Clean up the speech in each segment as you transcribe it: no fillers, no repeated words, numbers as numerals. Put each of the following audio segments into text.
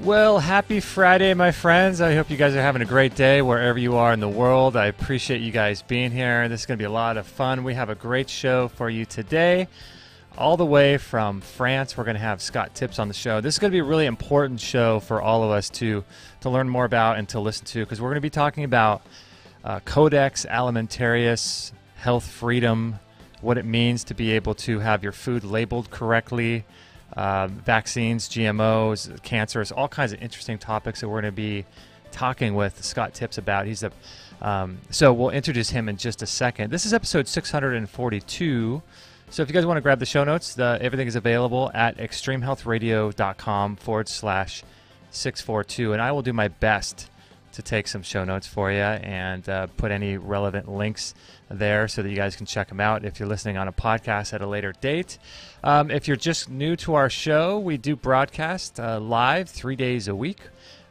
Well, happy Friday, my friends. I hope you guys are having a great day wherever you are in the world. I appreciate you guys being here. This is going to be a lot of fun. We have a great show for you today. All the way from France, we're going to have Scott Tips on the show. This is going to be a really important show for all of us to learn more about and to listen to, because we're going to be talking about Codex Alimentarius, health freedom, what it means to be able to have your food labeled correctly, vaccines, GMOs, cancers, all kinds of interesting topics that we're going to be talking with Scott Tips about. He's so we'll introduce him in just a second. This is episode 642. So if you guys want to grab the show notes, everything is available at extremehealthradio.com/642. And I will do my best to take some show notes for you and put any relevant links there so that you guys can check them out if you're listening on a podcast at a later date. If you're just new to our show, we do broadcast live 3 days a week.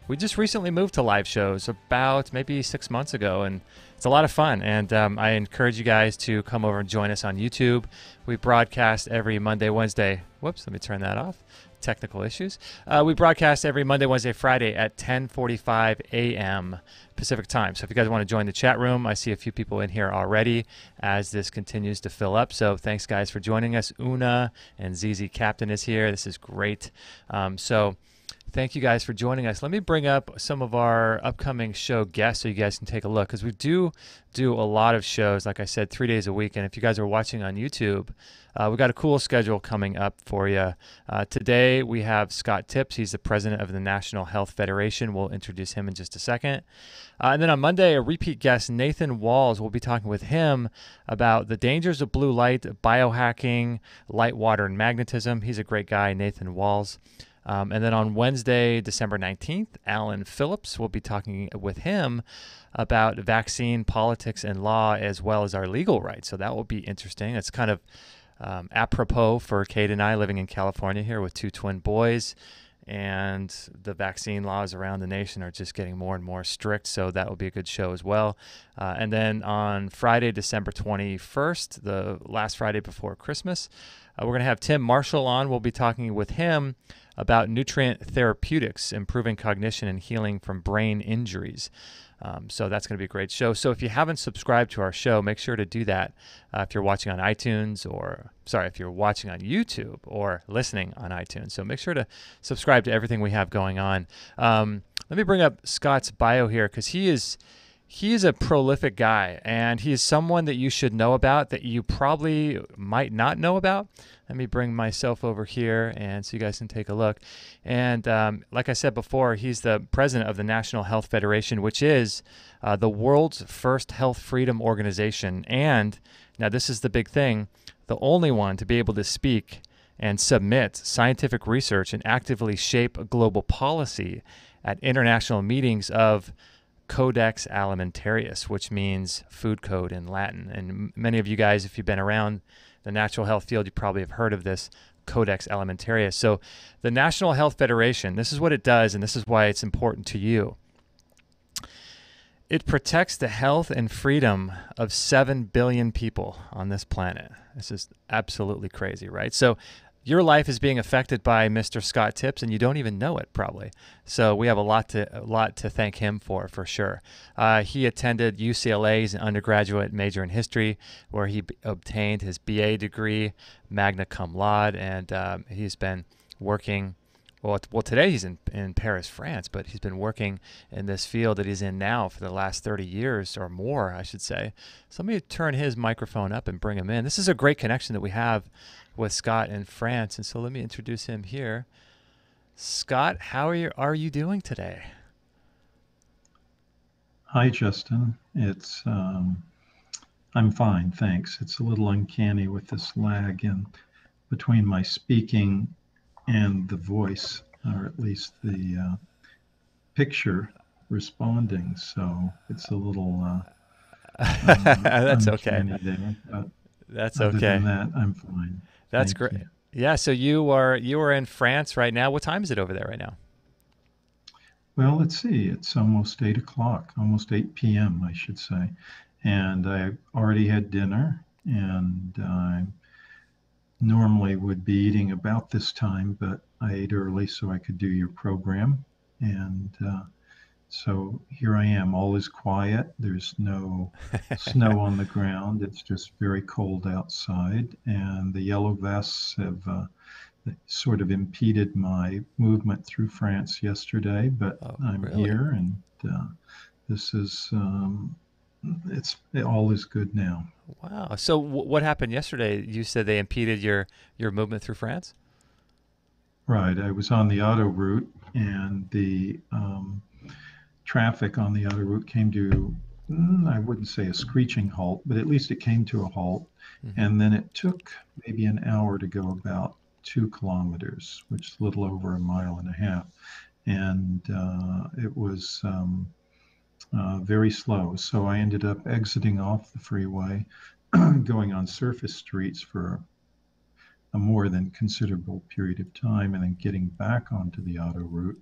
We just recently moved to live shows about maybe 6 months ago, and it's a lot of fun. And I encourage you guys to come over and join us on YouTube. We broadcast every Monday, Wednesday. Whoops, let me turn that off. Technical issues. We broadcast every Monday, Wednesday, Friday at 10:45 a.m. Pacific time. So if you guys want to join the chat room, I see a few people in here already as this continues to fill up. So thanks, guys, for joining us. Una and ZZ Captain is here. This is great. So thank you guys for joining us. Let me bring up some of our upcoming show guests so you guys can take a look, because we do a lot of shows, like I said, 3 days a week. And if you guys are watching on YouTube, we've got a cool schedule coming up for you. Today we have Scott Tips. He's the president of the National Health Federation. We'll introduce him in just a second. And then on Monday, a repeat guest, Nathan Walls. We'll be talking with him about the dangers of blue light, biohacking, light, water, and magnetism. He's a great guy, Nathan Walls. And then on Wednesday, December 19th, Alan Phillips, we'll be talking with him about vaccine politics and law, as well as our legal rights. So that will be interesting. It's kind of apropos for Kate and I living in California here with two twin boys, and the vaccine laws around the nation are just getting more and more strict. So that will be a good show as well. And then on Friday, December 21st, the last Friday before Christmas, we're going to have Tim Marshall on. We'll be talking with him about nutrient therapeutics, improving cognition and healing from brain injuries. So that's going to be a great show. So if you haven't subscribed to our show, make sure to do that. If you're watching on iTunes, if you're watching on YouTube or listening on iTunes. So make sure to subscribe to everything we have going on. Let me bring up Scott's bio here, because he is a prolific guy, and he is someone that you should know about that you probably might not know about. Let me bring myself over here and so you guys can take a look. And like I said before, he's the president of the National Health Federation, which is the world's first health freedom organization. And now this is the big thing, the only one to be able to speak and submit scientific research and actively shape global policy at international meetings of Codex Alimentarius, which means food code in Latin. And many of you guys, if you've been around the natural health field, you probably have heard of this Codex Alimentarius. So the National Health Federation, this is what it does, and this is why it's important to you. It protects the health and freedom of 7 billion people on this planet. This is absolutely crazy, right? So your life is being affected by Mr. Scott Tips, and you don't even know it, probably. So we have a lot to thank him for sure. He attended UCLA's undergraduate major in history, where he obtained his BA degree, magna cum laude, and he's been working. Well, today he's in Paris, France, but he's been working in this field that he's in now for the last 30 years or more, I should say. So let me turn his microphone up and bring him in. This is a great connection that we have with Scott in France, and so let me introduce him here. Scott, how are you doing today? Hi, Justin. It's I'm fine, thanks. It's a little uncanny with this lag in between my speaking and the voice, or at least the picture responding. So it's a little that's okay. There, that's other okay. than that, I'm fine. That's great. Yeah. So you are in France right now. What time is it over there right now? Well, let's see. It's almost 8 o'clock, almost 8 p.m., I should say. And I already had dinner, and I normally would be eating about this time, but I ate early so I could do your program. And so here I am. All is quiet. There's no snow on the ground. It's just very cold outside. And the yellow vests have sort of impeded my movement through France yesterday, but Oh, I'm really? here, and this is all is good now. Wow. So what happened yesterday? You said they impeded your movement through France? Right. I was on the auto route, and the traffic on the auto route came to, I wouldn't say a screeching halt, but at least it came to a halt. Hmm. And then it took maybe an hour to go about 2 kilometers, which is a little over a mile and a half. And it was very slow. So I ended up exiting off the freeway, going on surface streets for a more than considerable period of time, and then getting back onto the auto route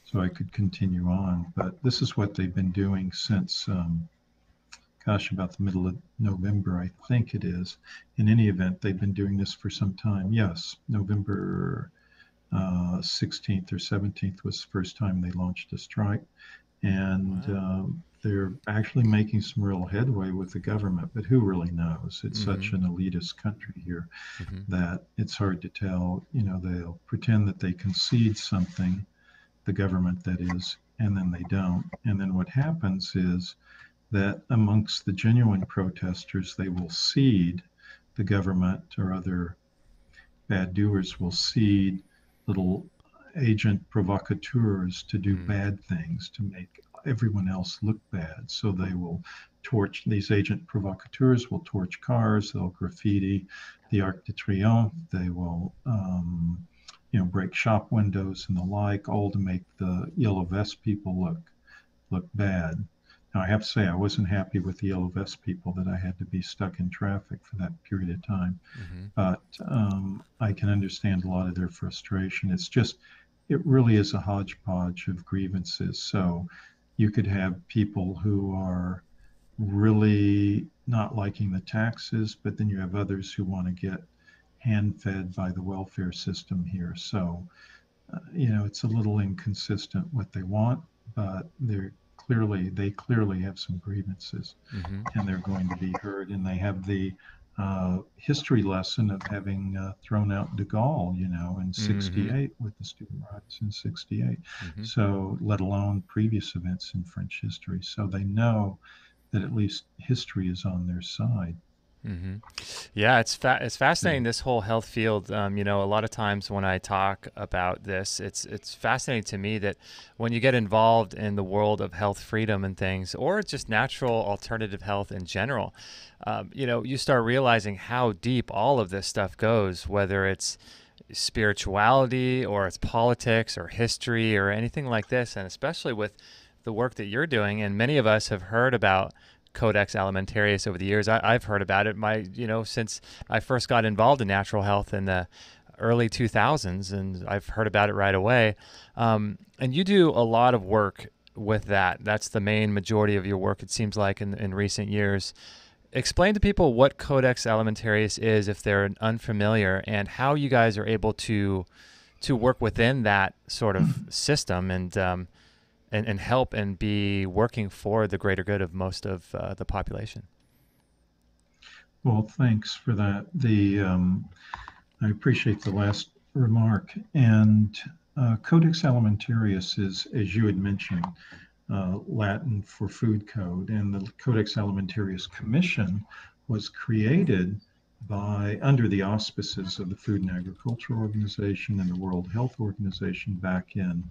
so I could continue on. But this is what they've been doing since, gosh, about the middle of November, I think it is. In any event, they've been doing this for some time. Yes, November 16th or 17th was the first time they launched a strike. And Wow. they're actually making some real headway with the government, but who really knows? It's such Hmm. an elitist country here Hmm. that it's hard to tell. You know, they'll pretend that they concede something, the government that is, and then they don't. And then what happens is that amongst the genuine protesters, they will cede, the government or other bad doers will cede little agent provocateurs to do Mm. bad things to make everyone else look bad. So they will torch, these agent provocateurs will torch cars, they'll graffiti the Arc de Triomphe, they will, break shop windows and the like, all to make the yellow vest people look bad. Now, I have to say, I wasn't happy with the yellow vest people that I had to be stuck in traffic for that period of time, Hmm. but I can understand a lot of their frustration. It's just, it really is a hodgepodge of grievances. So you could have people who are really not liking the taxes, but then you have others who want to get hand fed by the welfare system here. So, it's a little inconsistent what they want, but they clearly have some grievances, Hmm. and they're going to be heard. And they have the history lesson of having thrown out de Gaulle, in Hmm. 68 with the student riots in 68. Hmm. So, let alone previous events in French history. So they know that at least history is on their side. Hmm. Yeah, it's fascinating, So, this whole health field. A lot of times when I talk about this, it's fascinating to me that when you get involved in the world of health freedom and things, or just natural alternative health in general, you start realizing how deep all of this stuff goes, whether it's spirituality or it's politics or history or anything like this, and especially with the work that you're doing. And many of us have heard about Codex Alimentarius over the years. I've heard about it since I first got involved in natural health in the early 2000s, and I've heard about it right away. And you do a lot of work with that. That's the main majority of your work, it seems like, in recent years. Explain to people what Codex Alimentarius is if they're unfamiliar, and how you guys are able to work within that sort of system, and help and be working for the greater good of most of the population. well, thanks for that. I appreciate the last remark. And Codex Alimentarius is, as you had mentioned, Latin for food code. And the Codex Alimentarius Commission was created under the auspices of the Food and Agriculture Organization and the World Health Organization back in,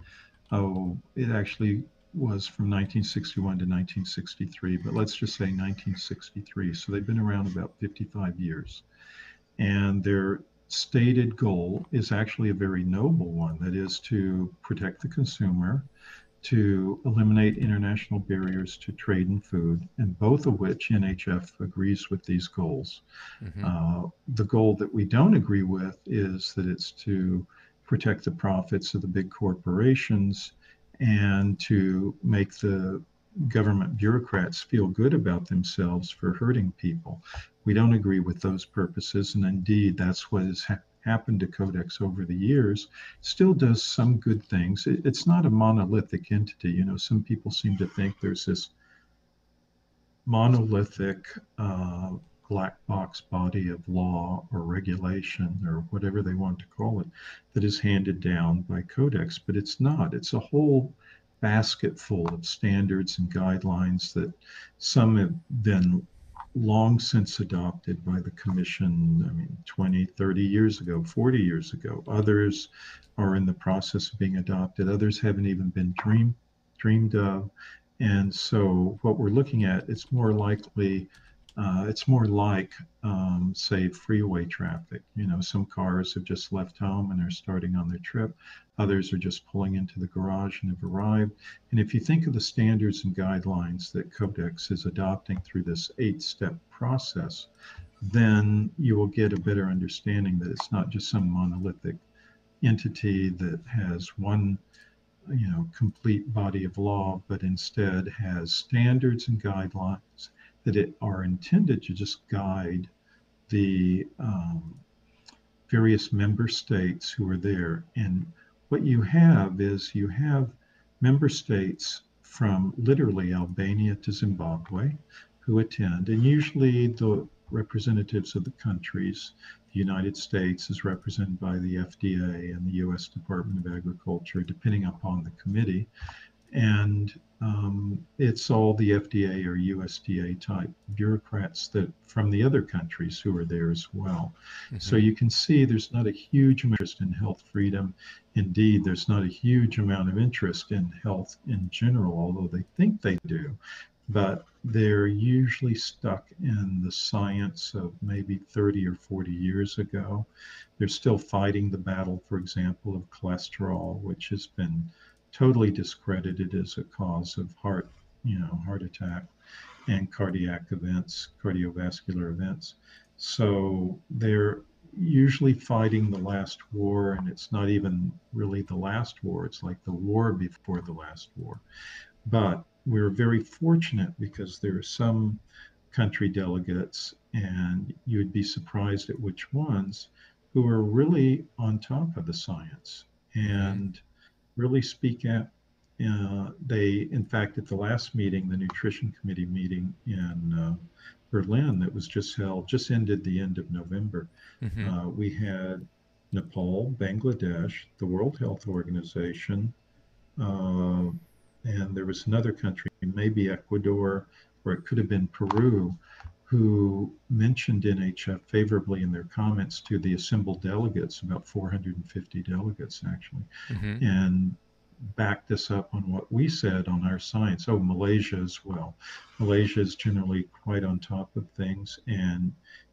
it actually was from 1961 to 1963, but let's just say 1963. So they've been around about 55 years. And their stated goal is actually a very noble one, that is to protect the consumer, to eliminate international barriers to trade in food, and both of which NHF agrees with these goals. Mm-hmm. The goal that we don't agree with is that it's to protect the profits of the big corporations and to make the government bureaucrats feel good about themselves for hurting people. We don't agree with those purposes, and indeed, that's what is happened to Codex over the years, still does some good things. It's not a monolithic entity. You know, some people seem to think there's this monolithic black box body of law or regulation or whatever they want to call it that is handed down by Codex, but it's not. It's a whole basket full of standards and guidelines that some have been long since adopted by the Commission, I mean, 20, 30 years ago, 40 years ago. Others are in the process of being adopted. Others haven't even been dreamed of. And so what we're looking at, it's more likely, it's more like, say, freeway traffic. You know, some cars have just left home and are starting on their trip. Others are just pulling into the garage and have arrived. And if you think of the standards and guidelines that Codex is adopting through this 8-step process, then you will get a better understanding that it's not just some monolithic entity that has one, you know, complete body of law, but instead has standards and guidelines that are intended to just guide the various member states who are there. And what you have is you have member states from literally Albania to Zimbabwe who attend, and usually the representatives of the countries. The United States is represented by the FDA and the U.S. Department of Agriculture, depending upon the committee. And it's all the FDA or USDA type bureaucrats that from the other countries who are there as well. Mm-hmm. So you can see there's not a huge interest in health freedom. Indeed, there's not a huge amount of interest in health in general, although they think they do. But they're usually stuck in the science of maybe 30 or 40 years ago. They're still fighting the battle, for example, of cholesterol, which has been totally discredited as a cause of heart attack and cardiac events, cardiovascular events. So they're usually fighting the last war, and it's not even really the last war. It's like the war before the last war. But we're very fortunate because there are some country delegates, and you would be surprised at which ones, who are really on top of the science and really speak out. They, in fact, at the last meeting, the Nutrition Committee meeting in Berlin that was just held, just ended the end of November, we had Nepal, Bangladesh, the World Health Organization, and there was another country, maybe Ecuador, or it could have been Peru, who mentioned NHF favorably in their comments to the assembled delegates, about 450 delegates actually, and backed us up on what we said on our science. Oh, Malaysia as well. Malaysia is generally quite on top of things, and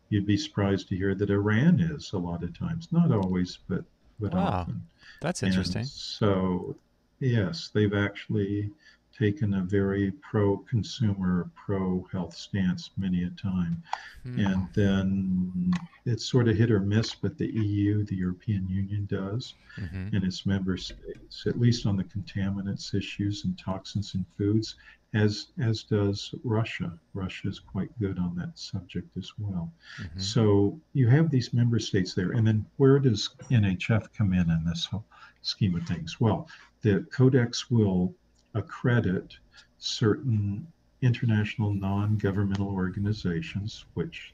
you'd be surprised to hear that Iran is a lot of times, not always, but often. That's interesting. And so, yes, they've actually taken a very pro-consumer, pro-health stance many a time. And then it's sort of hit or miss, but the EU, the European Union does, and its member states, at least on the contaminants issues and toxins in foods, as does Russia. Russia is quite good on that subject as well. So you have these member states there. And then where does NHF come in this whole scheme of things? Well, the Codex will accredit certain international non-governmental organizations, which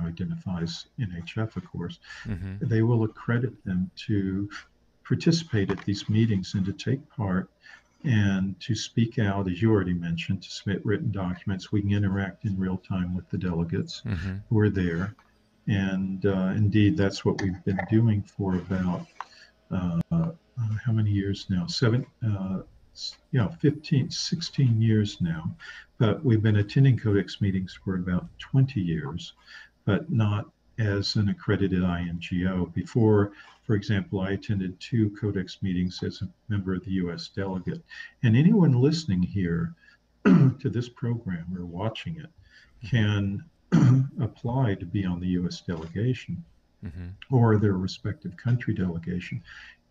identifies NHF, of course. They will accredit them to participate at these meetings and to take part and to speak out, as you already mentioned, to submit written documents. We can interact in real time with the delegates who are there. And indeed, that's what we've been doing for about how many years now? 15, 16 years now. But we've been attending Codex meetings for about 20 years, but not as an accredited INGO. Before, for example, I attended 2 Codex meetings as a member of the U.S. delegate. And anyone listening here to this program or watching it can apply to be on the U.S. delegation or their respective country delegation.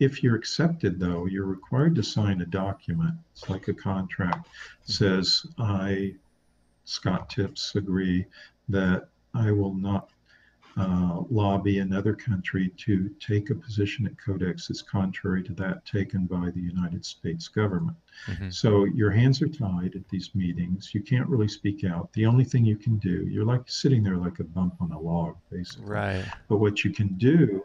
If you're accepted, though, you're required to sign a document. It's like a contract. It says, I, Scott Tips, agree that I will not lobby another country to take a position at Codex that's contrary to that taken by the United States government. Hmm. So your hands are tied at these meetings. You can't really speak out. The only thing you can do, you're like sitting there like a bump on a log, basically. Right. But what you can do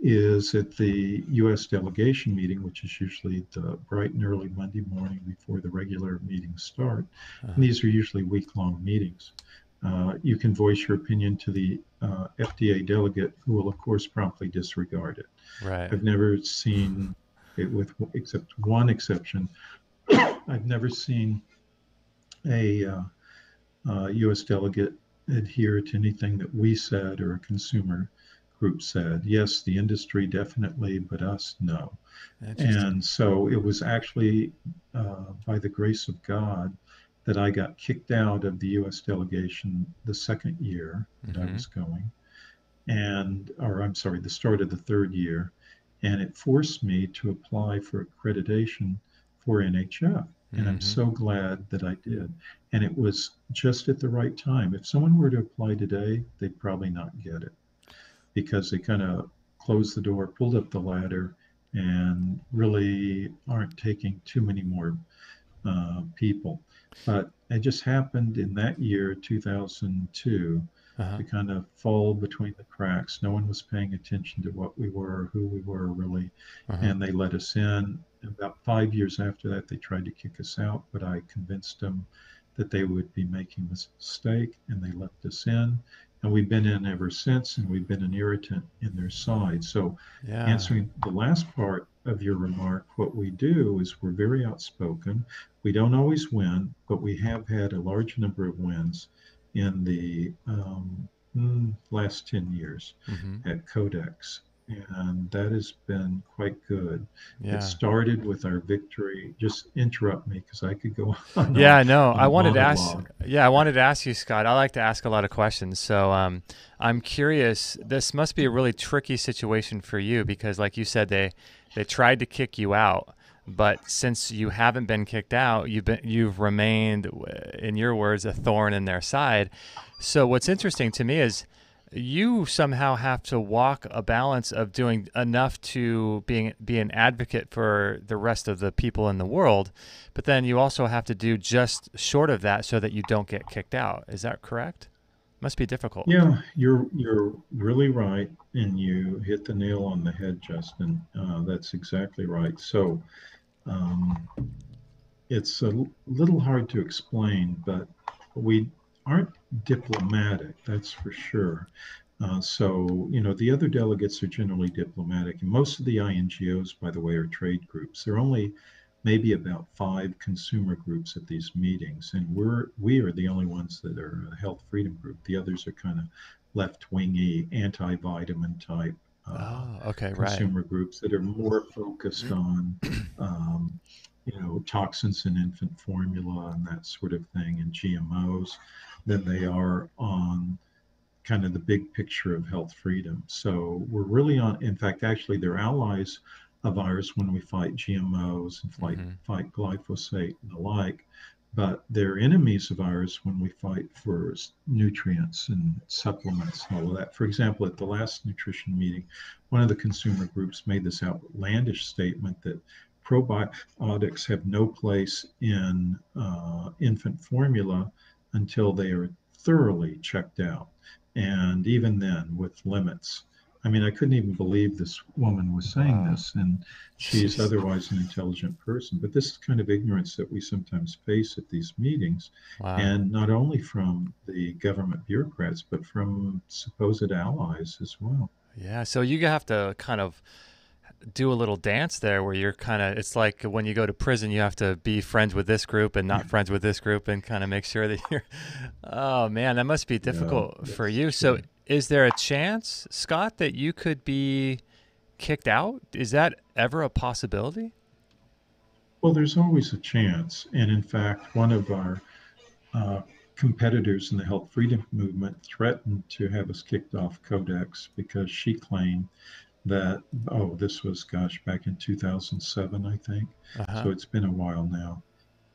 is at the U.S. delegation meeting, which is usually the bright and early Monday morning before the regular meetings start, and Uh-huh. these are usually week-long meetings. You can voice your opinion to the FDA delegate, who will, of course, promptly disregard it. Right. I've never seen it with, except one exception, I've never seen a U.S. delegate adhere to anything that we said or a consumer group said. Yes, the industry definitely, but us, no. Interesting. And so it was actually by the grace of God that I got kicked out of the U.S. delegation the second year that I Hmm. was going, or I'm sorry, the start of the third year. And it forced me to apply for accreditation for NHF. And I'm Hmm. so glad that I did. And it was just at the right time. If someone were to apply today, they'd probably not get it because they kind of closed the door, pulled up the ladder, and really aren't taking too many more people. But it just happened in that year, 2002, Uh-huh. to kind of fall between the cracks. No one was paying attention to what we were, who we were really, Uh-huh. and they let us in. About 5 years after that, they tried to kick us out, but I convinced them that they would be making a mistake, and they let us in. And we've been in ever since, and we've been an irritant in their side. So, Yeah. answering the last part of your remark, what we do is we're very outspoken. We don't always win, but we have had a large number of wins in the last 10 years Hmm. at Codex. And that has been quite good. It Yeah. started with our victory. Just interrupt me because I could go Yeah, no, on I a wanted to ask. monologue. Yeah, I wanted to ask you, Scott. I like to ask a lot of questions, so I'm curious. This must be a really tricky situation for you because, like you said, they tried to kick you out, but since you haven't been kicked out, you've remained, in your words, a thorn in their side. So what's interesting to me is you somehow have to walk a balance of doing enough to be an advocate for the rest of the people in the world, but then you also have to do just short of that so that you don't get kicked out. Is that correct? Must be difficult. Yeah, you're really right, and you hit the nail on the head, Justin. That's exactly right. So um, it's a little hard to explain, but we aren't diplomatic, that's for sure. So, the other delegates are generally diplomatic, and most of the INGOs, by the way, are trade groups. There are only maybe about 5 consumer groups at these meetings, and we are the only ones that are a health freedom group. The others are kind of left-wingy, anti-vitamin type Oh, okay, right. consumer groups that are more focused on um, toxins in infant formula and that sort of thing, and GMOs, than they are on kind of the big picture of health freedom. So we're really on, in fact, actually, they're allies of ours when we fight GMOs and Hmm. fight glyphosate and the like. But they're enemies of ours when we fight for nutrients and supplements and all of that. For example, at the last nutrition meeting, one of the consumer groups made this outlandish statement that probiotics have no place in infant formula until they are thoroughly checked out, and even then with limits. I mean, I couldn't even believe this woman was saying Wow. this, and she's Jeez. otherwise an intelligent person. But this is kind of ignorance that we sometimes face at these meetings, Wow. and not only from the government bureaucrats, but from supposed allies as well. Yeah. So you have to kind of do a little dance there where you're kind of, it's like when you go to prison, you have to be friends with this group and not friends with this group and kind of make sure that you're, oh man, that must be Yeah, difficult for that's you. So true. is there a chance, Scott, that you could be kicked out? Is that ever a possibility? Well, there's always a chance. And in fact, one of our uh, competitors in the health freedom movement threatened to have us kicked off Codex because she claimed that, oh, this was, gosh, back in 2007, I think. Uh huh. So it's been a while now.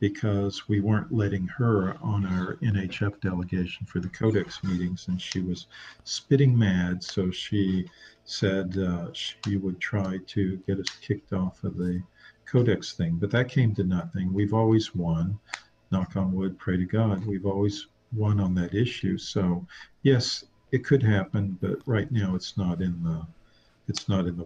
because we weren't letting her on our NHF delegation for the Codex meetings, and she was spitting mad. So she said she would try to get us kicked off of the Codex thing, but that came to nothing. We've always won. Knock on wood, pray to God. We've always won on that issue. So yes, it could happen, but right now it's not in the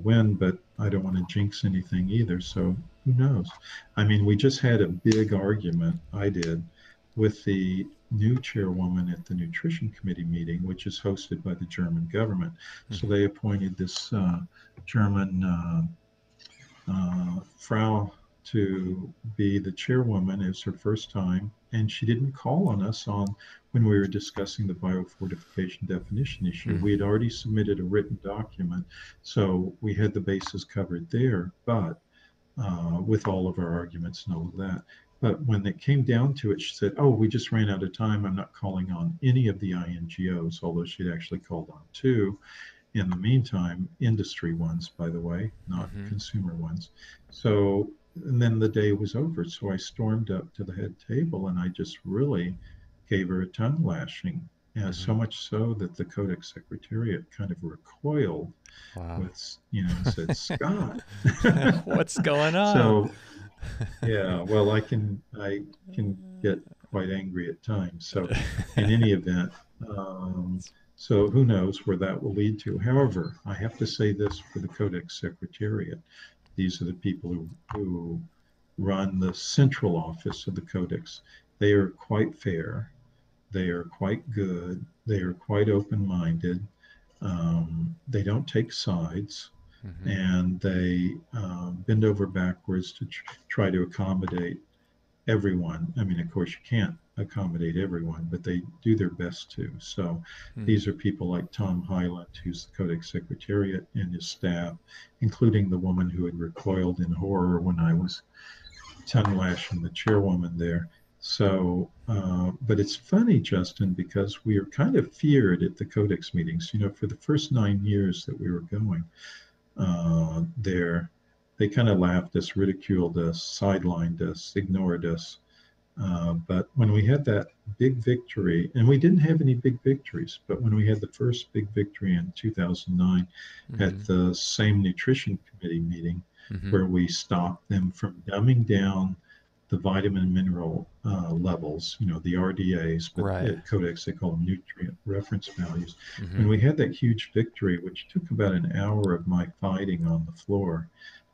wind, but I don't want to jinx anything either. So who knows? I mean, we just had a big argument, I did, with the new chairwoman at the Nutrition Committee meeting, which is hosted by the German government. So they appointed this German Frau to be the chairwoman. It was her first time, and she didn't call on us when we were discussing the biofortification definition issue. We had already submitted a written document, so we had the bases covered there, but with all of our arguments and all of that. But when it came down to it, she said, "Oh, we just ran out of time. I'm not calling on any of the INGOs," although she'd actually called on two in the meantime, industry ones, by the way, not consumer ones. So, and then the day was over. So I stormed up to the head table and I just really gave her a tongue lashing. And so much so that the Codex Secretariat kind of recoiled with, said, "Scott, what's going on?" So, yeah, well, I can get quite angry at times. So, in any event, so who knows where that will lead to. However, I have to say this for the Codex Secretariat. These are the people who run the central office of the Codex. They are quite fair. They are quite good. They are quite open-minded. They don't take sides. And they bend over backwards to try to accommodate everyone. I mean, of course, you can't accommodate everyone, but they do their best to. So these are people like Tom Hyland, who's the Codex Secretariat, and his staff, including the woman who had recoiled in horror when I was tongue lashing the chairwoman there. So, but it's funny, Justin, because we are kind of feared at the Codex meetings. For the first 9 years that we were going there, they kind of laughed us, ridiculed us, sidelined us, ignored us. But when we had that big victory, and we didn't have any big victories, but when we had the first big victory in 2009 at the same Nutrition Committee meeting, where we stopped them from dumbing down the vitamin and mineral levels, the RDAs, but at Codex they call them nutrient reference values. When we had that huge victory, which took about an hour of my fighting on the floor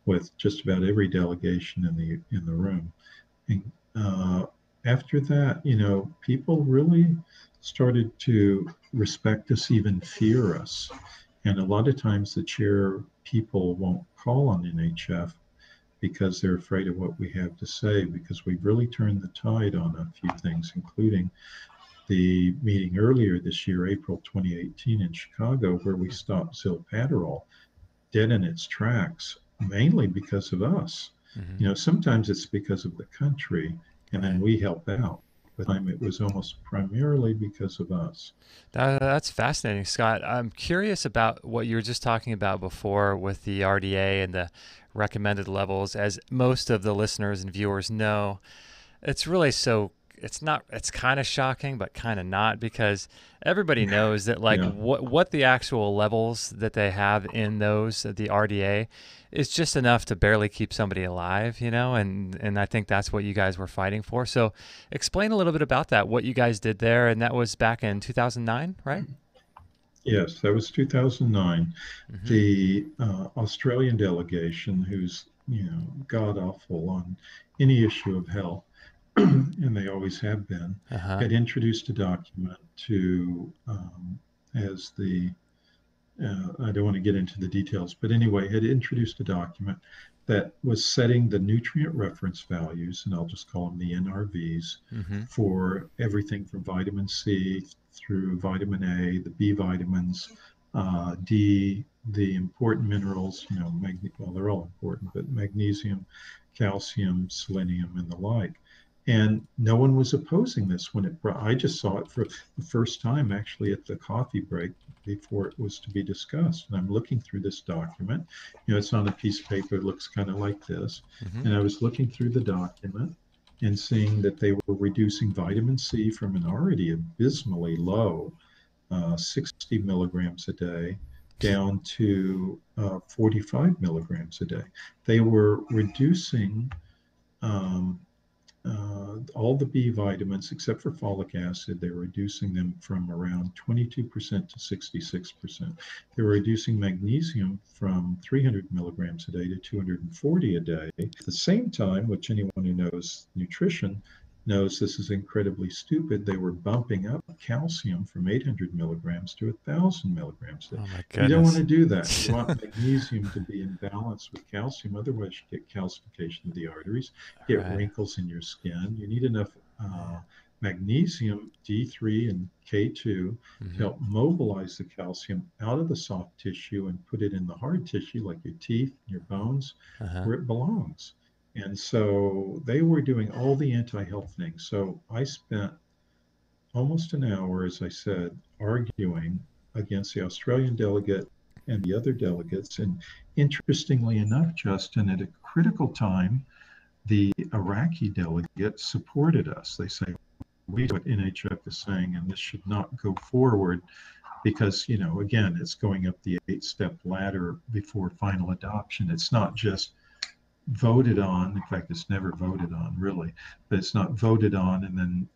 with just about every delegation in the room, and after that, people really started to respect us, even fear us. And a lot of times the chair people won't call on NHF because they're afraid of what we have to say, because we've really turned the tide on a few things, including the meeting earlier this year, April 2018 in Chicago, where we stopped Zilpaterol dead in its tracks, mainly because of us. Sometimes it's because of the country, and then we help out. But it was almost primarily because of us. That's fascinating, Scott. I'm curious about what you were just talking about before with the RDA and the recommended levels. As most of the listeners and viewers know, it's really it's kind of shocking, but kind of not, because everybody knows that what the actual levels that they have in the RDA is just enough to barely keep somebody alive, and I think that's what you guys were fighting for. So explain a little bit about that, what you guys did there, and that was back in 2009, right? Yes, that was 2009. The Australian delegation, who's god awful on any issue of health, and they always have been, had introduced a document to, as the, I don't want to get into the details, but anyway, had introduced a document that was setting the nutrient reference values, and I'll just call them the NRVs, for everything from vitamin C through vitamin A, the B vitamins, D, the important minerals, well, they're all important, but magnesium, calcium, selenium, and the like. And no one was opposing this I just saw it for the first time actually at the coffee break before it was to be discussed. And I'm looking through this document. It's on a piece of paper. It looks kind of like this. And I was looking through the document, and seeing that they were reducing vitamin C from an already abysmally low 60 milligrams a day down to 45 milligrams a day. They were reducing um, all the B vitamins except for folic acid. They're reducing them from around 22% to 66%. They were reducing magnesium from 300 milligrams a day to 240 a day. At the same time, which anyone who knows nutrition knows this is incredibly stupid, they were bumping up calcium from 800 milligrams to 1,000 milligrams a day. Oh my You don't want goodness. to do that. You want magnesium to be in balance with calcium, otherwise you get calcification of the arteries, get Right. wrinkles in your skin. You need enough Yeah. magnesium, D3 and K2, to Mm-hmm. help mobilize the calcium out of the soft tissue and put it in the hard tissue, like your teeth, your bones, Uh-huh. where it belongs. And so they were doing all the anti health things. So I spent almost an hour, as I said, arguing against the Australian delegate and the other delegates. And interestingly enough, Justin, at a critical time, the Iraqi delegates supported us. They say, we do what NHF is saying, and this should not go forward because, again, it's going up the 8-step ladder before final adoption. It's not just voted on. In fact, it's never voted on really, but it's not voted on and then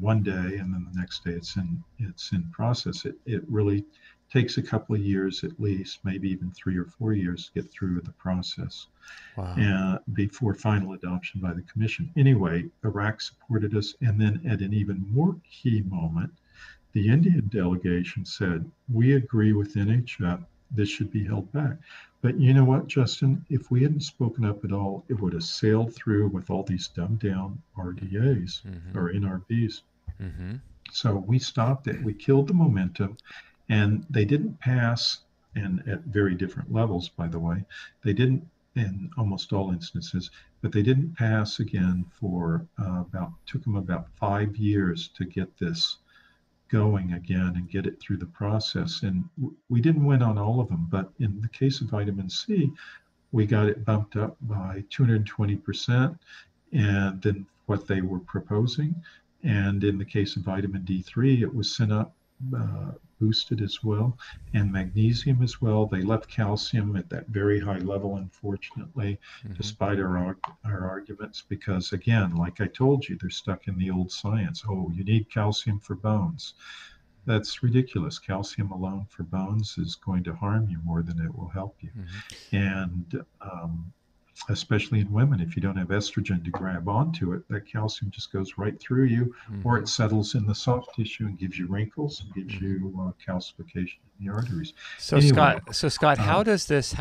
one day and then the next day it's in process. It really takes a couple of years at least, maybe even 3 or 4 years to get through the process Wow. and before final adoption by the commission. Anyway, Iraq supported us, and then at an even more key moment, the Indian delegation said, we agree with NHF, this should be held back. But you know what, Justin? If we hadn't spoken up at all, it would have sailed through with all these dumbed down RDAs Mm-hmm. or NRBs. Mm-hmm. So we stopped it. We killed the momentum, and they didn't pass, and at very different levels, by the way. They didn't in almost all instances, but they didn't pass again for took them about 5 years to get this going again and get it through the process. And we didn't win on all of them, but in the case of vitamin C, we got it bumped up by 220% and then what they were proposing. And in the case of vitamin D3, it was sent up, boosted as well, and magnesium as well. They left calcium at that very high level, unfortunately, Mm-hmm. despite our arguments, because again, like I told you, they're stuck in the old science. Oh, you need calcium for bones. That's ridiculous. Calcium alone for bones is going to harm you more than it will help you. Mm-hmm. And especially in women, if you don't have estrogen to grab onto it, that calcium just goes right through you, or Mm-hmm. it settles in the soft tissue and gives you wrinkles and gives Mm-hmm. you calcification in the arteries. So Anyway, Scott, uh, how does this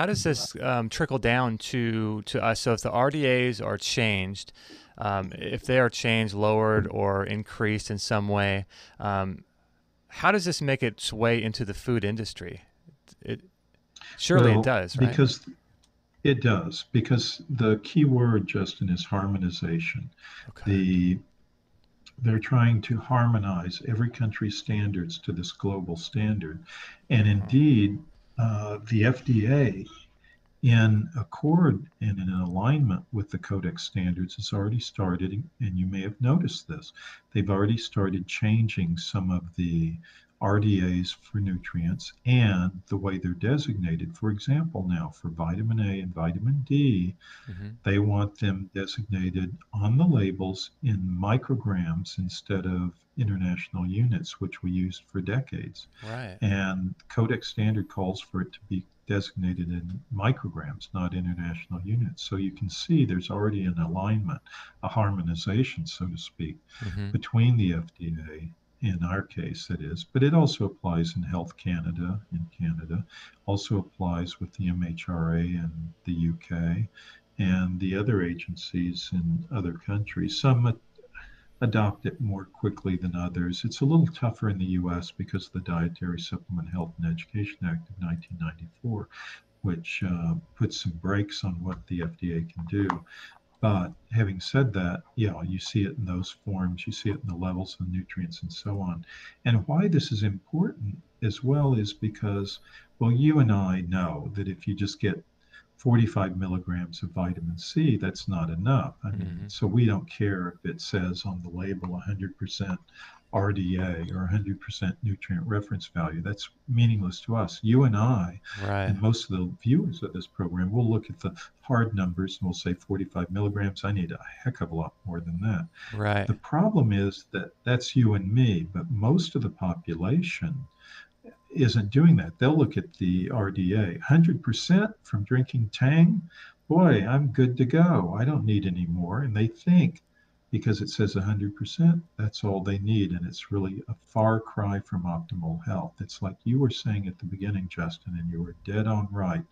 trickle down to us? So if the RDAs are changed, if they are changed, lowered, or increased in some way, how does this make its way into the food industry? It surely it well, does, right? because it does, because the key word, Justin, is harmonization. Okay. The They're trying to harmonize every country's standards to this global standard. And Uh-huh. indeed, the FDA, in accord and in alignment with the Codex standards, has already started, and you may have noticed this, they've already started changing some of the RDAs for nutrients and the way they're designated. For example, now for vitamin A and vitamin D, Mm-hmm. they want them designated on the labels in micrograms instead of international units, which we used for decades. Right. And Codex standard calls for it to be designated in micrograms, not international units. So you can see there's already an alignment, a harmonization, so to speak, Mm-hmm. between the FDA, in our case, that is, but it also applies in Health Canada, also applies with the MHRA in the UK and the other agencies in other countries. Some adopt it more quickly than others. It's a little tougher in the US because of the Dietary Supplement Health and Education Act of 1994, which puts some brakes on what the FDA can do. But having said that, yeah, you see it in those forms, you see it in the levels of nutrients and so on. And why this is important as well is because, well, you and I know that if you just get 45 milligrams of vitamin C, that's not enough. I mean, so we don't care if it says on the label 100% RDA or 100% nutrient reference value. That's meaningless to us. You and I, and most of the viewers of this program, will look at the hard numbers and we'll say 45 milligrams. I need a heck of a lot more than that. Right. The problem is that that's you and me, but most of the population isn't doing that. They'll look at the RDA, 100% from drinking Tang. Boy, I'm good to go. I don't need any more. And they think because it says 100%, that's all they need. And it's really a far cry from optimal health. It's like you were saying at the beginning, Justin, and you were dead on right,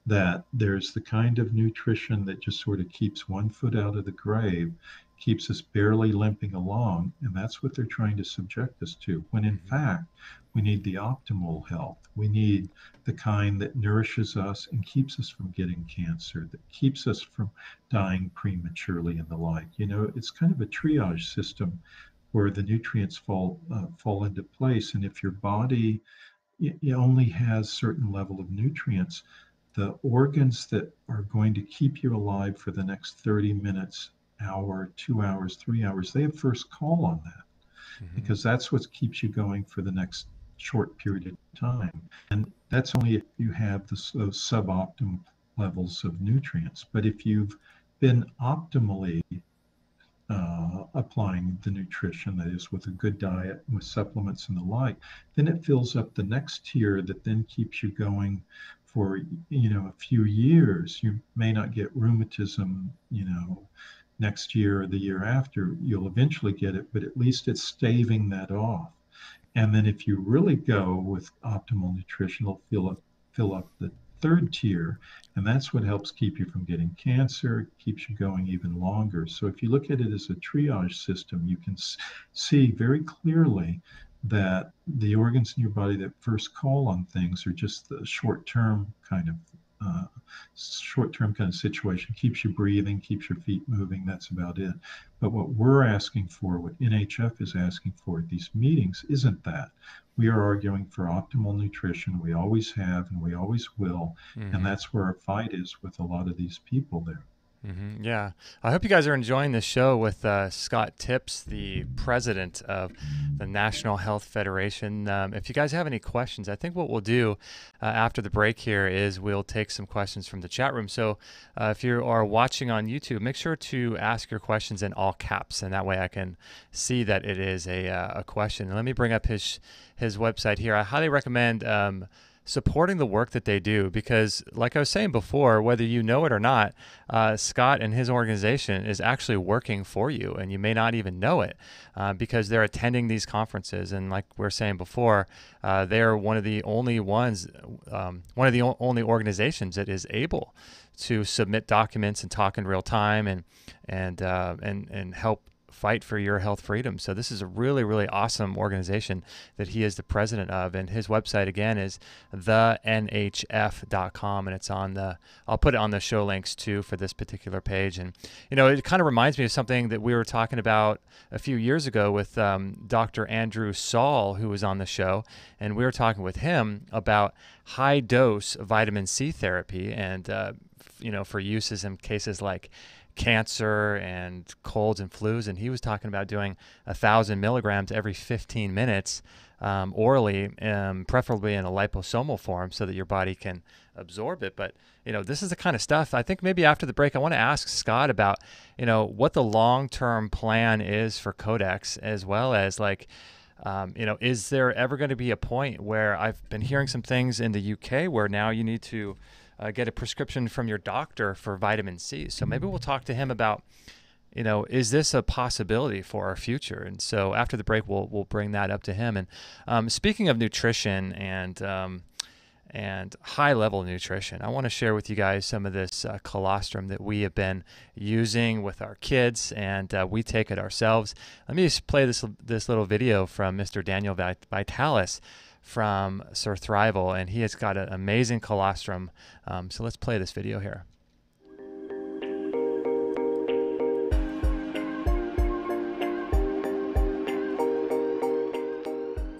that there's the kind of nutrition that just sort of keeps one foot out of the grave, keeps us barely limping along. And that's what they're trying to subject us to, when in fact, we need the optimal health. We need the kind that nourishes us and keeps us from getting cancer, that keeps us from dying prematurely and the like. You know, it's kind of a triage system where the nutrients fall into place. And if your body only has certain level of nutrients, the organs that are going to keep you alive for the next 30 minutes, hour, 2 hours, 3 hours, they have first call on that, because that's what keeps you going for the next short period of time. And that's only if you have those suboptimal levels of nutrients. But if you've been optimally applying the nutrition, that is with a good diet, with supplements and the like, then it fills up the next tier that then keeps you going for, a few years. You may not get rheumatism, next year or the year after. You'll eventually get it, but at least it's staving that off. And then if you really go with optimal nutrition, it'll fill up the third tier, and that's what helps keep you from getting cancer, keeps you going even longer. So if you look at it as a triage system, you can see very clearly that the organs in your body that first call on things are just the short-term kind of situation. Keeps you breathing, keeps your feet moving, that's about it. But what we're asking for, what NHF is asking for at these meetings, isn't that. We are arguing for optimal nutrition. We always have and we always will. And that's where our fight is with a lot of these people there. Yeah. I hope you guys are enjoying this show with Scott Tips, the president of the National Health Federation. If you guys have any questions, I think what we'll do after the break here is we'll take some questions from the chat room. So if you are watching on YouTube, make sure to ask your questions in all caps, and that way I can see that it is a question. And let me bring up his website here. I highly recommend supporting the work that they do, because like I was saying before, whether you know it or not, Scott and his organization is actually working for you, and you may not even know it because they're attending these conferences. And like we were saying before, they're one of the only ones, one of the only organizations that is able to submit documents and talk in real time and help fight for your health freedom. So this is a really, really awesome organization that he is the president of. And his website, again, is thenhf.com. And it's I'll put it on the show links too for this particular page. And, it kind of reminds me of something that we were talking about a few years ago with Dr. Andrew Saul, who was on the show. And we were talking with him about high dose vitamin C therapy and, for uses in cases like cancer and colds and flus, and he was talking about doing 1,000 milligrams every 15 minutes orally, preferably in a liposomal form so that your body can absorb it. But this is the kind of stuff I think maybe after the break I want to ask Scott about what the long-term plan is for Codex, as well as is there ever going to be a point where I've been hearing some things in the UK where now you need to get a prescription from your doctor for vitamin C. So maybe we'll talk to him about, is this a possibility for our future? And so after the break, we'll bring that up to him. And speaking of nutrition and high-level nutrition, I want to share with you guys some of this colostrum that we have been using with our kids, and we take it ourselves. Let me just play this little video from Mr. Daniel Vitalis from Surthrival, and he has got an amazing colostrum. So let's play this video here.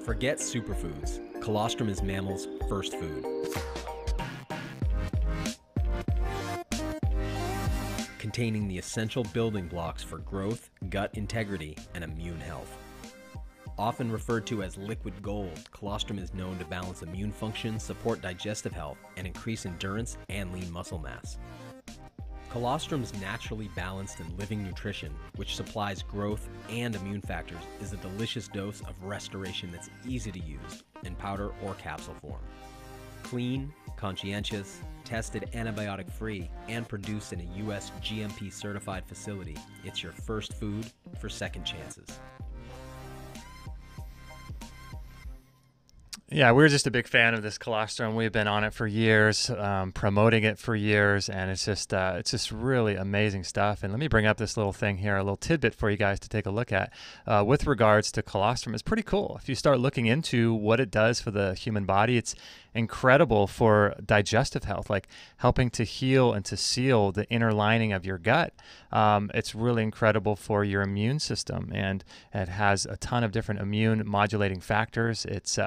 Forget superfoods. Colostrum is mammals' first food. containing the essential building blocks for growth, gut integrity, and immune health. Often referred to as liquid gold, colostrum is known to balance immune function, support digestive health, and increase endurance and lean muscle mass. Colostrum's naturally balanced and living nutrition, which supplies growth and immune factors, is a delicious dose of restoration that's easy to use in powder or capsule form. Clean, conscientious, tested antibiotic-free, and produced in a U.S. GMP certified facility, it's your first food for second chances. Yeah, we're just a big fan of this colostrum. We've been on it for years, promoting it for years, and it's just really amazing stuff. And let me bring up this little thing here, a little tidbit for you guys to take a look at with regards to colostrum. It's pretty cool. If you start looking into what it does for the human body, it's incredible for digestive health, like helping to heal and to seal the inner lining of your gut. It's really incredible for your immune system, and it has a ton of different immune modulating factors. It's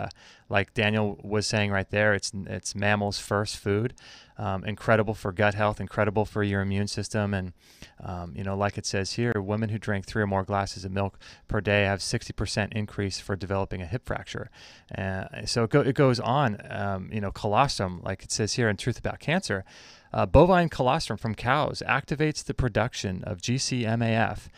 like Daniel was saying right there, it's mammals' first food. Incredible for gut health, incredible for your immune system. And, like it says here, women who drink 3 or more glasses of milk per day have 60% increase for developing a hip fracture. So it goes on, colostrum, like it says here in Truth About Cancer, bovine colostrum from cows activates the production of GCMAF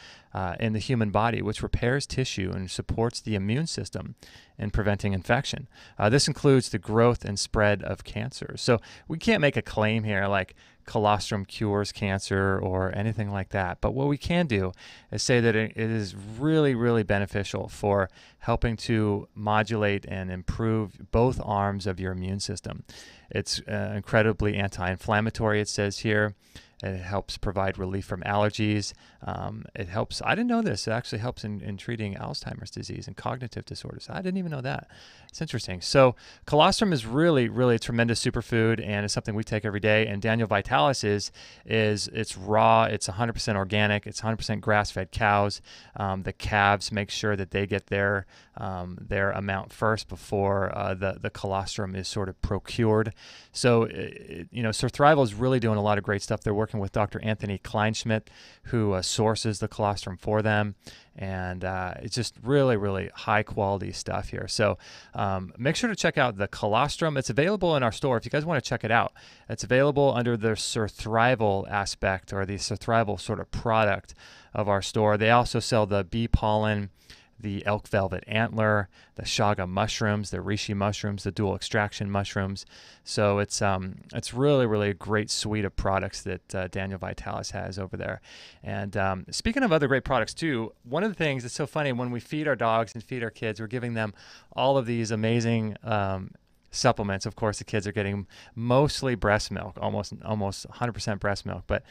in the human body, which repairs tissue and supports the immune system in preventing infection. This includes the growth and spread of cancer. So we can't make a claim here like colostrum cures cancer or anything like that. But what we can do is say that it is really, really beneficial for helping to modulate and improve both arms of your immune system. It's incredibly anti-inflammatory, it says here. It helps provide relief from allergies. It helps, I didn't know this, it actually helps in treating Alzheimer's disease and cognitive disorders. I didn't even know that. It's interesting. So colostrum is really, really a tremendous superfood, and it's something we take every day. And Daniel Vitalis is it's raw, it's 100% organic, it's 100% grass-fed cows. The calves make sure that they get their amount first before the colostrum is sort of procured. So, Surthrival is really doing a lot of great stuff. They're working with Dr. Anthony Kleinschmidt, who sources the colostrum for them. And it's just really, really high quality stuff here. So make sure to check out the colostrum. It's available in our store if you guys want to check it out. It's available under the Surthrival aspect, or the Surthrival sort of product of our store. They also sell the bee pollen, the elk velvet antler, the shaga mushrooms, the reishi mushrooms, the dual extraction mushrooms. So it's really, really a great suite of products that Daniel Vitalis has over there. And speaking of other great products too, one of the things that's so funny, when we feed our dogs and feed our kids, we're giving them all of these amazing supplements. Of course, the kids are getting mostly breast milk, almost 100% breast milk, but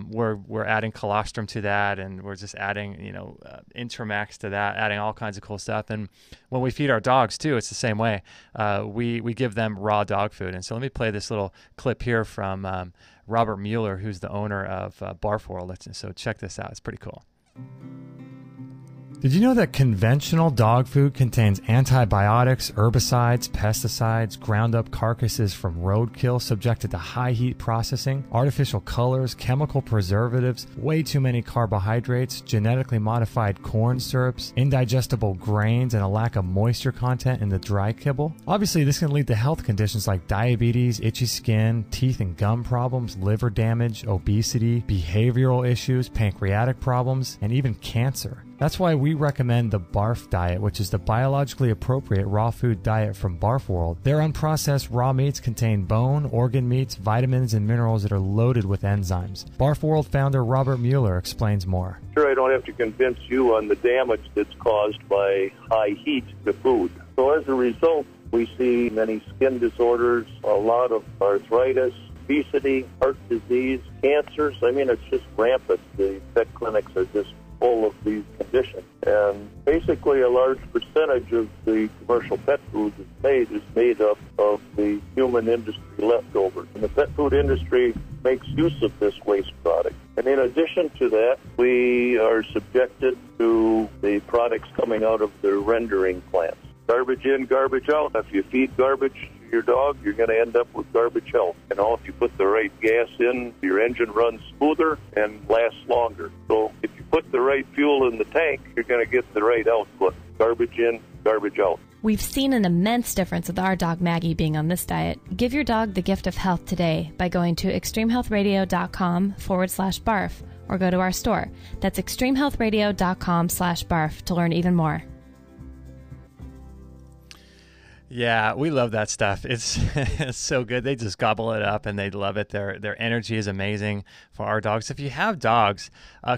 we're adding colostrum to that, and we're just adding Intramax to that, adding all kinds of cool stuff. And when we feed our dogs too, it's the same way. We give them raw dog food. And so let me play this little clip here from Robert Mueller, who's the owner of Barf World. So check this out. It's pretty cool. Did you know that conventional dog food contains antibiotics, herbicides, pesticides, ground up carcasses from roadkill subjected to high heat processing, artificial colors, chemical preservatives, way too many carbohydrates, genetically modified corn syrups, indigestible grains, and a lack of moisture content in the dry kibble? Obviously, this can lead to health conditions like diabetes, itchy skin, teeth and gum problems, liver damage, obesity, behavioral issues, pancreatic problems, and even cancer. That's why we recommend the Barf Diet, which is the biologically appropriate raw food diet from Barf World. Their unprocessed raw meats contain bone, organ meats, vitamins, and minerals that are loaded with enzymes. Barf World founder Robert Mueller explains more. Sure, I don't have to convince you on the damage that's caused by high heat to food. So as a result, we see many skin disorders, a lot of arthritis, obesity, heart disease, cancers. I mean, it's just rampant. The vet clinics are just full of these conditions. And basically a large percentage of the commercial pet food is made up of the human industry leftovers. And the pet food industry makes use of this waste product. And in addition to that, we are subjected to the products coming out of the rendering plants. Garbage in, garbage out. If you feed garbage to your dog, you're going to end up with garbage health. You know, if you put the right gas in, your engine runs smoother and lasts longer. So if you put the right fuel in the tank, you're going to get the right output. Garbage in, garbage out. We've seen an immense difference with our dog Maggie being on this diet. Give your dog the gift of health today by going to extremehealthradio.com/barf or go to our store. That's extremehealthradio.com/barf to learn even more. Yeah, we love that stuff. It's it's so good. They just gobble it up and they love it. Their energy is amazing for our dogs. If you have dogs,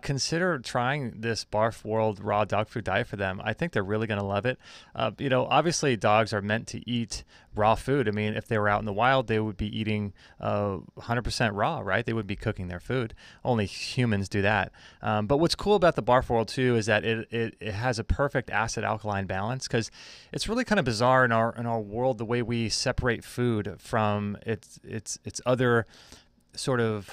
consider trying this Barf World raw dog food diet for them. I think they're really going to love it. Obviously dogs are meant to eat raw food. I mean, if they were out in the wild, they would be eating 100% raw, right? They would be cooking their food. Only humans do that. But what's cool about the Barf World too is that it has a perfect acid-alkaline balance, because it's really kind of bizarre in our world the way we separate food from its other sort of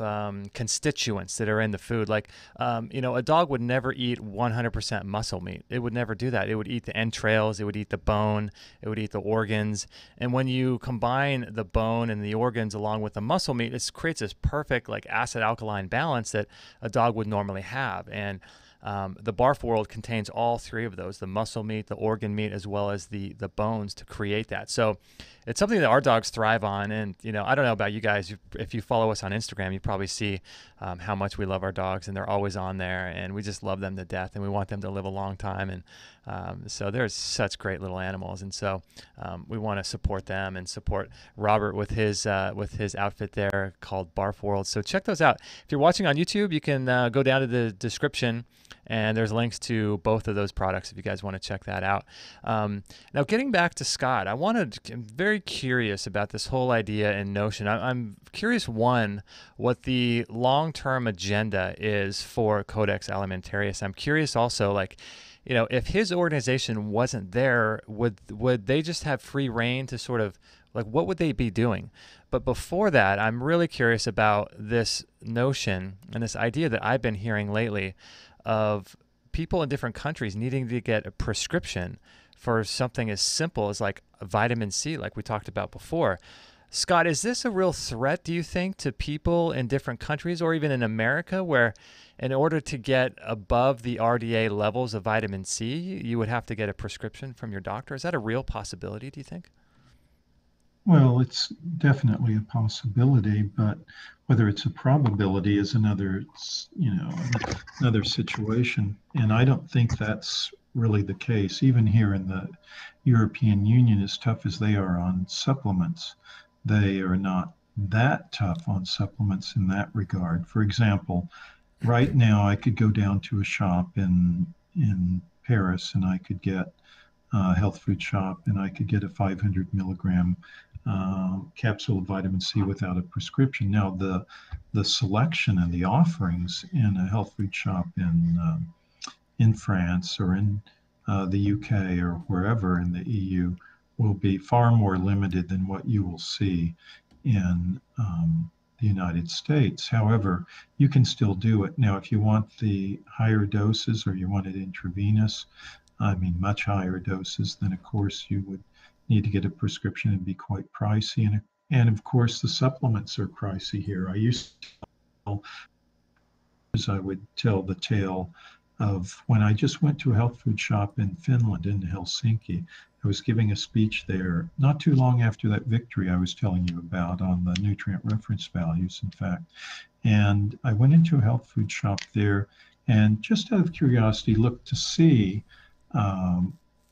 constituents that are in the food. Like, a dog would never eat 100% muscle meat. It would never do that. It would eat the entrails, it would eat the bone, it would eat the organs. And when you combine the bone and the organs along with the muscle meat, it creates this perfect like acid-alkaline balance that a dog would normally have. And the Barf World contains all three of those, the muscle meat, the organ meat, as well as the bones to create that. So it's something that our dogs thrive on. And, I don't know about you guys. If you follow us on Instagram, you probably see how much we love our dogs, and they're always on there, and we just love them to death, and we want them to live a long time. And so they're such great little animals. And so we want to support them and support Robert with his outfit there called Barf World. So check those out. If you're watching on YouTube, you can go down to the description, and there's links to both of those products if you guys want to check that out. Now, getting back to Scott, I'm very curious about this whole idea and notion. I'm curious, one, what the long-term agenda is for Codex Alimentarius. I'm curious also, if his organization wasn't there, would they just have free reign to sort of, what would they be doing? But before that, I'm really curious about this notion and this idea that I've been hearing lately of people in different countries needing to get a prescription for something as simple as like vitamin C, like we talked about before. Scott, is this a real threat, do you think, to people in different countries or even in America, where in order to get above the RDA levels of vitamin C, you would have to get a prescription from your doctor? Is that a real possibility, do you think? Well, it's definitely a possibility, but whether it's a probability is another situation. And I don't think that's really the case. Even here in the European Union, as tough as they are on supplements, they are not that tough on supplements in that regard. For example, right now I could go down to a shop in Paris, and I could get a health food shop, and I could get a 500 milligram capsule of vitamin C without a prescription. Now, the selection and the offerings in a health food shop in France or in the UK or wherever in the EU will be far more limited than what you will see in the United States. However, you can still do it. Now, if you want the higher doses or you want it intravenous, much higher doses, then of course you would need to get a prescription and be quite pricey. And of course the supplements are pricey here. I would tell the tale of when I just went to a health food shop in Finland, in Helsinki. I was giving a speech there not too long after that victory I was telling you about on the nutrient reference values, in fact. And I went into a health food shop there and just out of curiosity looked to see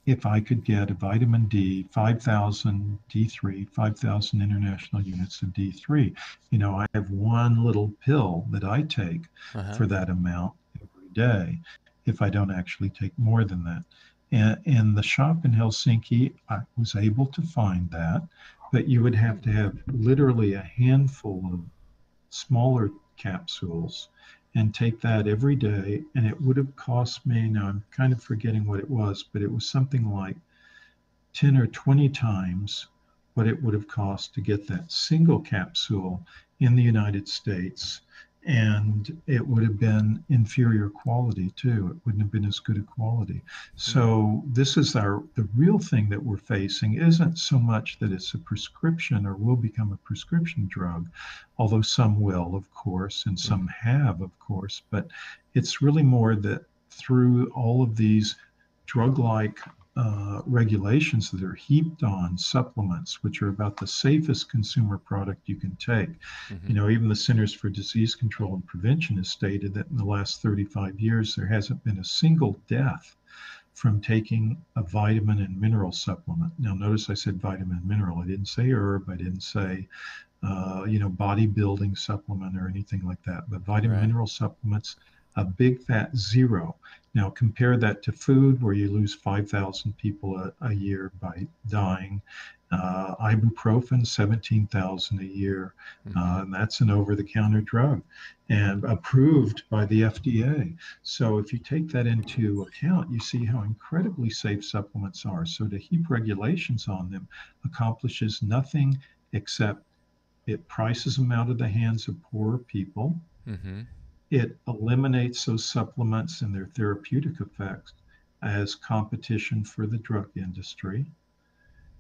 if I could get a vitamin D, 5,000 D3, 5,000 international units of D3. I have one little pill that I take for that amount every day if I don't actually take more than that. And in the shop in Helsinki, I was able to find that, but you would have to have literally a handful of smaller capsules and take that every day, and it would have cost me, now I'm kind of forgetting what it was, but it was something like 10 or 20 times what it would have cost to get that single capsule in the United States and it would have been inferior quality too. It wouldn't have been as good a quality. So this is the real thing that we're facing isn't so much that it's a prescription or will become a prescription drug, although some will, of course, and some have, of course, but it's really more that through all of these drug-like regulations that are heaped on supplements, which are about the safest consumer product you can take. You know, even the Centers for Disease Control and Prevention has stated that in the last 35 years, there hasn't been a single death from taking a vitamin and mineral supplement. Now, notice I said vitamin and mineral. I didn't say herb. I didn't say, bodybuilding supplement or anything like that. But vitamin mineral supplements, a big fat zero. Now compare that to food, where you lose 5,000 people a year by dying. Ibuprofen, 17,000 a year. And that's an over-the-counter drug and approved by the FDA. So if you take that into account, you see how incredibly safe supplements are. So to heap regulations on them accomplishes nothing except it prices them out of the hands of poorer people. It eliminates those supplements and their therapeutic effects as competition for the drug industry.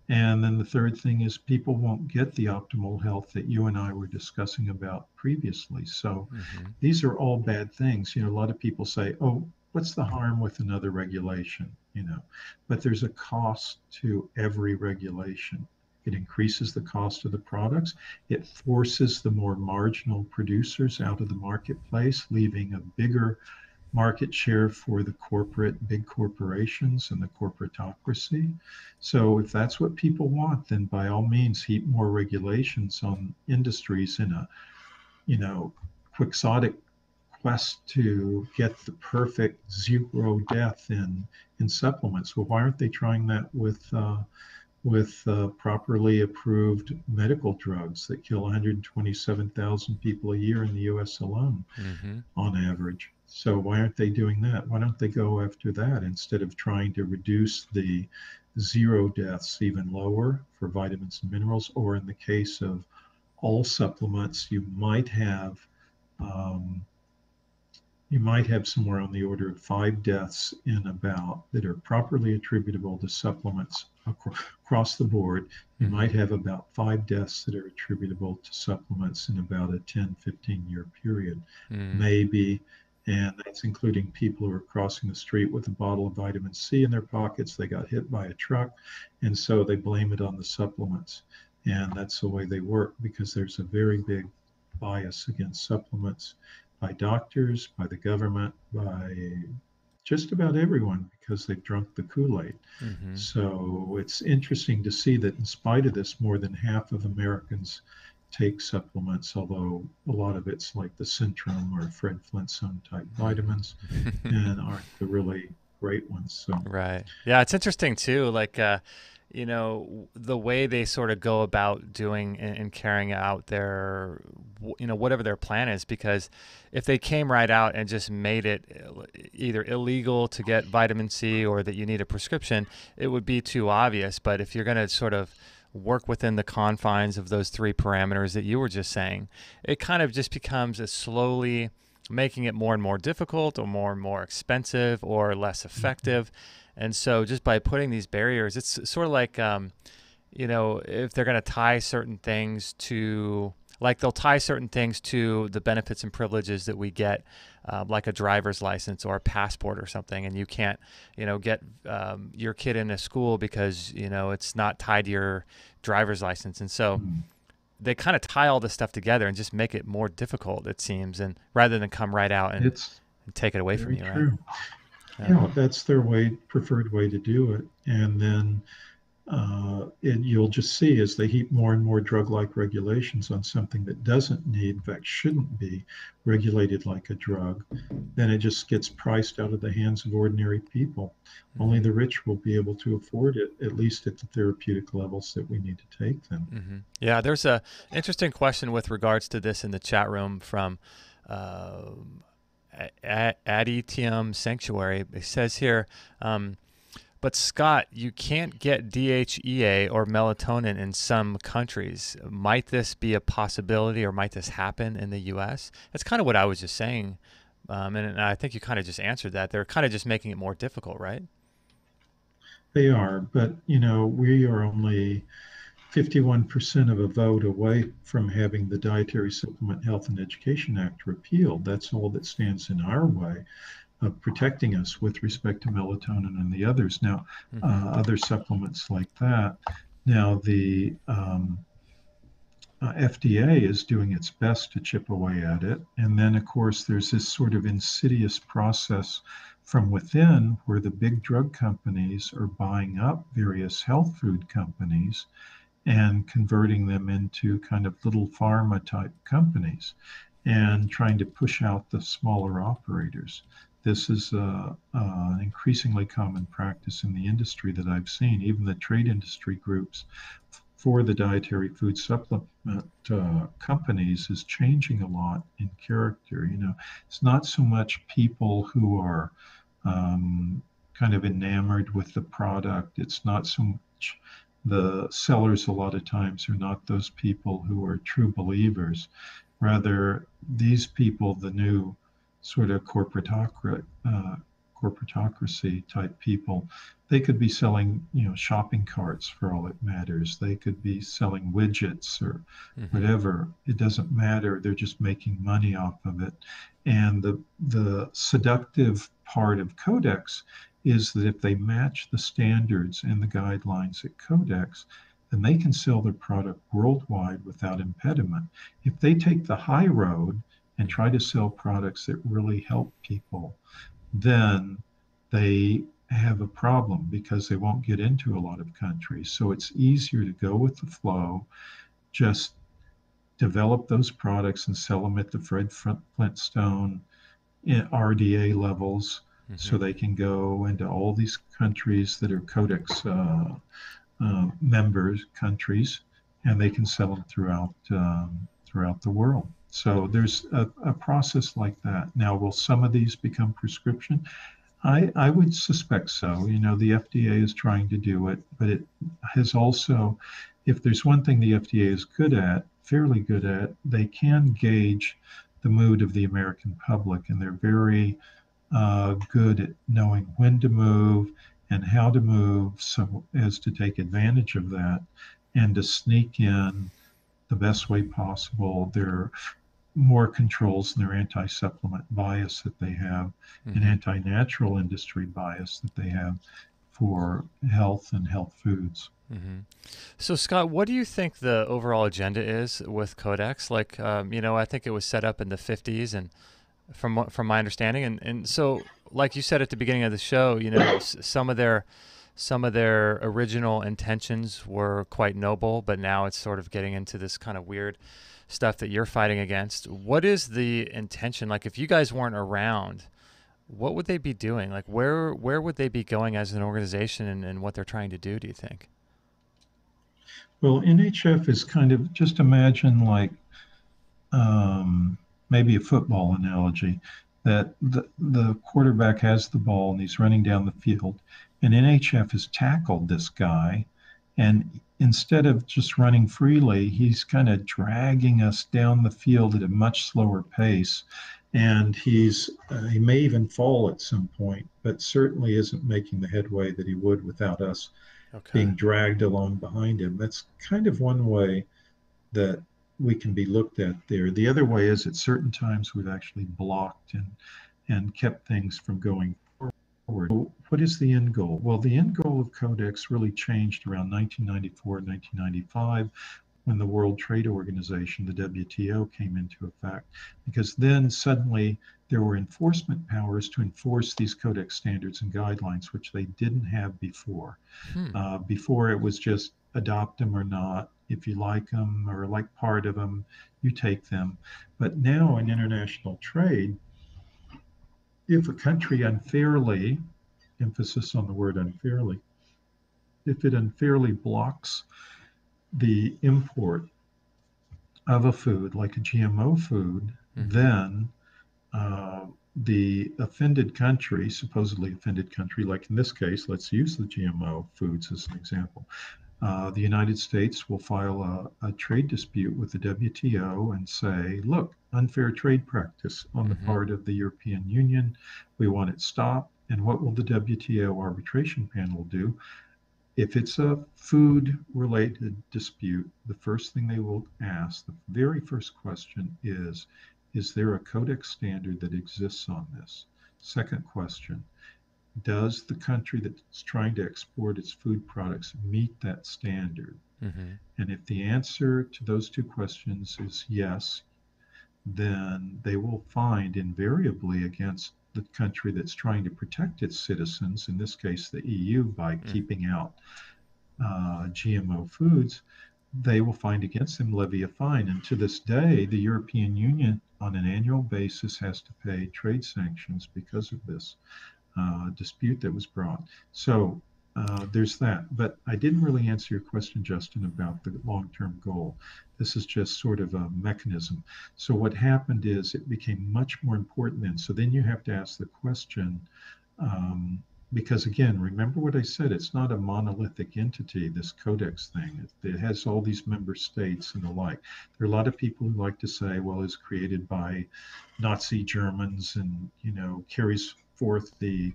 And then the third thing is people won't get the optimal health that you and I were discussing about previously. So these are all bad things. You know, a lot of people say, oh, what's the harm with another regulation? You know, but there's a cost to every regulation. It increases the cost of the products. It forces the more marginal producers out of the marketplace, leaving a bigger market share for the big corporations and the corporatocracy. So if that's what people want, then by all means, heap more regulations on industries in a, quixotic quest to get the perfect zero death in supplements. Well, why aren't they trying that with properly approved medical drugs that kill 127,000 people a year in the US alone on average? So why aren't they doing that? Why don't they go after that instead of trying to reduce the zero deaths even lower for vitamins and minerals? Or in the case of all supplements, you might have somewhere on the order of 5 deaths that are properly attributable to supplements across the board. You might have about 5 deaths that are attributable to supplements in about a 10-15 year period, maybe. And that's including people who are crossing the street with a bottle of vitamin C in their pockets. They got hit by a truck, and so they blame it on the supplements. And that's the way they work, because there's a very big bias against supplements by doctors, by the government, by just about everyone, because they've drunk the Kool-Aid. So it's interesting to see that in spite of this, more than half of Americans take supplements, although a lot of it's like the Centrum or Fred Flintstone type vitamins and aren't the really great ones. So Right. Yeah, it's interesting too, like the way they sort of go about doing and carrying out their, whatever their plan is, because if they came right out and just made it either illegal to get vitamin C or that you need a prescription, it would be too obvious. But if you're going to sort of work within the confines of those 3 parameters that you were just saying, it kind of just becomes a slowly making it more and more difficult or more expensive or less effective. And so just by putting these barriers, it's sort of like, if they're going to tie certain things to, like they'll tie certain things to the benefits and privileges that we get, like a driver's license or a passport or something. And you can't, get your kid in a school because, it's not tied to your driver's license. And so they kind of tie all this stuff together and just make it more difficult, it seems, and rather than come right out and take it away from you. True. Right? Yeah, that's their preferred way to do it. And then you'll just see as they heap more and more drug-like regulations on something that doesn't need, in fact, shouldn't be regulated like a drug, then it just gets priced out of the hands of ordinary people. Only the rich will be able to afford it, at least at the therapeutic levels that we need to take them. Yeah, there's a interesting question with regards to this in the chat room from Aditium Sanctuary. It says here, But Scott, you can't get DHEA or melatonin in some countries. Might this be a possibility, or might this happen in the U.S.? That's kind of what I was just saying, and I think you kind of just answered that. They're kind of just making it more difficult, right? They are, but we are only 51% of a vote away from having the Dietary Supplement Health and Education Act repealed. That's all that stands in our way of protecting us with respect to melatonin and the others. Now, other supplements like that. Now, the FDA is doing its best to chip away at it. And then, of course, there's this sort of insidious process from within where the big drug companies are buying up various health food companies and converting them into kind of little pharma type companies and trying to push out the smaller operators. This is an increasingly common practice in the industry that I've seen. Even the trade industry groups for the dietary food supplement companies is changing a lot in character. It's not so much people who are kind of enamored with the product. It's not so much the sellers. A lot of times are not those people who are true believers. Rather, these people, the new sort of corporatocracy type people, they could be selling, shopping carts for all it matters. They could be selling widgets or whatever. It doesn't matter. They're just making money off of it. And the seductive part of Codex is that if they match the standards and the guidelines at Codex, then they can sell their product worldwide without impediment. If they take the high road and try to sell products that really help people, then they have a problem because they won't get into a lot of countries. So it's easier to go with the flow, just develop those products and sell them at the Fred Flintstone RDA levels, so they can go into all these countries that are Codex members countries, and they can sell them throughout the world. So there's a process like that. Now, will some of these become prescription? I would suspect so. The FDA is trying to do it, but it has also, if there's one thing the FDA is fairly good at, they can gauge the mood of the American public, and they're very good at knowing when to move and how to move so as to take advantage of that and to sneak in the best way possible. There are more controls than their anti-supplement bias that they have, and anti-natural industry bias that they have for health and health foods. So, Scott, what do you think the overall agenda is with Codex? Like, I think it was set up in the 50s, and from my understanding, and so, like you said at the beginning of the show, some of their original intentions were quite noble, but now it's sort of getting into this kind of weird stuff that you're fighting against. What is the intention? Like, if you guys weren't around, what would they be doing? Like, where would they be going as an organization, and what they're trying to do, do you think? Well, NHF is kind of, just imagine like maybe a football analogy, that the quarterback has the ball and he's running down the field, and NHF has tackled this guy, and instead of just running freely, he's kind of dragging us down the field at a much slower pace, and he may even fall at some point, but certainly isn't making the headway that he would without us being dragged along behind him. That's kind of one way that we can be looked at there. The other way is at certain times we've actually blocked and kept things from going forward. What is the end goal? Well, the end goal of Codex really changed around 1994, 1995, when the World Trade Organization, the WTO, came into effect, because then suddenly there were enforcement powers to enforce these Codex standards and guidelines, which they didn't have before. Before it was just adopt them or not. If you like them or like part of them, you take them. But now in international trade, if a country unfairly, emphasis on the word unfairly, if it unfairly blocks the import of a food like a GMO food, then the offended country, supposedly offended country, like in this case, let's use the GMO foods as an example. The United States will file a trade dispute with the WTO and say, look, unfair trade practice on the part of the European Union. We want it stopped. And what will the WTO arbitration panel do? If it's a food related dispute, the first thing they will ask, the very first question is there a Codex standard that exists on this? Second question, does the country that's trying to export its food products meet that standard? And if the answer to those two questions is yes, then they will find invariably against the country that's trying to protect its citizens, in this case the EU, by keeping out GMO foods, they will find against them, levy a fine. And to this day, the European Union on an annual basis has to pay trade sanctions because of this dispute that was brought. So there's that. But I didn't really answer your question, Justin, about the long-term goal. This is just sort of a mechanism. So what happened is it became much more important then. So then you have to ask the question, because again, remember what I said, it's not a monolithic entity, this Codex thing. It has all these member states and the like. There are a lot of people who like to say, well, it's created by Nazi Germans and, carries forth the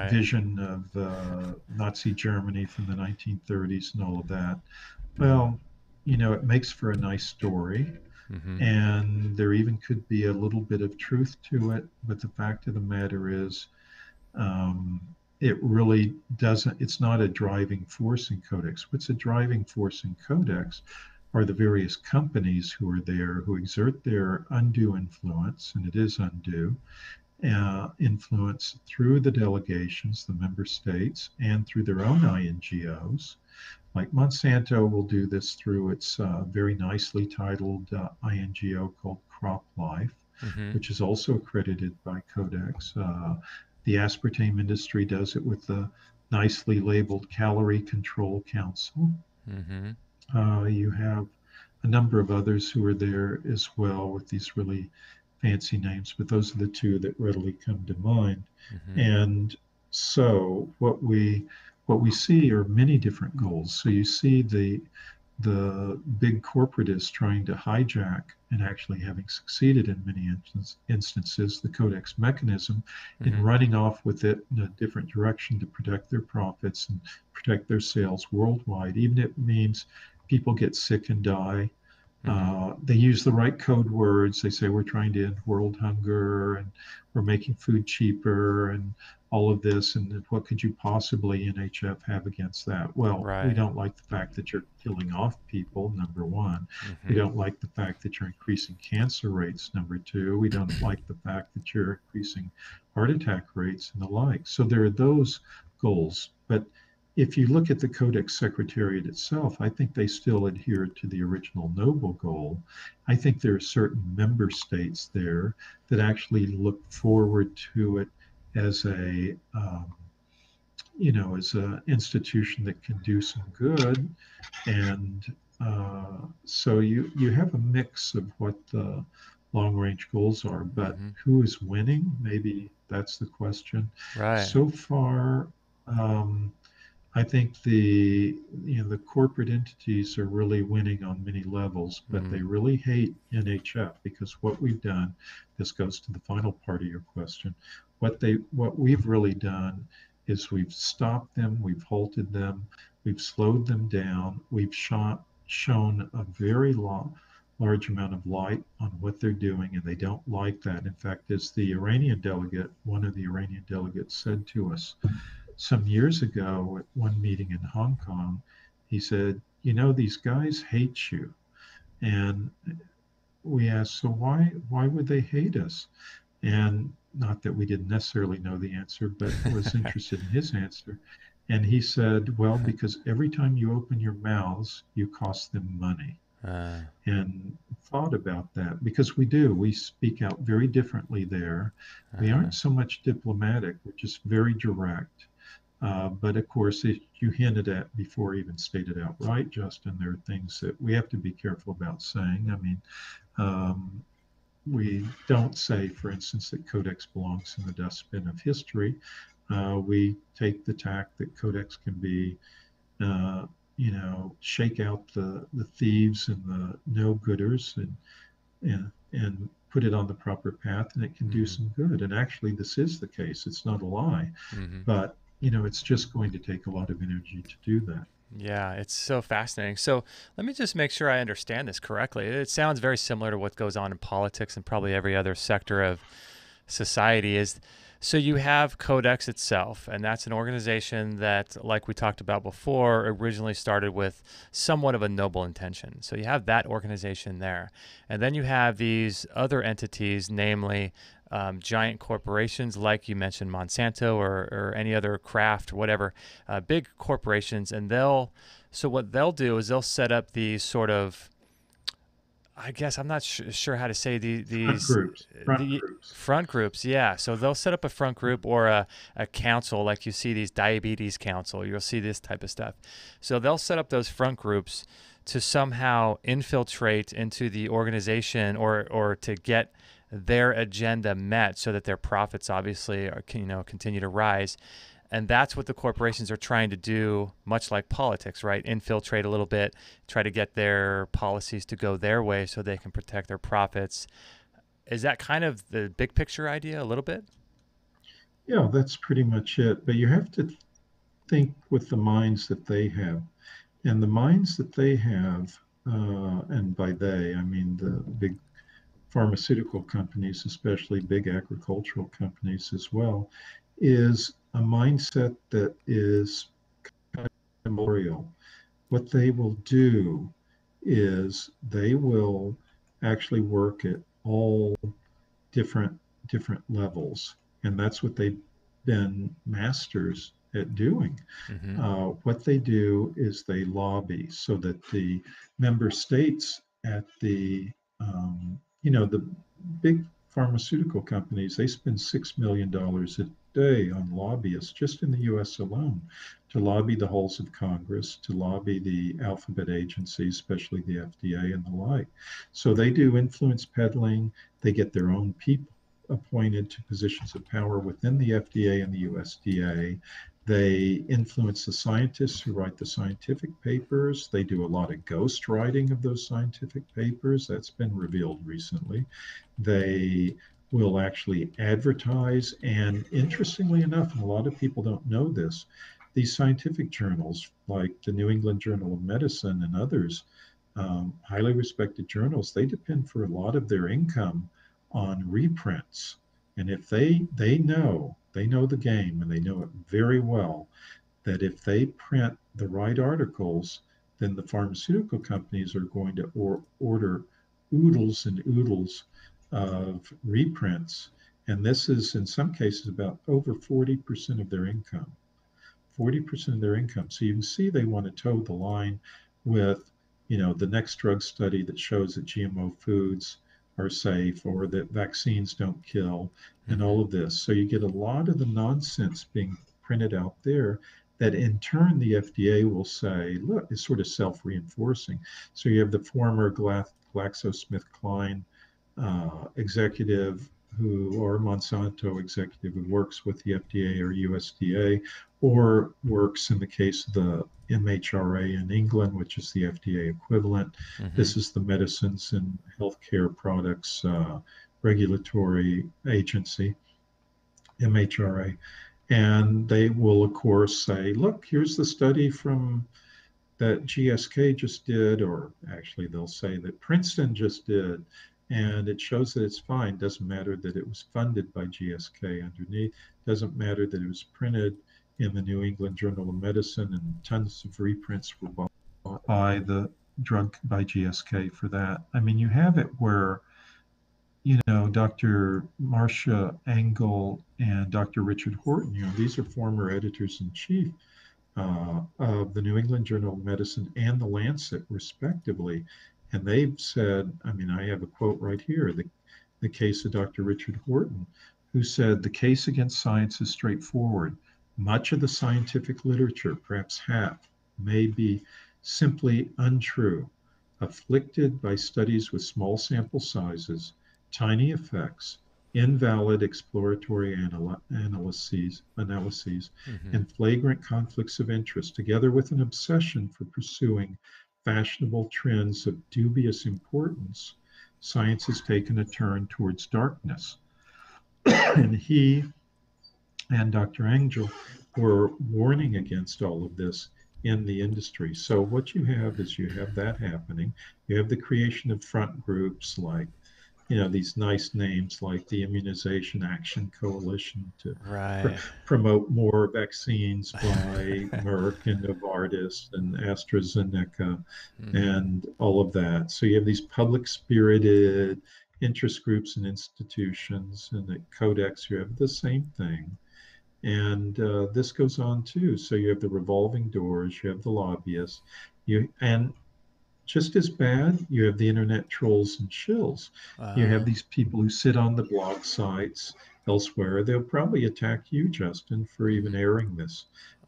vision of Nazi Germany from the 1930s and all of that. Well, it makes for a nice story. And there even could be a little bit of truth to it. But the fact of the matter is, it really doesn't, it's not a driving force in Codex. What's a driving force in Codex are the various companies who are there, who exert their undue influence, and it is undue, influence through the delegations, the member states, and through their own INGOs. Like Monsanto will do this through its very nicely titled INGO called Crop Life, which is also accredited by Codex. The aspartame industry does it with the nicely labeled Calorie Control Council. You have a number of others who are there as well with these really fancy names, but those are the two that readily come to mind. And so what we see are many different goals. So you see the big corporatists trying to hijack, and actually having succeeded in many instances, the Codex mechanism, in running off with it in a different direction to protect their profits and protect their sales worldwide, even if it means people get sick and die. They use the right code words. They say we're trying to end world hunger and we're making food cheaper and all of this. And what could you possibly, NHF, have against that? Well, we don't like the fact that you're killing off people, number one. We don't like the fact that you're increasing cancer rates, number two. We don't like the fact that you're increasing heart attack rates and the like. So there are those goals. But if you look at the Codex Secretariat itself, I think they still adhere to the original noble goal. I think there are certain member states there that actually look forward to it as a, as an institution that can do some good. And so you have a mix of what the long-range goals are, but who is winning? Maybe that's the question. So far, I think the corporate entities are really winning on many levels, but they really hate NHF because what we've done, this goes to the final part of your question, what we've really done is we've stopped them, we've halted them, we've slowed them down, we've shown a very large amount of light on what they're doing, and they don't like that. In fact, as the Iranian delegate, one of the Iranian delegates said to us some years ago at one meeting in Hong Kong, he said, these guys hate you. And we asked, so why would they hate us? And not that we didn't necessarily know the answer, but was interested in his answer. And he said, well, because every time you open your mouths, you cost them money. And thought about that, because we speak out very differently there. We aren't so much diplomatic, we're just very direct. But of course, you hinted at before even stated outright, Justin, there are things that we have to be careful about saying. I mean, we don't say, for instance, that Codex belongs in the dustbin of history. We take the tack that Codex can be, shake out the thieves and the no-gooders and put it on the proper path, and it can do some good. And actually, this is the case. It's not a lie, but it's just going to take a lot of energy to do that. Yeah, it's so fascinating. So let me just make sure I understand this correctly. It sounds very similar to what goes on in politics and probably every other sector of society. So you have Codex itself, and that's an organization that, like we talked about before, originally started with somewhat of a noble intention. So you have that organization there. And then you have these other entities, namely giant corporations like you mentioned Monsanto or any other Kraft, whatever, big corporations. And so what they'll do is they'll set up these sort of, I guess I'm not sure how to say these front groups. Yeah. So they'll set up a front group or a council, like you see these diabetes council. You'll see this type of stuff. So they'll set up those front groups to somehow infiltrate into the organization or to get their agenda met so that their profits obviously are, continue to rise. And that's what the corporations are trying to do, much like politics, right? Infiltrate a little bit, try to get their policies to go their way so they can protect their profits. Is that kind of the big picture idea a little bit? Yeah, that's pretty much it. But you have to think with the minds that they have. And the minds that they have, and by they, I mean the big pharmaceutical companies, especially big agricultural companies as well, is a mindset that is kind of memorial. What they will do is they will actually work at all different levels, and that's what they've been masters at doing. What they do is they lobby so that the member states at the big pharmaceutical companies, they spend $6 million a day on lobbyists just in the US alone to lobby the halls of Congress, to lobby the alphabet agencies, especially the FDA and the like. So they do influence peddling. They get their own people appointed to positions of power within the FDA and the USDA. They influence the scientists who write the scientific papers. They do a lot of ghost writing of those scientific papers. That's been revealed recently. They will actually advertise. And interestingly enough, and a lot of people don't know this, these scientific journals like the New England Journal of Medicine and others, highly respected journals, they depend for a lot of their income on reprints. And if they know the game, and they know it very well, that if they print the right articles, then the pharmaceutical companies are going to order oodles and oodles of reprints. And this is, in some cases, about over 40% of their income. 40% of their income. So you can see they want to toe the line with, the next drug study that shows that GMO foods are safe or that vaccines don't kill and all of this. So you get a lot of the nonsense being printed out there that in turn the FDA will say, look, it's sort of self-reinforcing. So you have the former GlaxoSmithKline executive or Monsanto executive who works with the FDA or USDA, or works in the case of the MHRA in England, which is the FDA equivalent. This is the Medicines and Healthcare Products Regulatory Agency, MHRA. And they will, of course, say, look, here's the study from that GSK just did, or actually they'll say that Princeton just did, and it shows that it's fine. Doesn't matter that it was funded by GSK underneath. Doesn't matter that it was printed in the New England Journal of Medicine, and tons of reprints were bought by the drug by GSK for that. I mean, you have it where, Dr. Marcia Engel and Dr. Richard Horton, these are former editors-in-chief of the New England Journal of Medicine and the Lancet, respectively. And they've said, I mean, I have a quote right here, the case of Dr. Richard Horton, who said, the case against science is straightforward. Much of the scientific literature, perhaps half, may be simply untrue, afflicted by studies with small sample sizes tiny effects, invalid exploratory analyses, and flagrant conflicts of interest, together with an obsession for pursuing fashionable trends of dubious importance, science has taken a turn towards darkness. And he and Dr. Angel were warning against all of this in the industry. So what you have is you have that happening. You have the creation of front groups like, these nice names like the Immunization Action Coalition to promote more vaccines by Merck and Novartis and AstraZeneca and all of that. So you have these public spirited interest groups and institutions, and at Codex you have the same thing. And this goes on too. So you have the revolving doors, you have the lobbyists, and just as bad, you have the internet trolls and shills. You have these people who sit on the blog sites elsewhere. They'll probably attack you, Justin, for even airing this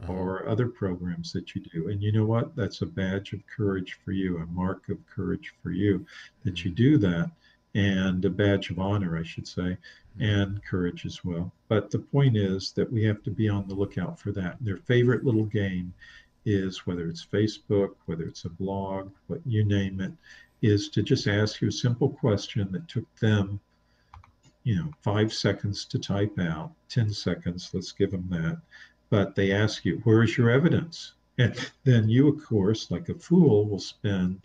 or other programs that you do. And you know what? That's a badge of courage for you, a mark of courage for you that you do that, and a badge of honor, I should say, and courage as well. But the point is that we have to be on the lookout for that. Their favorite little game is, whether it's Facebook, whether it's a blog, what you name it, is to just ask you a simple question that took them, 5 seconds to type out, 10 seconds, let's give them that. But they ask you, where's your evidence? And then you, of course, like a fool, will spend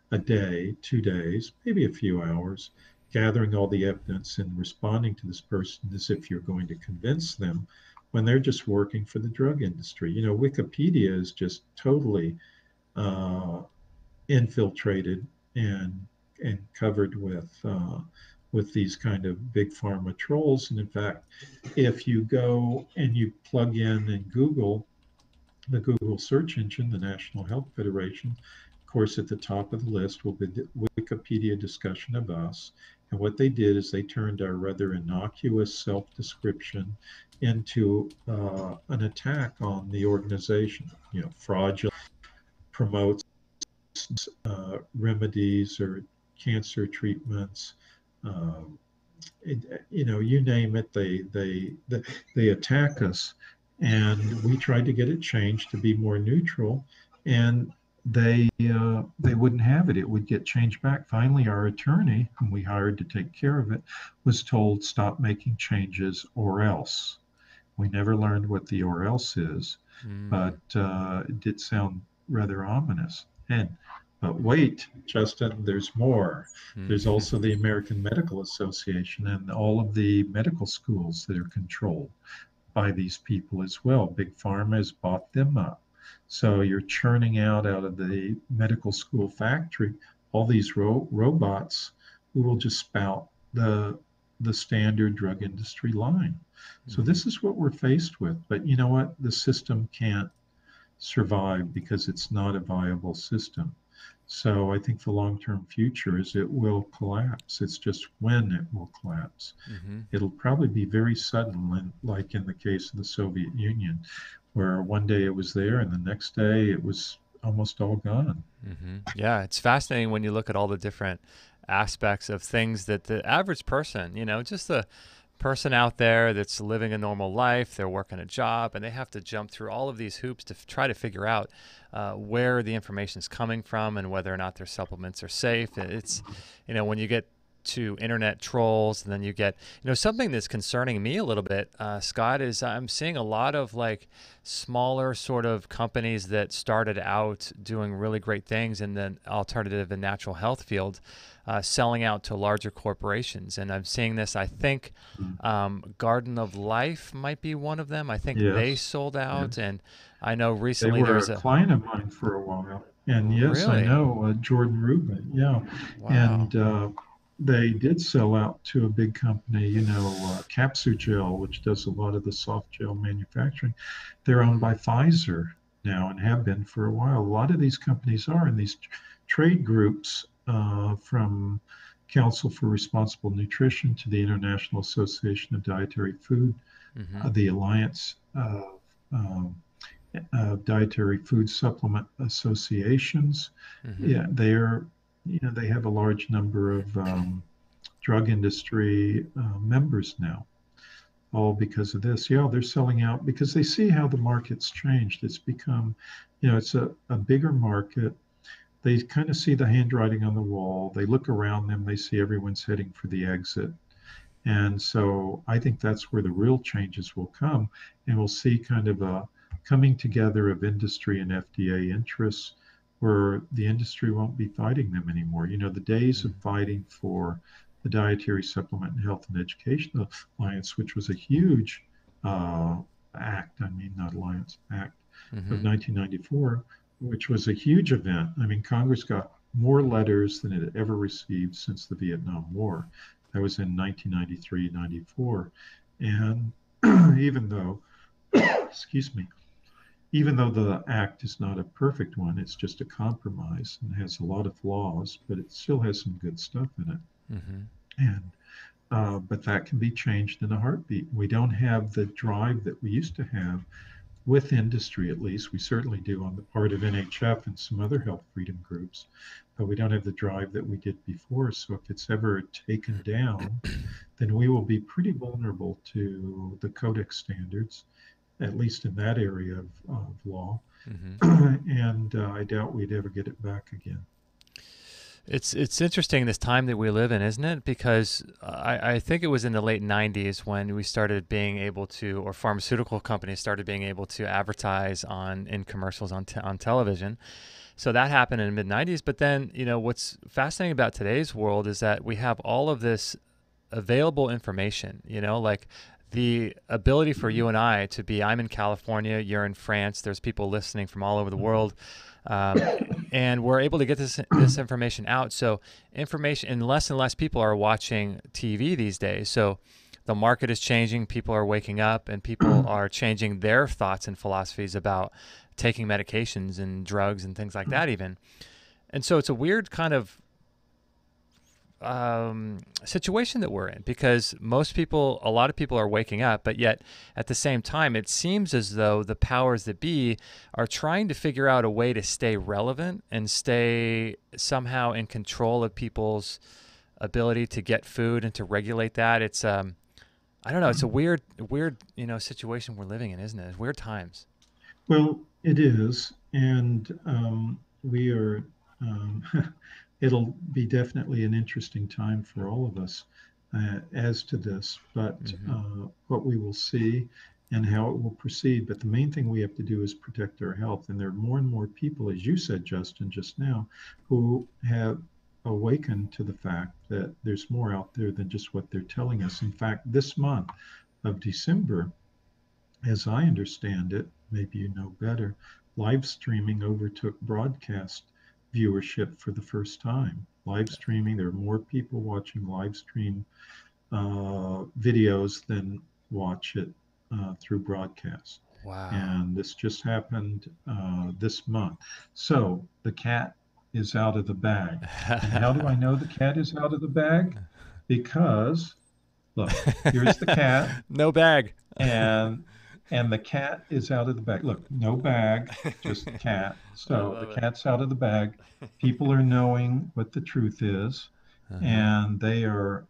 a day, 2 days, maybe a few hours, gathering all the evidence and responding to this person as if you're going to convince them, when they're just working for the drug industry. Wikipedia is just totally infiltrated and covered with these kind of big pharma trolls. And in fact, if you go and you plug in Google, the Google search engine, the National Health Federation, of course, at the top of the list will be the Wikipedia discussion of us. And what they did is they turned our rather innocuous self-description into an attack on the organization. Fraudulent, promotes remedies or cancer treatments. You name it, they attack us, and we tried to get it changed to be more neutral, and they wouldn't have it. It would get changed back. Finally, our attorney, whom we hired to take care of it, was told, stop making changes or else. We never learned what the or else is, but it did sound rather ominous. But wait, Justin, there's more. There's also the American Medical Association and all of the medical schools that are controlled by these people as well. Big Pharma has bought them up. So you're churning out of the medical school factory all these robots who will just spout the standard drug industry line. So this is what we're faced with. But you know what? The system can't survive because it's not a viable system. So I think the long-term future is it will collapse. It's just when it will collapse. It'll probably be very sudden, like in the case of the Soviet Union, where one day it was there and the next day it was almost all gone. Yeah, it's fascinating when you look at all the different aspects of things that the average person, just the person out there that's living a normal life, they're working a job, and they have to jump through all of these hoops to try to figure out where the information is coming from and whether or not their supplements are safe. It's, when you get to internet trolls, and then you get, something that's concerning me a little bit, Scott, is I'm seeing a lot of like smaller sort of companies that started out doing really great things in the alternative and natural health field, selling out to larger corporations. And I'm seeing this, I think Garden of Life might be one of them. I think they sold out. And I know recently there was a client of mine for a while. And yes, really? I know Jordan Rubin. Yeah. Wow. And they did sell out to a big company, Capsugel, which does a lot of the soft gel manufacturing. They're owned by Pfizer now and have been for a while. A lot of these companies are, in these trade groups, from Council for Responsible Nutrition to the International Association of Dietary Food, the Alliance of Dietary Food Supplement Associations. Yeah, they're, they have a large number of drug industry members now, all because of this. Yeah, they're selling out because they see how the market's changed. It's become, it's a bigger market. They kind of see the handwriting on the wall. They look around them, they see everyone's heading for the exit. And so I think that's where the real changes will come. And we'll see kind of a coming together of industry and FDA interests where the industry won't be fighting them anymore. The days of fighting for the Dietary Supplement and Health and Education Alliance, which was a huge act, not alliance, act of 1994, which was a huge event. Congress got more letters than it had ever received since the Vietnam War. That was in 1993, 94. And even though, excuse me, even though the act is not a perfect one, it's just a compromise and has a lot of flaws, but it still has some good stuff in it. And but that can be changed in a heartbeat. We don't have the drive that we used to have with industry, at least. We certainly do on the part of NHF and some other health freedom groups, but we don't have the drive that we did before. So if it's ever taken down, then we will be pretty vulnerable to the Codex standards, at least in that area of law. And I doubt we'd ever get it back again. It's interesting this time that we live in, isn't it? Because I think it was in the late 90s when we started being able to, or pharmaceutical companies started being able to advertise in commercials on television. So that happened in the mid 90s. But then, what's fascinating about today's world is that we have all of this available information, like the ability for you and I to be, I'm in California, you're in France, there's people listening from all over the world. And we're able to get this information out. So information, and less people are watching TV these days. So the market is changing. People are waking up, and people are changing their thoughts and philosophies about taking medications and drugs and things like that even. And so it's a weird kind of situation that we're in, because a lot of people are waking up, but yet at the same time, it seems as though the powers that be are trying to figure out a way to stay relevant and stay somehow in control of people's ability to get food and to regulate that. It's I don't know. It's a weird situation we're living in, isn't it? It's weird times. Well, it is, and we are. It'll be definitely an interesting time for all of us as to this, but what we will see and how it will proceed. But the main thing we have to do is protect our health. And there are more and more people, as you said, Justin, just now, who have awakened to the fact that there's more out there than just what they're telling us. In fact, this month of December, as I understand it, maybe you know better, live streaming overtook broadcast viewership for the first time. Live streaming, there are more people watching live stream videos than watch it through broadcast. Wow. And this just happened this month. So the cat is out of the bag. And how do I know the cat is out of the bag? Because, look, here's the cat. No bag. And the cat is out of the bag. Look, no bag, just the cat. So the cat's out of the bag. People are knowing what the truth is, and they are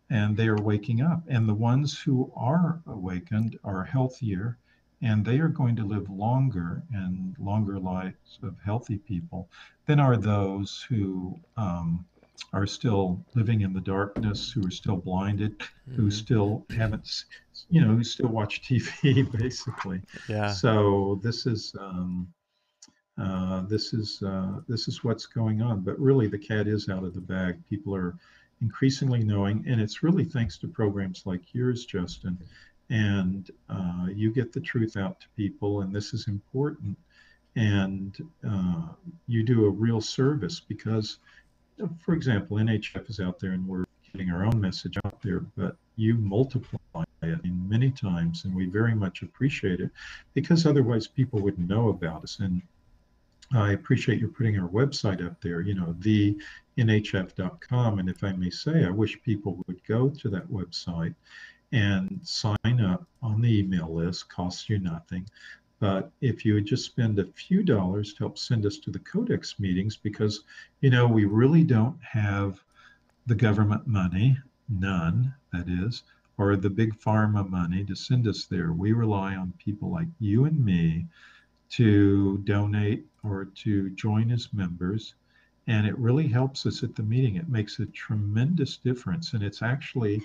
waking up. And the ones who are awakened are healthier, and they are going to live longer and longer lives of healthy people than are those who are still living in the darkness, who are still blinded, who still haven't, who still watch TV basically. Yeah. So this is what's going on. But really, the cat is out of the bag. People are increasingly knowing, and it's really thanks to programs like yours, Justin. And you get the truth out to people, and this is important. And you do a real service because, for example, NHF is out there and we're getting our own message out there, but you multiply it many times, and we very much appreciate it because otherwise people wouldn't know about us. And I appreciate you putting our website up there, thenhf.com. And if I may say, I wish people would go to that website and sign up on the email list. Costs you nothing. But if you would just spend a few dollars to help send us to the Codex meetings, because, we really don't have the government money, none, that is, or the big pharma money to send us there. We rely on people like you and me to donate or to join as members. And it really helps us at the meeting. It makes a tremendous difference. And it's actually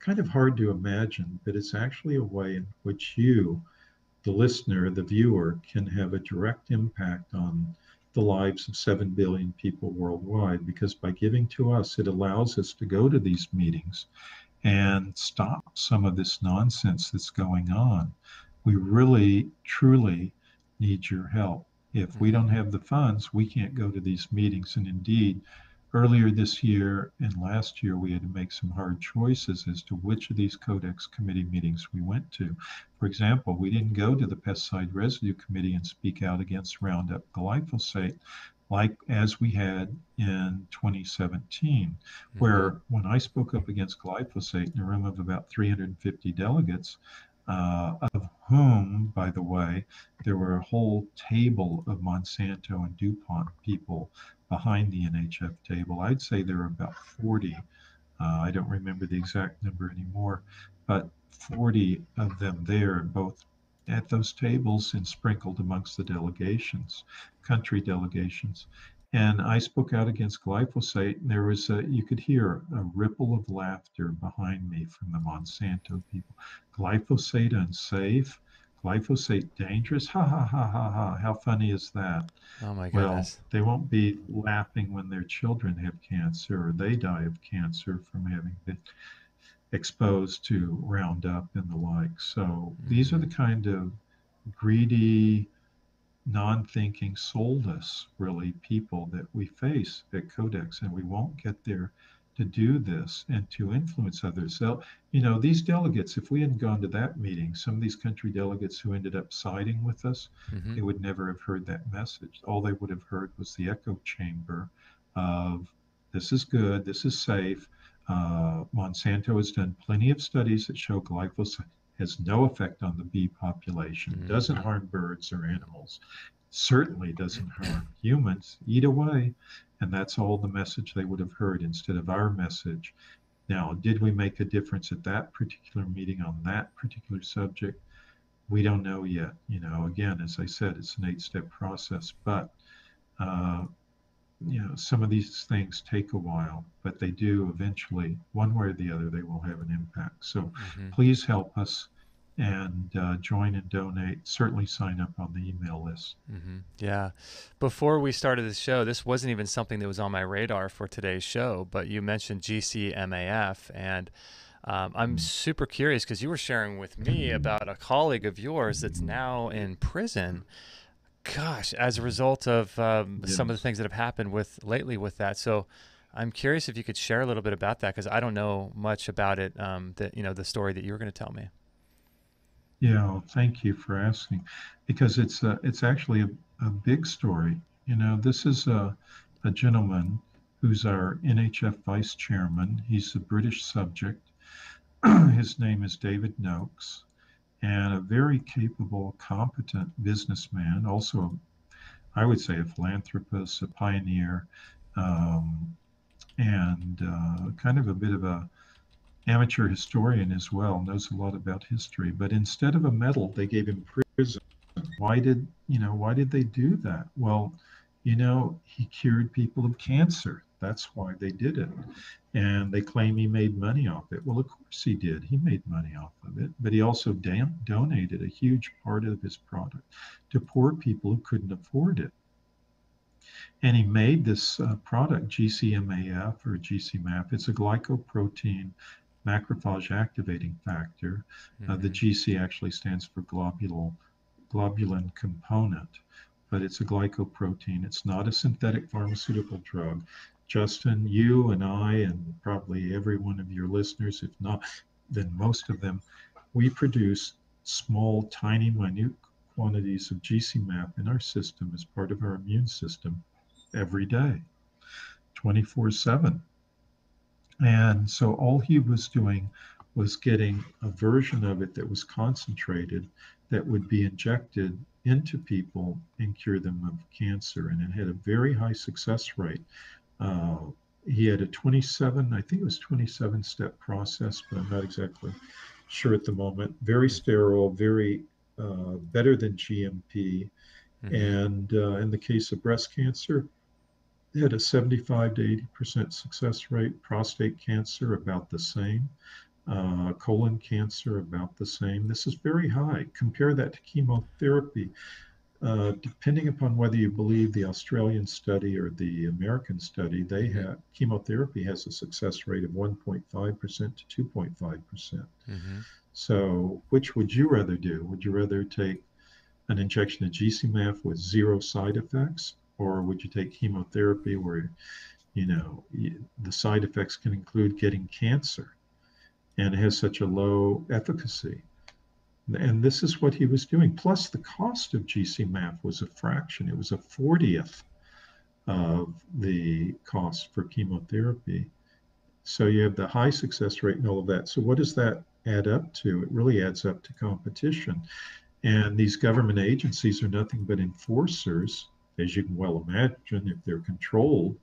kind of hard to imagine, but it's actually a way in which you, the listener, the viewer, can have a direct impact on the lives of 7 billion people worldwide. Because by giving to us, it allows us to go to these meetings and stop some of this nonsense that's going on. We really, truly need your help. If we don't have the funds, we can't go to these meetings. And indeed, earlier this year and last year, we had to make some hard choices as to which of these Codex committee meetings we went to. For example, we didn't go to the Pesticide Residue Committee and speak out against Roundup glyphosate like as we had in 2017, where when I spoke up against glyphosate in a room of about 350 delegates, of whom, by the way, there were a whole table of Monsanto and DuPont people behind the NHF table. I'd say there were about 40. I don't remember the exact number anymore, but 40 of them there, both at those tables and sprinkled amongst the delegations, country delegations. And I spoke out against glyphosate, and there was you could hear a ripple of laughter behind me from the Monsanto people. Glyphosate unsafe, glyphosate dangerous. Ha ha ha ha ha. How funny is that? Oh my Well, goodness. they won't be laughing when their children have cancer or they die of cancer from having been exposed to Roundup and the like. So these are the kind of greedy, non-thinking, soulless, really, people that we face at Codex, and we won't get there to do this and to influence others. So, these delegates, if we hadn't gone to that meeting, some of these country delegates who ended up siding with us, they would never have heard that message. All they would have heard was the echo chamber of this is good, this is safe. Monsanto has done plenty of studies that show glyphosate has no effect on the bee population, doesn't harm birds or animals, certainly doesn't harm humans. Eat away. And that's all the message they would have heard instead of our message. Now, did we make a difference at that particular meeting on that particular subject? We don't know yet. Again, as I said, it's an 8-step process, but some of these things take a while, but they do eventually, one way or the other, they will have an impact. So please help us and join and donate. Certainly sign up on the email list. Yeah. Before we started the show, this wasn't even something that was on my radar for today's show, but you mentioned GCMAF, and I'm super curious because you were sharing with me about a colleague of yours that's now in prison. Gosh, as a result of some of the things that have happened lately with that. So I'm curious if you could share a little bit about that, because I don't know much about it, the story that you were going to tell me. Yeah, well, thank you for asking, because it's actually a big story. This is a gentleman who's our NHF vice chairman. He's a British subject. His name is David Noakes, and a very capable, competent businessman, also, I would say, a philanthropist, a pioneer, and kind of a bit of a amateur historian as well, knows a lot about history. But instead of a medal, they gave him prison. Why did they do that? Well, he cured people of cancer. That's why they did it. And they claim he made money off it. Well, of course he did. He made money off of it. But he also donated a huge part of his product to poor people who couldn't afford it. And he made this product, GCMAF or GCMAF. It's a glycoprotein macrophage activating factor. The GC actually stands for globulin component, but it's a glycoprotein. It's not a synthetic pharmaceutical drug. Justin, you and I, and probably every one of your listeners, if not, then most of them, we produce small, tiny, minute quantities of GCMAP in our system as part of our immune system every day, 24/7. And so all he was doing was getting a version of it that was concentrated that would be injected into people and cure them of cancer. And it had a very high success rate. he had a 27, I think it was 27-step process, but I'm not exactly sure at the moment. Very sterile, very better than GMP. And in the case of breast cancer, they had a 75 to 80% success rate. Prostate cancer, about the same. Colon cancer, about the same. This is very high. Compare that to chemotherapy. Depending upon whether you believe the Australian study or the American study, they have chemotherapy has a success rate of 1.5% to 2.5%. So, which would you rather do? Would you rather take an injection of GCMAF with zero side effects, or would you take chemotherapy where, the side effects can include getting cancer and it has such a low efficacy? And this is what he was doing. Plus, the cost of GCMAF was a fraction. It was a 40th of the cost for chemotherapy. So you have the high success rate and all of that. So what does that add up to? It really adds up to competition. And these government agencies are nothing but enforcers, as you can well imagine, if they're controlled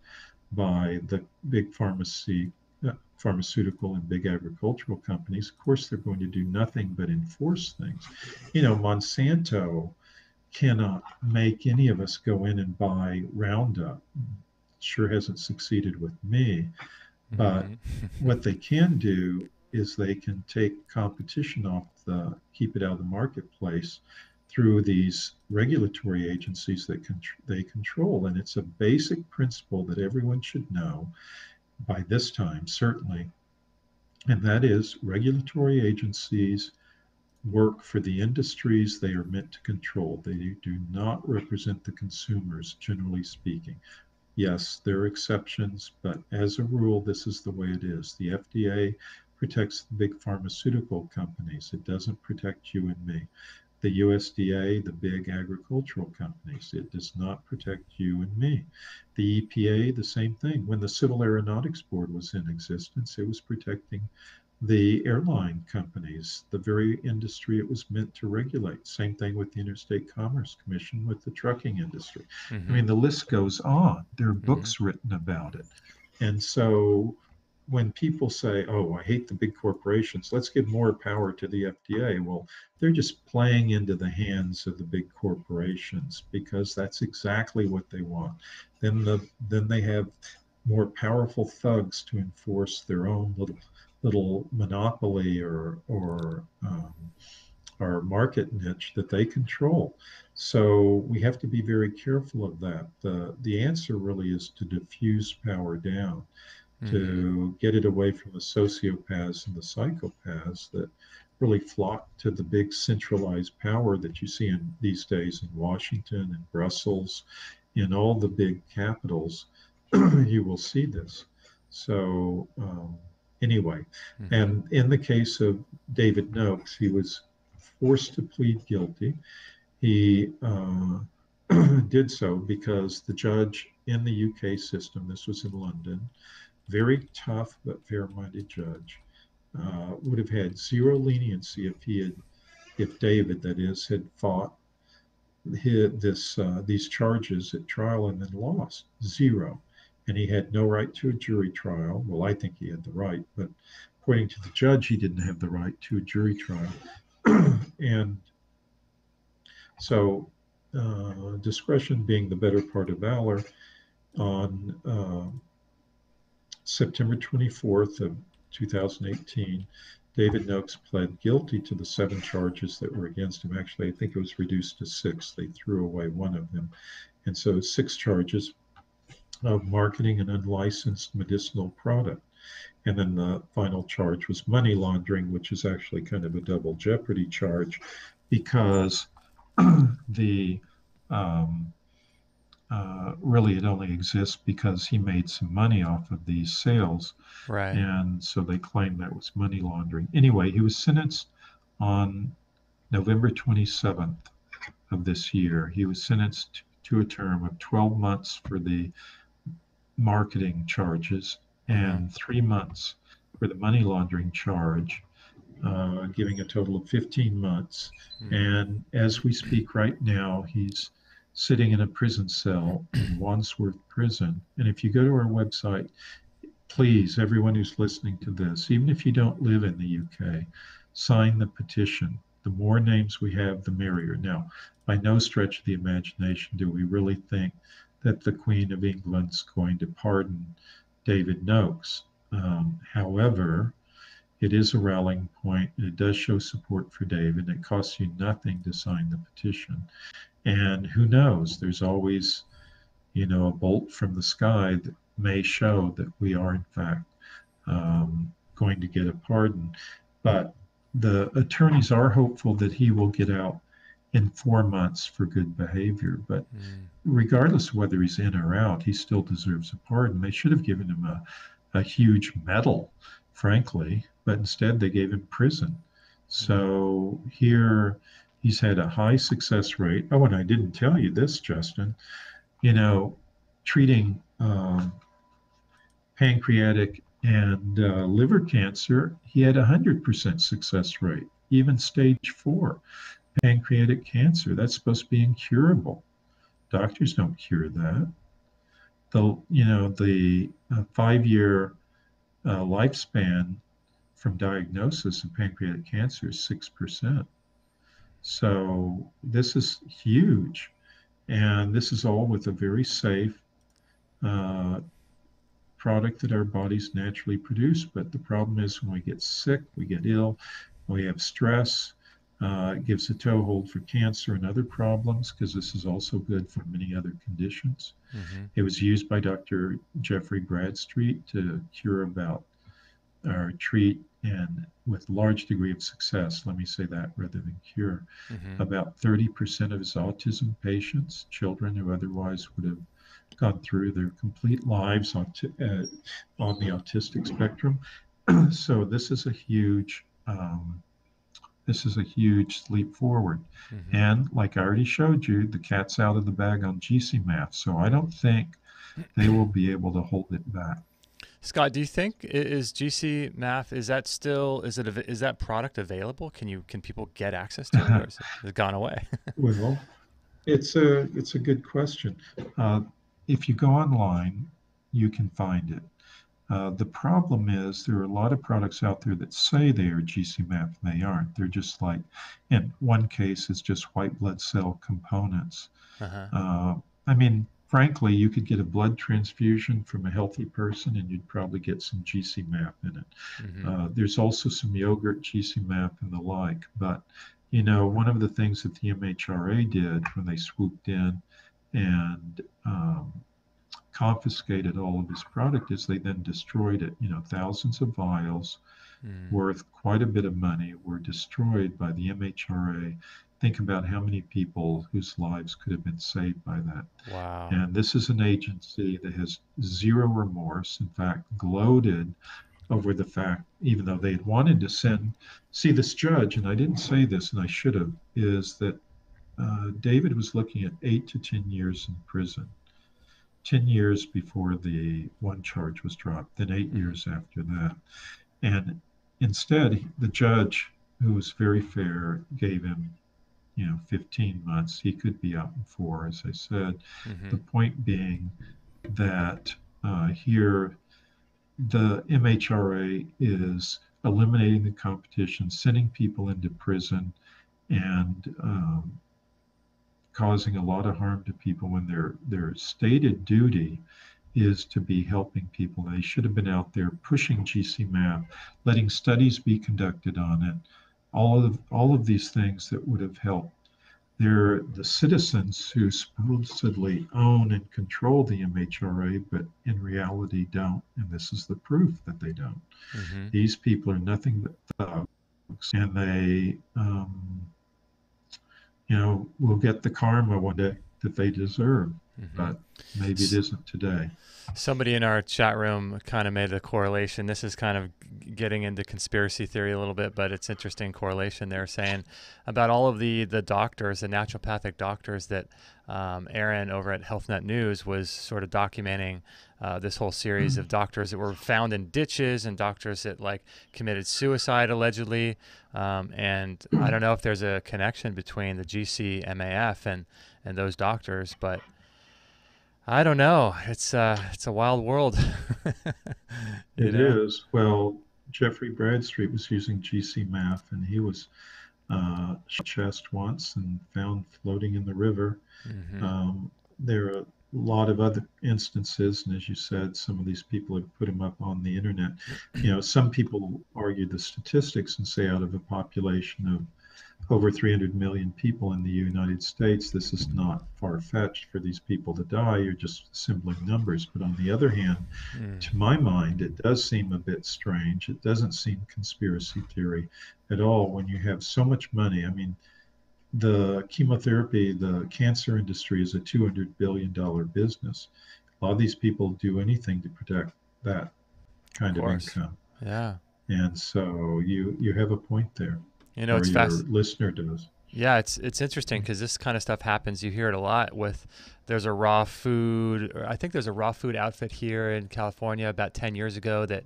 by the big pharmaceutical and big agricultural companies. Of course, they're going to do nothing but enforce things. Monsanto cannot make any of us go in and buy Roundup. Sure hasn't succeeded with me. But what they can do is they can take competition keep it out of the marketplace through these regulatory agencies that they control. And it's a basic principle that everyone should know by this time, certainly. And that is regulatory agencies work for the industries they are meant to control. They do not represent the consumers, generally speaking. Yes, there are exceptions, but as a rule, this is the way it is. The FDA protects the big pharmaceutical companies. It doesn't protect you and me. The USDA, the big agricultural companies, it does not protect you and me. The EPA, the same thing. When the Civil Aeronautics Board was in existence, it was protecting the airline companies, the very industry it was meant to regulate. Same thing with the Interstate Commerce Commission with the trucking industry. I mean, the list goes on. There are books written about it. And so when people say, oh, I hate the big corporations, let's give more power to the FDA. Well, they're just playing into the hands of the big corporations because that's exactly what they want. Then they have more powerful thugs to enforce their own little monopoly or market niche that they control. So we have to be very careful of that. The answer really is to diffuse power down, to get it away from the sociopaths and the psychopaths that really flock to the big centralized power that you see in these days in Washington and Brussels, in all the big capitals. You will see this. So anyway, and in the case of David Noakes, he was forced to plead guilty. He did so because the judge in the UK system, this was in London, very tough but fair-minded judge, would have had zero leniency if David, that is, had fought these charges at trial and then lost. Zero. And he had no right to a jury trial. Well, I think he had the right, but according to the judge, he didn't have the right to a jury trial. And so discretion being the better part of valor, on September 24th of 2018, David Noakes pled guilty to the 7 charges that were against him. Actually, I think it was reduced to 6. They threw away one of them. And so 6 charges of marketing an unlicensed medicinal product. And then the final charge was money laundering, which is actually kind of a double jeopardy charge because really it only exists because he made some money off of these sales. Right. And so they claimed that was money laundering. Anyway, he was sentenced on November 27th of this year. He was sentenced to a term of 12 months for the marketing charges and 3 months for the money laundering charge, giving a total of 15 months. And as we speak right now, he's sitting in a prison cell in Wandsworth Prison. And if you go to our website, please, everyone who's listening to this, even if you don't live in the UK, sign the petition. The more names we have, the merrier. Now, by no stretch of the imagination do we really think that the Queen of England's going to pardon David Noakes. However, it is a rallying point. It does show support for David. It costs you nothing to sign the petition. And who knows, there's always, a bolt from the sky that may show that we are, in fact, going to get a pardon. But the attorneys are hopeful that he will get out in 4 months for good behavior. But regardless of whether he's in or out, he still deserves a pardon. They should have given him a huge medal, frankly, but instead they gave him prison. So here he's had a high success rate. Oh, and I didn't tell you this, Justin. Treating pancreatic and liver cancer, he had 100% success rate, even stage 4 pancreatic cancer. That's supposed to be incurable. Doctors don't cure that. The 5-year lifespan from diagnosis of pancreatic cancer is 6%. So this is huge. And this is all with a very safe product that our bodies naturally produce. But the problem is when we get sick, we get ill, we have stress, it gives a toehold for cancer and other problems, because this is also good for many other conditions. It was used by Dr. Jeffrey Bradstreet to cure or treat, and with large degree of success, let me say that rather than cure, about 30% of his autism patients, children who otherwise would have gone through their complete lives on the autistic spectrum. So this is a huge leap forward. And like I already showed you, the cat's out of the bag on GCMAF. So I don't think they will be able to hold it back. Scott, do you think is GCMAF, is that product available? Can people get access to it, or has it gone away? Well, it's a good question. If you go online, you can find it. The problem is there are a lot of products out there that say they are GCMAF and they aren't. They're just like, in one case, it's just white blood cell components. Frankly, you could get a blood transfusion from a healthy person and you'd probably get some GCMAF in it. There's also some yogurt GCMAF and the like. But, one of the things that the MHRA did when they swooped in and confiscated all of this product is they then destroyed it. Thousands of vials worth quite a bit of money were destroyed by the MHRA. Think about how many people whose lives could have been saved by that. Wow. And this is an agency that has zero remorse, in fact, gloated over the fact, even though they had wanted to see this judge, and I didn't say this and I should have, is that David was looking at 8 to 10 years in prison. 10 years before the one charge was dropped, then 8 years after that. And instead, the judge, who was very fair, gave him 15 months. He could be out in 4, as I said. The point being that here the MHRA is eliminating the competition, sending people into prison, and causing a lot of harm to people when their stated duty is to be helping people. They should have been out there pushing GCMAF, letting studies be conducted on it, all of these things that would have helped. They're the citizens who supposedly own and control the MHRA, but in reality don't. And this is the proof that they don't. These people are nothing but thugs, and they, will get the karma one day that they deserve. But maybe it isn't today. Somebody in our chat room kind of made a correlation. This is kind of getting into conspiracy theory a little bit, but it's interesting correlation. They're saying about all of the doctors, the naturopathic doctors that Aaron over at HealthNet News was sort of documenting this whole series of doctors that were found in ditches and doctors that committed suicide allegedly. And I don't know if there's a connection between the GCMAF and those doctors, but I don't know. It's a wild world. It is. Well, Jeffrey Bradstreet was using GC math, and he was chest once and found floating in the river. There are a lot of other instances, and as you said, some of these people have put them up on the internet. Some people argue the statistics and say out of a population of over 300 million people in the United States, this is not far-fetched for these people to die. You're just assembling numbers. But on the other hand, to my mind, it does seem a bit strange. It doesn't seem conspiracy theory at all when you have so much money. I mean, the chemotherapy, the cancer industry is a $200 billion business. A lot of these people do anything to protect that kind of income. Yeah. And so you have a point there. It's your listener does. Yeah, it's interesting because this kind of stuff happens. You hear it a lot there's a raw food, I think there's a raw food outfit here in California about 10 years ago that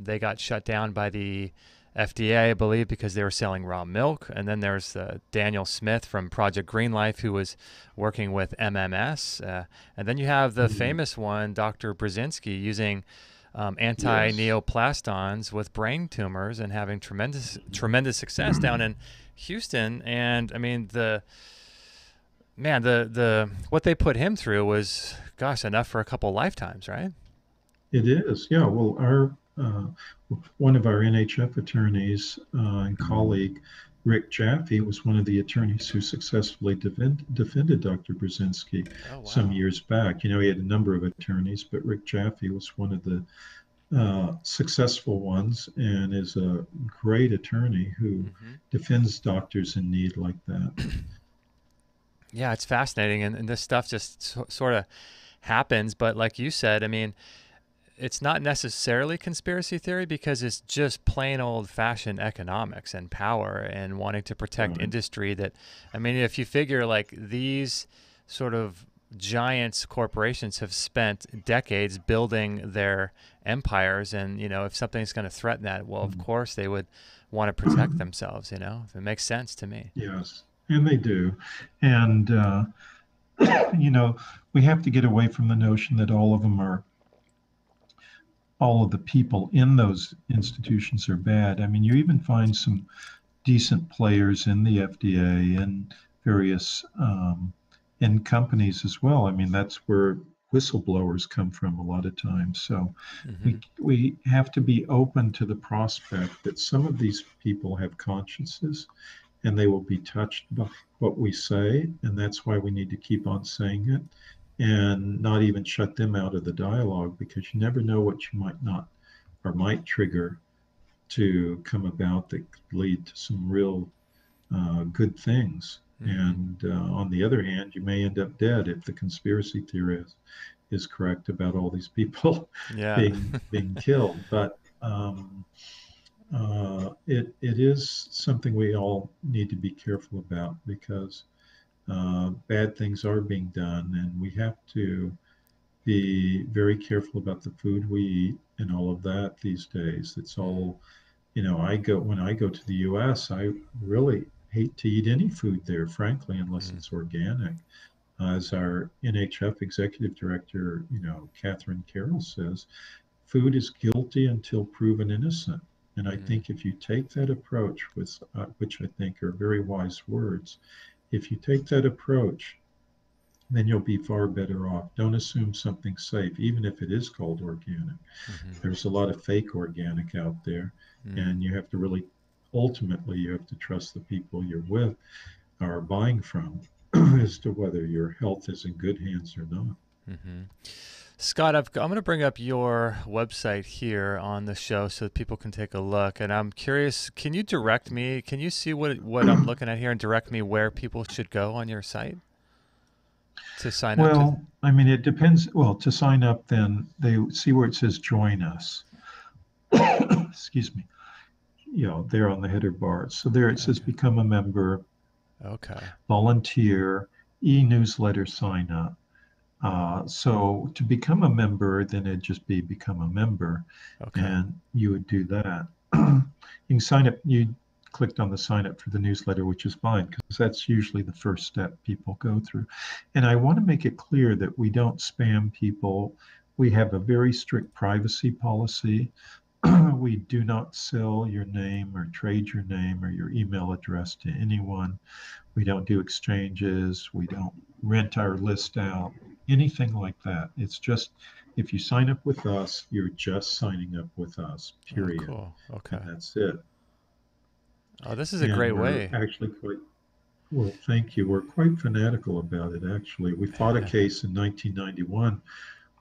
they got shut down by the FDA, I believe, because they were selling raw milk. And then there's Daniel Smith from Project Green Life, who was working with MMS. And then you have the famous one, Dr. Brzezinski, using anti-neoplastons with brain tumors and having tremendous success down in Houston. And I mean, the what they put him through was, gosh, enough for a couple lifetimes, right? It is. Yeah. Well, our one of our NHF attorneys and colleague, Rick Jaffe, was one of the attorneys who successfully defended Dr. Brzezinski some years back. He had a number of attorneys, but Rick Jaffe was one of the successful ones and is a great attorney who defends doctors in need like that. Yeah, it's fascinating. And this stuff just sort of happens. But like you said, I mean, it's not necessarily conspiracy theory because it's just plain old-fashioned economics and power and wanting to protect industry that, I mean, if you figure like these sort of giants corporations have spent decades building their empires, and, if something's going to threaten that, well, of course they would want to protect themselves, It makes sense to me. Yes, and they do. And, we have to get away from the notion that all of the people in those institutions are bad. I mean, you even find some decent players in the FDA and various in companies as well. I mean, that's where whistleblowers come from a lot of times. So we have to be open to the prospect that some of these people have consciences and they will be touched by what we say. And that's why we need to keep on saying it and not even shut them out of the dialogue, because you never know what you might trigger to come about that could lead to some real good things. And on the other hand, you may end up dead if the conspiracy theorist is correct about all these people being killed. But it is something we all need to be careful about, because bad things are being done, and we have to be very careful about the food we eat and all of that these days. It's all, when I go to the US, I really hate to eat any food there, frankly, unless it's organic. As our NHF executive director, Catherine Carroll says, food is guilty until proven innocent. And I think if you take that approach, which I think are very wise words, if you take that approach, then you'll be far better off. Don't assume something's safe, even if it is called organic. There's a lot of fake organic out there, and you have to really, ultimately, you have to trust the people you're with or buying from as to whether your health is in good hands or not. Scott, I'm going to bring up your website here on the show so that people can take a look. And I'm curious, can you direct me? Can you see what I'm looking at here and direct me where people should go on your site to sign up? Well, I mean, it depends. Well, to sign up, then they see where it says join us. Excuse me. There on the header bar. So there it says become a member. Okay. Volunteer, e-newsletter sign up. So to become a member, then it'd just be become a member, and you would do that. You can sign up. You clicked on the sign up for the newsletter, which is fine, because that's usually the first step people go through. And I want to make it clear that we don't spam people. We have a very strict privacy policy. We do not sell your name or trade your name or your email address to anyone. We don't do exchanges. We don't rent our list out, anything like that. It's just, if you sign up with us, you're just signing up with us, period. Oh, cool. Okay. And that's it. Oh, this is a great way. Actually quite, well, thank you. We're quite fanatical about it, actually. We fought a case in 1991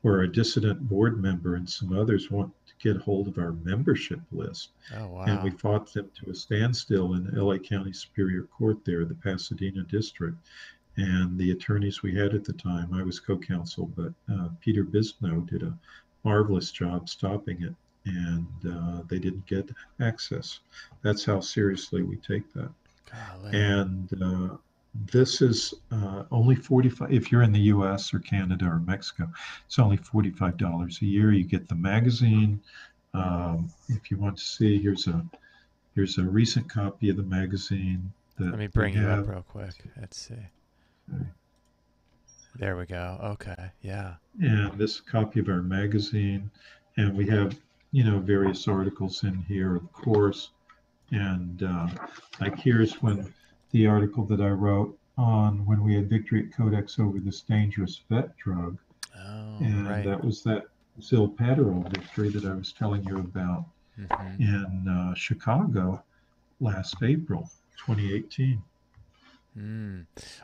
where a dissident board member and some others want to get hold of our membership list. Oh, wow. And we fought them to a standstill in LA County Superior Court there, the Pasadena District. And the attorneys we had at the time, I was co-counsel, but Peter Bisno did a marvelous job stopping it, and they didn't get access. That's how seriously we take that. Golly. And this is only $45. If you're in the U.S. or Canada or Mexico, it's only $45 a year. You get the magazine. If you want to see, here's a recent copy of the magazine. Let me bring you up real quick. Let's see. Okay. There we go. Okay. Yeah. And this copy of our magazine, and we have, various articles in here, of course. And like here's when the article that I wrote on when we had victory at Codex over this dangerous vet drug. Oh, and right. that was that Zilpadrol victory that I was telling you about in Chicago last April, 2018.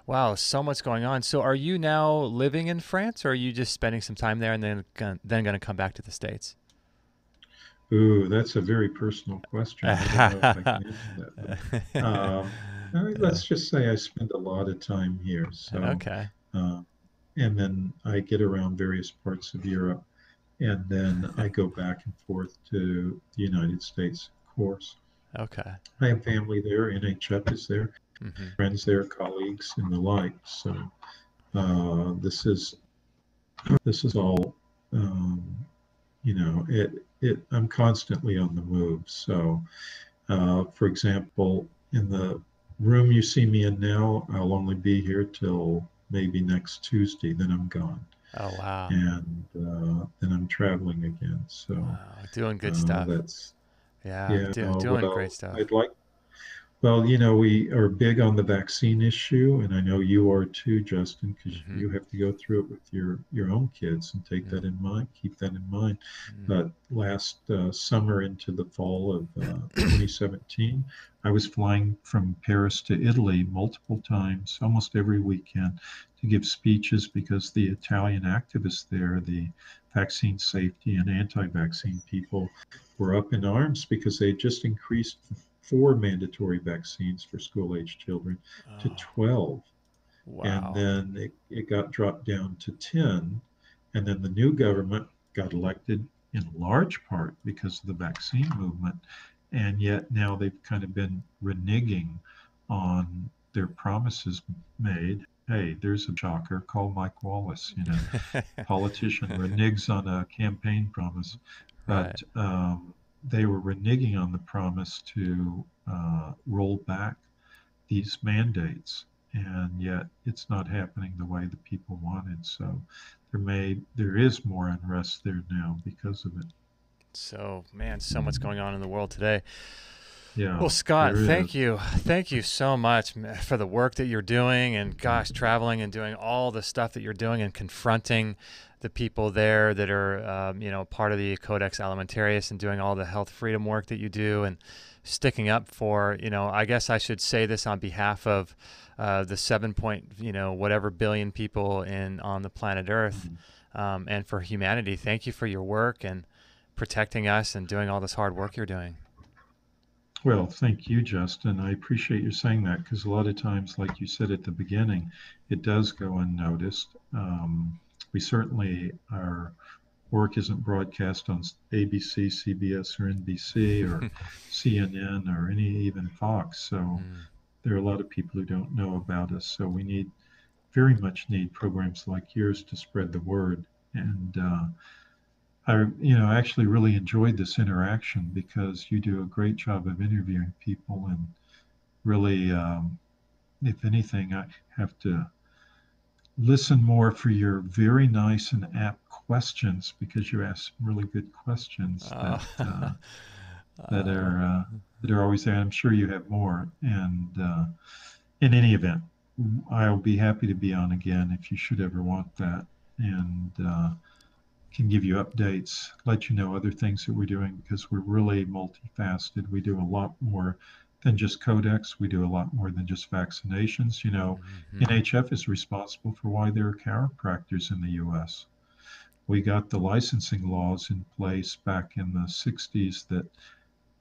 Wow, so much going on. So are you now living in France, or are you just spending some time there and then going to come back to the States? Ooh, that's a very personal question. I don't know if I can answer that. But, let's just say I spend a lot of time here. So, okay. And then I get around various parts of Europe, and then I go back and forth to the United States, of course. Okay. I have family there. NHF is there. Friends there, colleagues, and the like. So this is all, I'm constantly on the move. So, for example, in the room you see me in now, I'll only be here till maybe next Tuesday. Then I'm gone. Oh, wow. And then I'm traveling again. So doing good stuff. Doing great stuff. Well, we are big on the vaccine issue, and I know you are too, Justin, because you have to go through it with your own kids and take that in mind, keep that in mind. But last summer into the fall of 2017, I was flying from Paris to Italy multiple times, almost every weekend, to give speeches because the Italian activists there, the vaccine safety and anti-vaccine people, were up in arms because they just increased 4 mandatory vaccines for school-age children to 12. Wow. And then it got dropped down to 10. And then the new government got elected in large part because of the vaccine movement. And yet now they've kind of been reneging on their promises made. Hey, there's a shocker. Call Mike Wallace. Politician reneges on a campaign promise. But they were reneging on the promise to roll back these mandates, and yet it's not happening the way the people wanted. So there is more unrest there now because of it. So, man, so much going on in the world today. Yeah. Well, Scott, thank you so much for the work that you're doing, and gosh, traveling and doing all the stuff that you're doing and confronting the people there that are, part of the Codex Alimentarius and doing all the health freedom work that you do and sticking up for, I guess I should say this on behalf of the 7 whatever billion people on the planet Earth, and for humanity. Thank you for your work and protecting us and doing all this hard work you're doing. Well, thank you, Justin. I appreciate you saying that, because a lot of times, like you said at the beginning, it does go unnoticed. We certainly, our work isn't broadcast on ABC, CBS, or NBC, or CNN, or even Fox. So there are a lot of people who don't know about us. So we very much need programs like yours to spread the word. And actually really enjoyed this interaction because you do a great job of interviewing people, and really, if anything, I have to listen more for your very nice and apt questions, because you ask some really good questions that are always there. I'm sure you have more. And in any event, I'll be happy to be on again if you should ever want that, and can give you updates, let you know other things that we're doing, because we're really multifaceted. We do a lot more than just Codex. We do a lot more than just vaccinations. NHF is responsible for why there are chiropractors in the U.S. We got the licensing laws in place back in the 60s that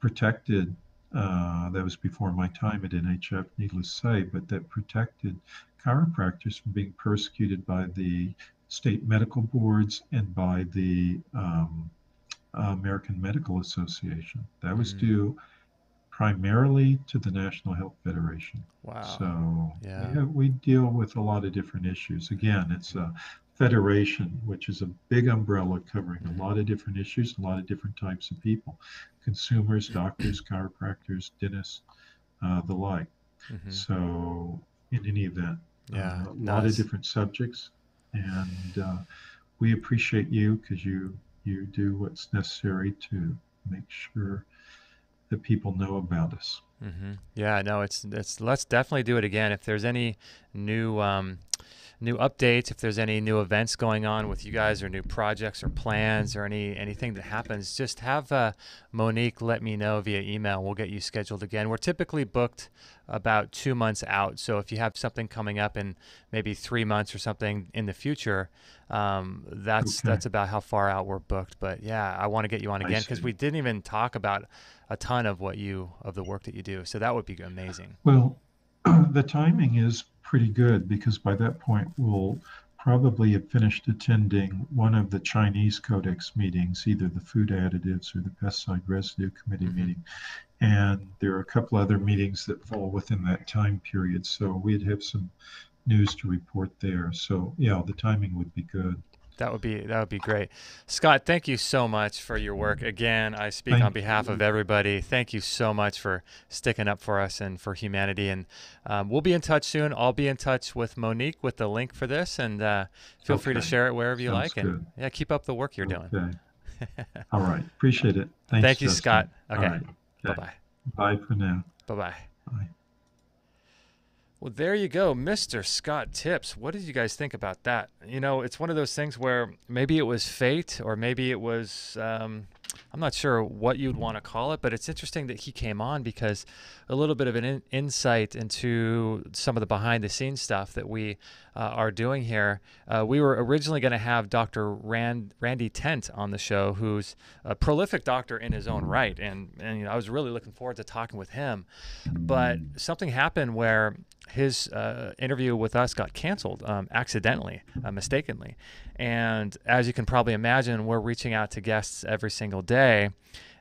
protected, that was before my time at NHF, needless to say, but that protected chiropractors from being persecuted by the state medical boards and by the American Medical Association. That was due primarily to the National Health Federation. Wow. So we deal with a lot of different issues. Again, it's a federation, which is a big umbrella covering a lot of different issues, a lot of different types of people: consumers, doctors, chiropractors, dentists, the like. So in any event, a lot of different subjects, and we appreciate you, because you do what's necessary to make sure that people know about us. Yeah, no, it's let's definitely do it again. If there's any new updates, if there's any new events going on with you guys, or new projects or plans, or anything that happens, just have Monique let me know via email. We'll get you scheduled again. We're typically booked about 2 months out, so if you have something coming up in maybe 3 months or something in the future, that's about how far out we're booked. But yeah, I want to get you on again, because we didn't even talk about a ton of the work that you do, so that would be amazing. Well, the timing is pretty good, because by that point we'll probably have finished attending one of the Chinese Codex meetings, either the food additives or the pesticide residue committee meeting. And there are a couple other meetings that fall within that time period. So we'd have some news to report there. So yeah, the timing would be good. That would be great. Scott, thank you so much for your work. Again, I speak on behalf of everybody. Thank you so much for sticking up for us and for humanity. And we'll be in touch soon. I'll be in touch with Monique with the link for this, and feel free to share it wherever you like. Good. And keep up the work you're doing. All right. Appreciate it. Thanks, thank you, Justin. Scott. Okay. Right. Bye-bye. Bye for now. Bye-bye. Bye. Well, there you go, Mr. Scott Tips. What did you guys think about that? It's one of those things where maybe it was fate, or maybe it was, I'm not sure what you'd want to call it, but it's interesting that he came on, because a little bit of an insight into some of the behind-the-scenes stuff that we are doing here. We were originally going to have Dr. Randy Tent on the show, who's a prolific doctor in his own right, and I was really looking forward to talking with him. But something happened where his interview with us got canceled accidentally, mistakenly. And as you can probably imagine, we're reaching out to guests every single day.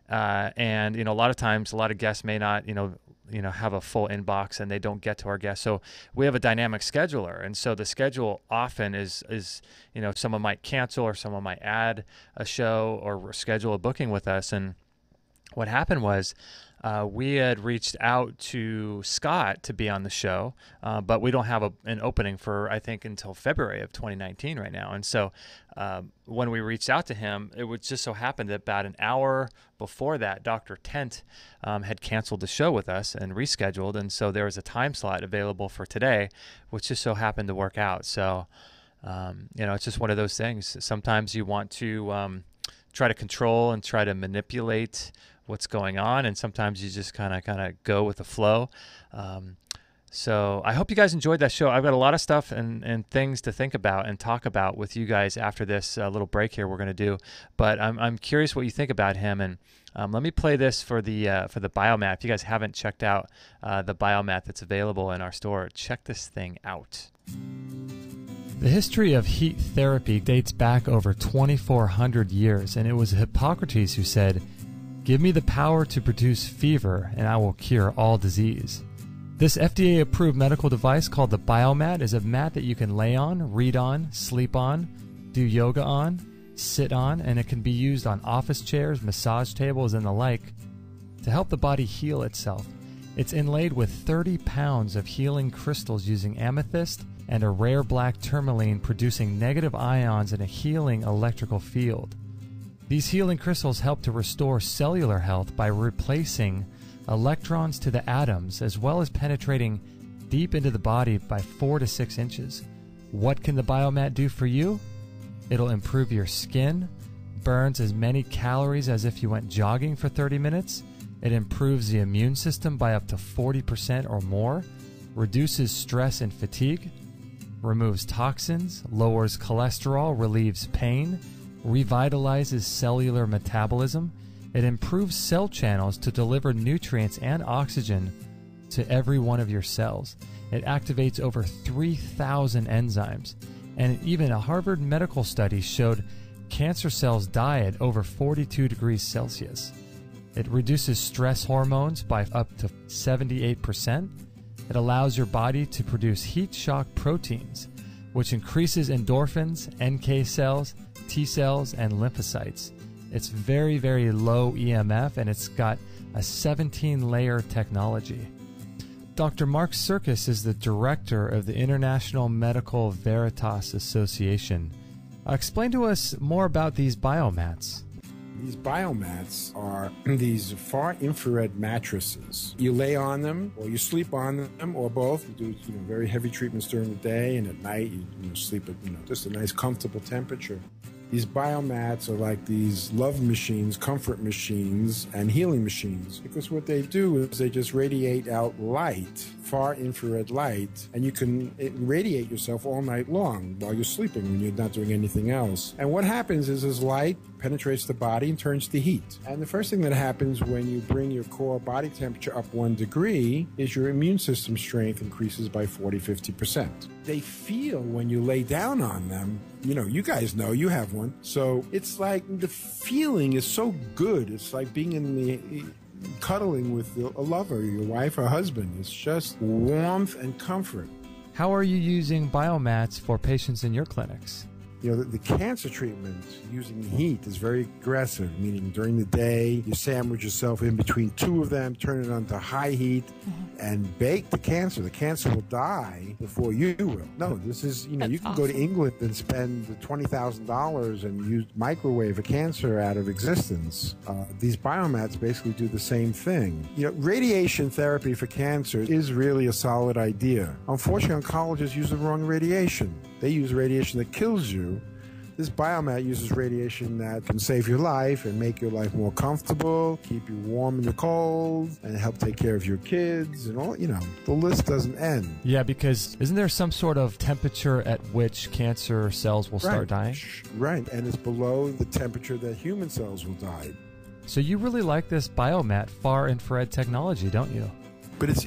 And, a lot of times, a lot of guests may not, have a full inbox, and they don't get to our guests. So we have a dynamic scheduler. And so the schedule often is someone might cancel, or someone might add a show or schedule a booking with us. And what happened was, we had reached out to Scott to be on the show, but we don't have an opening for, I think, until February of 2019 right now. And so when we reached out to him, it would just so happen that about an hour before that, Dr. Tent had canceled the show with us and rescheduled. And so there was a time slot available for today, which just so happened to work out. So, it's just one of those things. Sometimes you want to try to control and try to manipulate what's going on, and sometimes you just kind of go with the flow. So I hope you guys enjoyed that show. I've got a lot of stuff and things to think about and talk about with you guys after this little break here we're going to do. But I'm curious what you think about him. And let me play this for the biomat. If you guys haven't checked out the biomat that's available in our store, check this thing out. The history of heat therapy dates back over 2,400 years, and it was Hippocrates who said, "Give me the power to produce fever, and I will cure all disease." This FDA-approved medical device called the Biomat is a mat that you can lay on, read on, sleep on, do yoga on, sit on, and it can be used on office chairs, massage tables, and the like to help the body heal itself. It's inlaid with 30 pounds of healing crystals using amethyst and a rare black tourmaline, producing negative ions in a healing electrical field. These healing crystals help to restore cellular health by replacing electrons to the atoms, as well as penetrating deep into the body by 4 to 6 inches. What can the biomat do for you? It'll improve your skin, burns as many calories as if you went jogging for 30 minutes. It improves the immune system by up to 40% or more, reduces stress and fatigue, removes toxins, lowers cholesterol, relieves pain, revitalizes cellular metabolism. It improves cell channels to deliver nutrients and oxygen to every one of your cells. It activates over 3,000 enzymes. And even a Harvard medical study showed cancer cells die at over 42 degrees Celsius. It reduces stress hormones by up to 78%. It allows your body to produce heat shock proteins, which increases endorphins, NK cells, T cells, and lymphocytes. It's very, very low EMF, and it's got a 17-layer technology. Dr. Mark Serkis is the director of the International Medical Veritas Association. Explain to us more about these biomats. These biomats are these far infrared mattresses. You lay on them, or you sleep on them, or both. You do very heavy treatments during the day, and at night you sleep at just a nice comfortable temperature. These biomats are like these love machines, comfort machines, and healing machines, because what they do is they just radiate out light, far infrared light, and you can radiate yourself all night long while you're sleeping when you're not doing anything else. And what happens is this light penetrates the body and turns to heat. And the first thing that happens when you bring your core body temperature up 1 degree is your immune system strength increases by 40-50%. They feel when you lay down on them, you guys know, you have one. So it's like the feeling is so good. It's like being in the cuddling with a lover, your wife or husband. It's just warmth and comfort. How are you using biomats for patients in your clinics? The cancer treatment using heat is very aggressive, meaning during the day, you sandwich yourself in between 2 of them, turn it on to high heat, and bake the cancer. The cancer will die before you will. No, this is, you can awesome. go to England and spend $20,000 and use microwave a cancer out of existence. These biomats basically do the same thing. Radiation therapy for cancer is really a solid idea. Unfortunately, oncologists use the wrong radiation. They use radiation that kills you. This biomat uses radiation that can save your life and make your life more comfortable, keep you warm in the cold, and help take care of your kids and all. The list doesn't end. Yeah, because isn't there some sort of temperature at which cancer cells will start dying? Right, and it's below the temperature that human cells will die. So you really like this biomat far infrared technology, don't you? But it's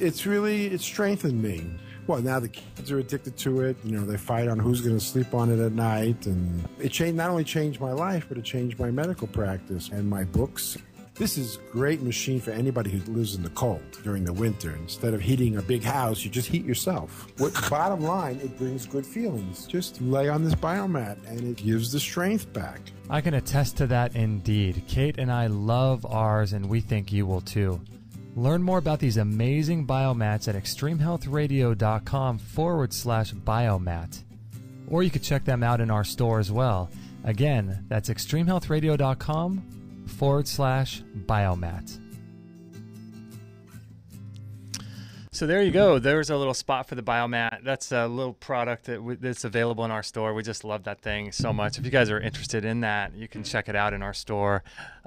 strengthened me. Well, now the kids are addicted to it. They fight on who's going to sleep on it at night. And it not only changed my life, but it changed my medical practice and my books. This is a great machine for anybody who lives in the cold during the winter. Instead of heating a big house, you just heat yourself. Bottom line, it brings good feelings. Just lay on this biomat, and it gives the strength back. I can attest to that indeed. Kate and I love ours, and we think you will too. Learn more about these amazing biomats at extremehealthradio.com/biomat. Or you could check them out in our store as well. Again, that's extremehealthradio.com/biomat. So there you go. There's a little spot for the biomat. That's a little product that's available in our store. We just love that thing so much. If you guys are interested in that, you can check it out in our store.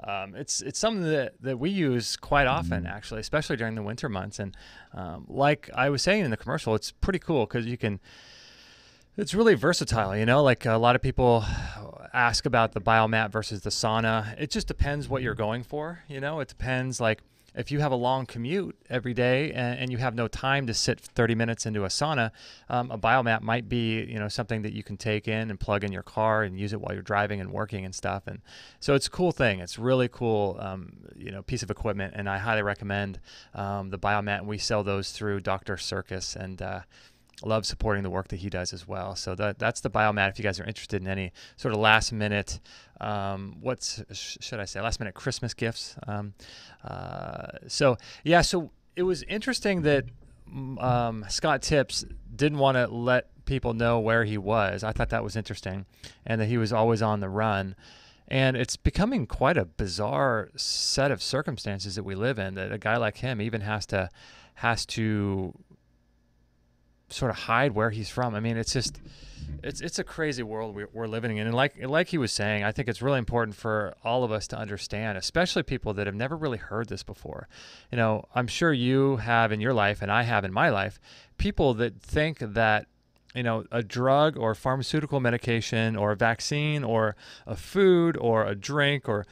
It's something that we use quite often, actually, especially during the winter months. And like I was saying in the commercial, it's pretty cool because it's really versatile, like a lot of people ask about the biomat versus the sauna. It just depends what you're going for. It depends, like, if you have a long commute every day and you have no time to sit 30 minutes into a sauna, a biomat might be, something that you can take in and plug in your car and use it while you're driving and working and stuff. And so it's a cool thing. It's really cool, piece of equipment, and I highly recommend the biomat. And we sell those through Dr. Serkis, and love supporting the work that he does as well. So that's the Biomat. If you guys are interested in any sort of last minute, last minute Christmas gifts. So it was interesting that Scott Tips didn't want to let people know where he was. I thought that was interesting, and that he was always on the run. And it's becoming quite a bizarre set of circumstances that we live in, that a guy like him even has to sort of hide where he's from. I mean, it's just, it's a crazy world we're living in. And like he was saying, I think it's really important for all of us to understand, especially people that have never really heard this before. You know, I'm sure you have in your life, and I have in my life, people that think that, you know, a drug or pharmaceutical medication or a vaccine or a food or a drink or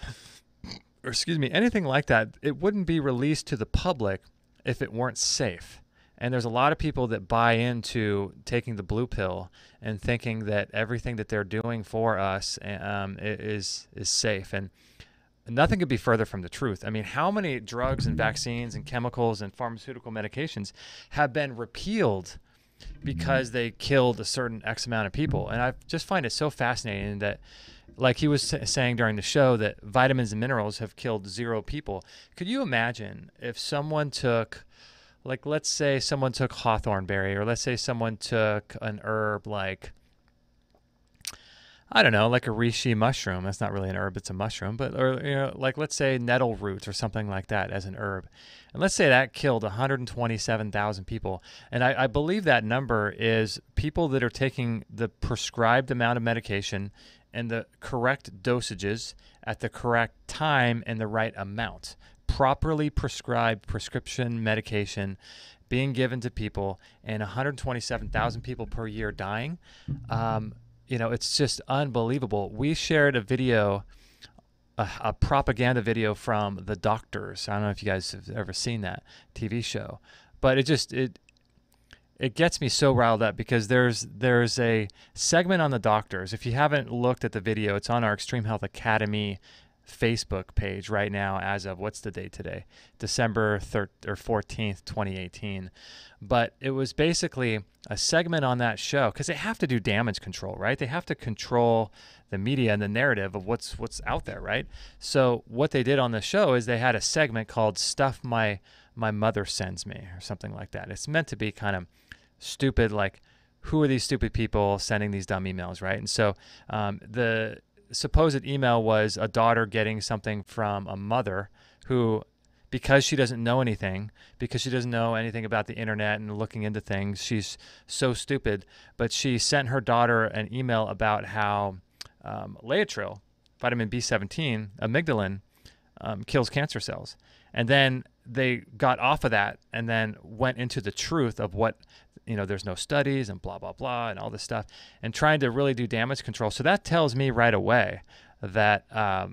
anything like that, it wouldn't be released to the public if it weren't safe. And there's a lot of people that buy into taking the blue pill and thinking that everything that they're doing for us is safe. And nothing could be further from the truth. I mean, how many drugs and vaccines and chemicals and pharmaceutical medications have been repealed because they killed a certain X amount of people? And I just find it so fascinating that, like he was saying during the show, that vitamins and minerals have killed 0 people. Could you imagine if someone took, like, let's say someone took hawthorn berry, or let's say someone took an herb like, I don't know, like a reishi mushroom. That's not really an herb, it's a mushroom. But, or, you know, like, let's say nettle root or something like that as an herb. And let's say that killed 127,000 people. And I believe that number is people that are taking the prescribed amount of medication and the correct dosages at the correct time and the right amount. Properly prescribed prescription medication being given to people, and 127,000 people per year dying. You know, it's just unbelievable. We shared a video, a propaganda video from The Doctors. I don't know if you guys have ever seen that TV show, but it gets me so riled up, because there's a segment on The Doctors. If you haven't looked at the video, it's on our Extreme Health Academy Facebook page right now, as of, what's the date today? December 14th, 2018. But it was basically a segment on that show, because they have to do damage control, right? They have to control the media and the narrative of what's out there, right? So what they did on the show is they had a segment called Stuff My Mother Sends Me, or something like that. It's meant to be kind of stupid, like, who are these stupid people sending these dumb emails, right? And so the supposed email was a daughter getting something from a mother who, because she doesn't know anything, because she doesn't know anything about the internet and looking into things, she's so stupid, but she sent her daughter an email about how Laetrile, vitamin B17, amygdalin, kills cancer cells. And then they got off of that and then went into the truth of what, you know, there's no studies and blah, blah, blah, and all this stuff, and trying to really do damage control. So that tells me right away that,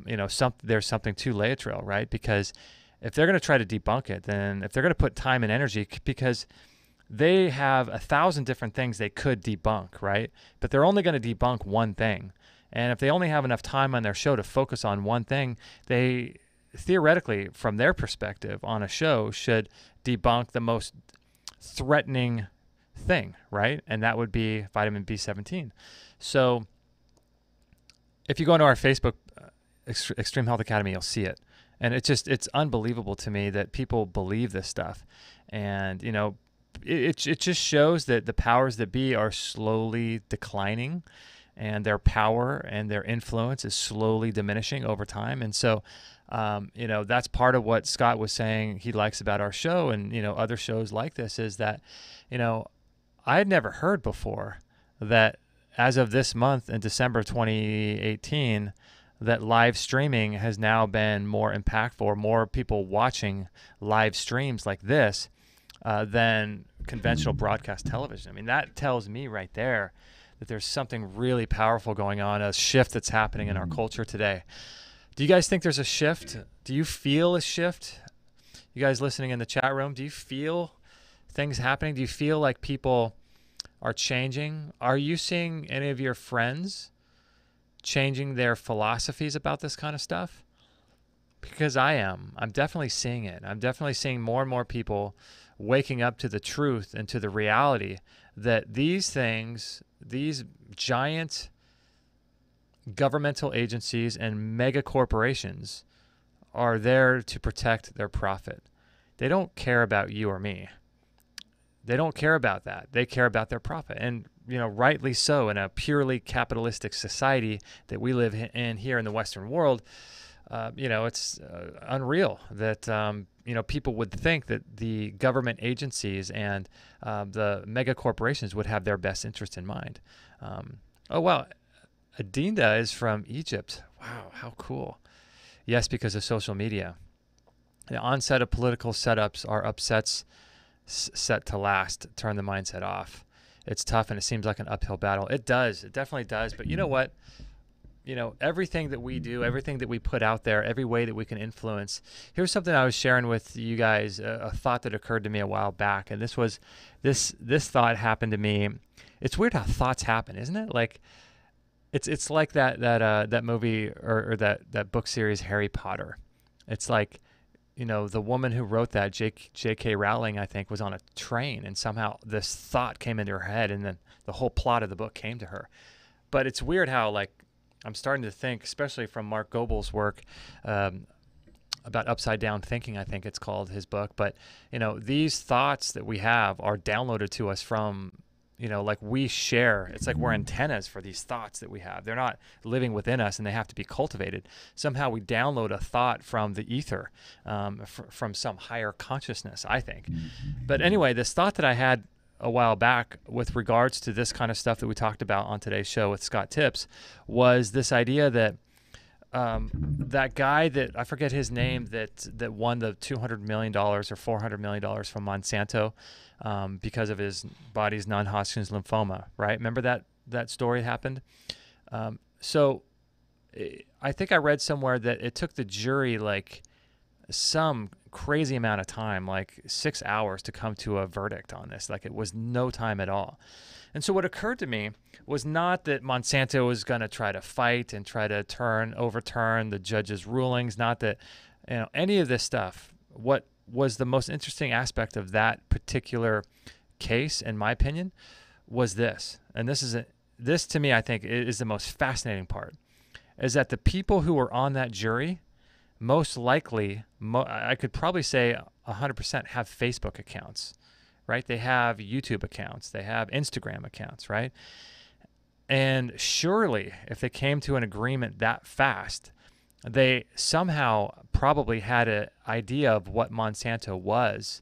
you know, there's something to Laetrile, right? Because if they're going to try to debunk it, then if they're going to put time and energy, because they have 1,000 different things they could debunk, right? But they're only going to debunk one thing. And if they only have enough time on their show to focus on one thing, they theoretically, from their perspective on a show, should debunk the most threatening thing, right? And that would be vitamin B17. So if you go into our Facebook Extreme Health Academy, you'll see it. And it's unbelievable to me that people believe this stuff. And, you know, it just shows that the powers that be are slowly declining, and their power and their influence is slowly diminishing over time. And so, you know, that's part of what Scott was saying he likes about our show and, you know, other shows like this, is that, you know, I had never heard before that as of this month in December 2018, that live streaming has now been more impactful, or more people watching live streams like this than conventional broadcast television. I mean, that tells me right there that there's something really powerful going on, a shift that's happening in our culture today. Do you guys think there's a shift? Do you feel a shift? You guys listening in the chat room, do you feel things happening? Do you feel like people are changing? Are you seeing any of your friends changing their philosophies about this kind of stuff? because I am. I'm definitely seeing it. I'm definitely seeing more and more people waking up to the truth and to the reality that these things, these giant governmental agencies and mega corporations are there to protect their profit. They don't care about you or me. They don't care about that. They care about their profit. And, rightly so, in a purely capitalistic society that we live in here in the Western world, it's unreal that, people would think that the government agencies and the mega corporations would have their best interest in mind. Oh, wow. Adinda is from Egypt. Wow, how cool. Yes, because of social media. The onset of political setups are upsets set to last. Turn the mindset off. It's tough and it seems like an uphill battle. It does. It definitely does. But you know what? Everything that we do, everything that we put out there, every way that we can influence. Here's something I was sharing with you guys, a thought that occurred to me a while back. And this thought happened to me. It's weird how thoughts happen, isn't it? Like, it's like that movie or that book series, Harry Potter. It's like, the woman who wrote that, J.K. Rowling, I think, was on a train, and somehow this thought came into her head, and then the whole plot of the book came to her. But it's weird how, like, I'm starting to think, especially from Mark Goebel's work about upside down thinking, I think it's called, his book. But, these thoughts that we have are downloaded to us from, like we share. It's like we're antennas for these thoughts that we have. They're not living within us and they have to be cultivated. Somehow we download a thought from the ether, from some higher consciousness, I think. But anyway, this thought that I had a while back with regards to this kind of stuff that we talked about on today's show with Scott Tips was this idea that that guy that I forget his name that won the $200 million or $400 million from Monsanto because of his body's non-Hodgkin's lymphoma, right? Remember that story happened? So I think I read somewhere that it took the jury like some crazy amount of time, like 6 hours, to come to a verdict on this. Like, it was no time at all. And so what occurred to me was not that Monsanto was going to try to fight and try to overturn the judge's rulings, not that, any of this stuff. What was the most interesting aspect of that particular case, in my opinion, was this. And this to me, I think, is the most fascinating part, is that the people who were on that jury most likely, I could probably say 100% have Facebook accounts, right? They have YouTube accounts. They have Instagram accounts, right? And surely, if they came to an agreement that fast, they somehow probably had an idea of what Monsanto was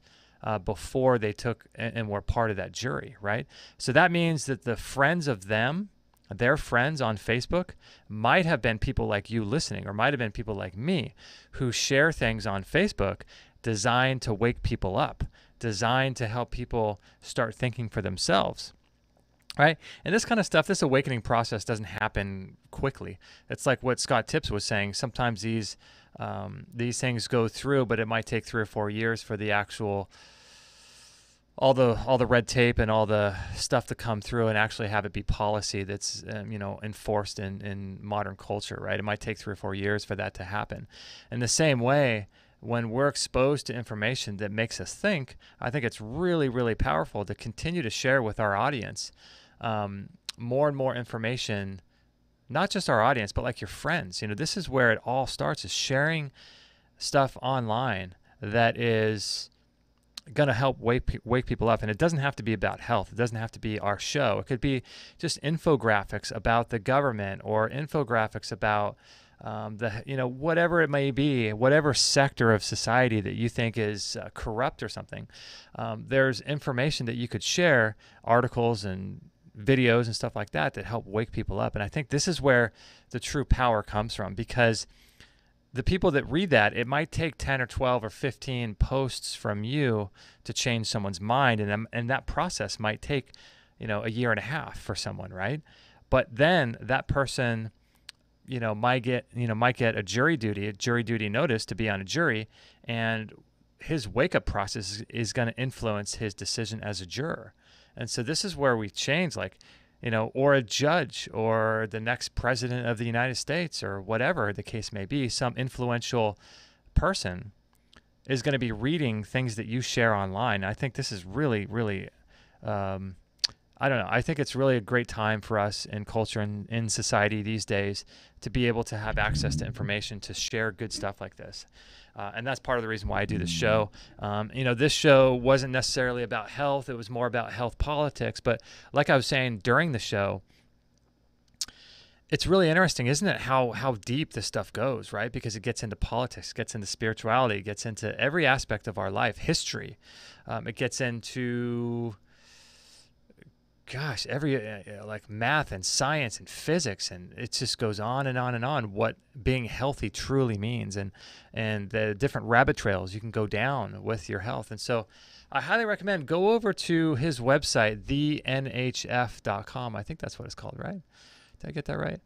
before they took and were part of that jury, right? So that means that the friends of them, their friends on Facebook, might have been people like you listening, or might have been people like me who share things on Facebook designed to wake people up, designed to help people start thinking for themselves, right? And this kind of stuff, this awakening process doesn't happen quickly. It's like what Scott Tips was saying. Sometimes these things go through, but it might take 3 or 4 years for the actual all the red tape and all the stuff to come through and actually have it be policy that's enforced in modern culture, right? It might take 3 or 4 years for that to happen. In the same way, when we're exposed to information that makes us think, I think it's really, really powerful to continue to share with our audience more and more information, not just our audience, but like your friends. This is where it all starts, is sharing stuff online that is going to help wake people up. And it doesn't have to be about health. It doesn't have to be our show. It could be just infographics about the government, or infographics about whatever it may be, whatever sector of society that you think is corrupt or something. There's information that you could share, articles and videos and stuff like that help wake people up. And I think this is where the true power comes from, because the people that read that, it might take 10 or 12 or 15 posts from you to change someone's mind. And that process might take, a year and a half for someone, right? But then that person, might get a jury duty notice to be on a jury, and his wake-up process is going to influence his decision as a juror. And so this is where we change, or a judge, or the next president of the United States, or whatever the case may be, some influential person is going to be reading things that you share online. I think this is really, really, I don't know. I think it's really a great time for us in culture and in society these days to be able to have access to information, to share good stuff like this. And that's part of the reason why I do this show. This show wasn't necessarily about health. It was more about health politics. But like I was saying during the show, it's really interesting, isn't it, how deep this stuff goes, right? Because it gets into politics, gets into spirituality, gets into every aspect of our life, history. It gets into, every like math and science and physics, and it just goes on and on and on what being healthy truly means, and the different rabbit trails you can go down with your health. And so I highly recommend go over to his website, thenhf.com. I think that's what it's called, right? Did I get that right?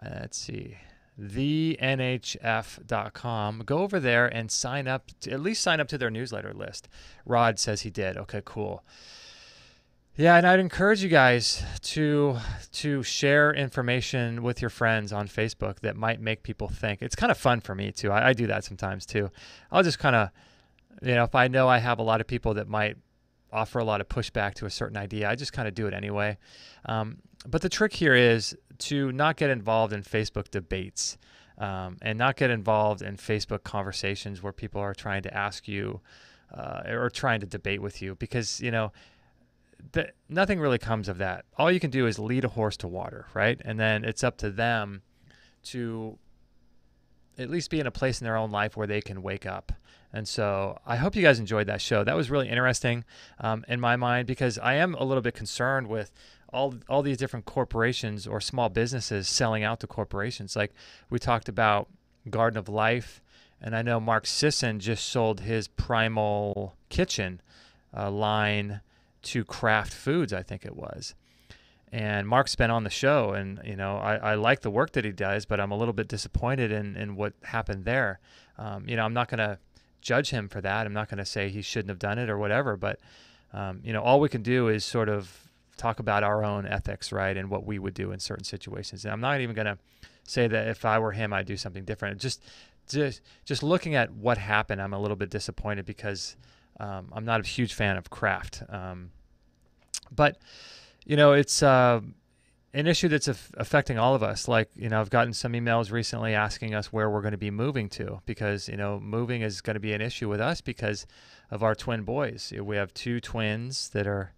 Let's see. thenhf.com. Go over there and sign up to their newsletter list. Rod says he did. Okay, cool. Yeah, and I'd encourage you guys to share information with your friends on Facebook that might make people think. It's kind of fun for me too. I do that sometimes too. I'll just kind of, if I know I have a lot of people that might offer a lot of pushback to a certain idea, I just kind of do it anyway. But the trick here is to not get involved in Facebook debates and not get involved in Facebook conversations where people are trying to ask you or trying to debate with you, because, nothing really comes of that. All you can do is lead a horse to water, right? And then it's up to them to at least be in a place in their own life where they can wake up. And so I hope you guys enjoyed that show. That was really interesting in my mind, because I am a little bit concerned with all these different corporations or small businesses selling out to corporations. Like we talked about Garden of Life, and I know Mark Sisson just sold his Primal Kitchen line to Kraft Foods, I think it was. And Mark's been on the show, and I like the work that he does, but I'm a little bit disappointed in what happened there. I'm not going to judge him for that. I'm not going to say he shouldn't have done it or whatever, but all we can do is sort of talk about our own ethics, right, and what we would do in certain situations. And I'm not even going to say that if I were him, I'd do something different. Just looking at what happened, I'm a little bit disappointed because I'm not a huge fan of Kraft. But it's an issue that's affecting all of us. Like, I've gotten some emails recently asking us where we're going to be moving to, because, moving is going to be an issue with us because of our twin boys. We have two twins that are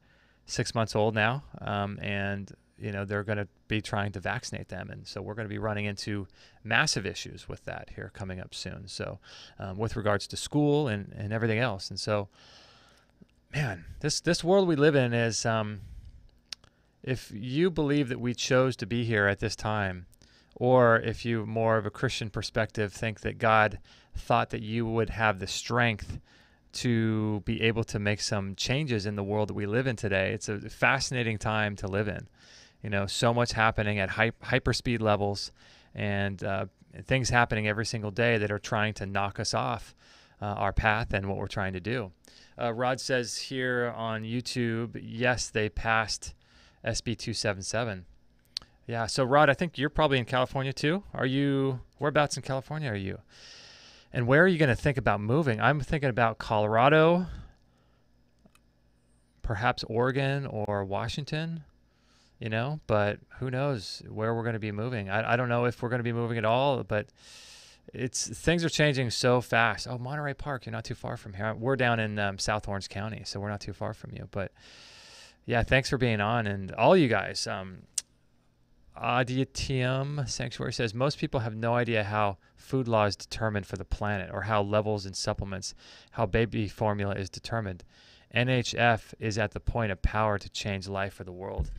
6 months old now, and, they're going to be trying to vaccinate them. And so we're going to be running into massive issues with that here coming up soon. So with regards to school and everything else. And so, man, this world we live in is, if you believe that we chose to be here at this time, or if you more of a Christian perspective think that God thought that you would have the strength to be able to make some changes in the world that we live in today, it's a fascinating time to live in. So much happening at hyperspeed levels, and things happening every single day that are trying to knock us off our path and what we're trying to do. Rod says here on YouTube, yes, they passed SB 277. Yeah, so Rod, I think you're probably in California too. Whereabouts in California are you? And where are you going to think about moving? I'm thinking about Colorado, perhaps Oregon or Washington, but who knows where we're going to be moving. I don't know if we're going to be moving at all, but things are changing so fast. Oh, Monterey Park, you're not too far from here. We're down in South Orange County, so we're not too far from you. But yeah, thanks for being on, and all you guys. Aditium Sanctuary says, most people have no idea how food law is determined for the planet, or how levels in supplements, how baby formula is determined. NHF is at the point of power to change life for the world.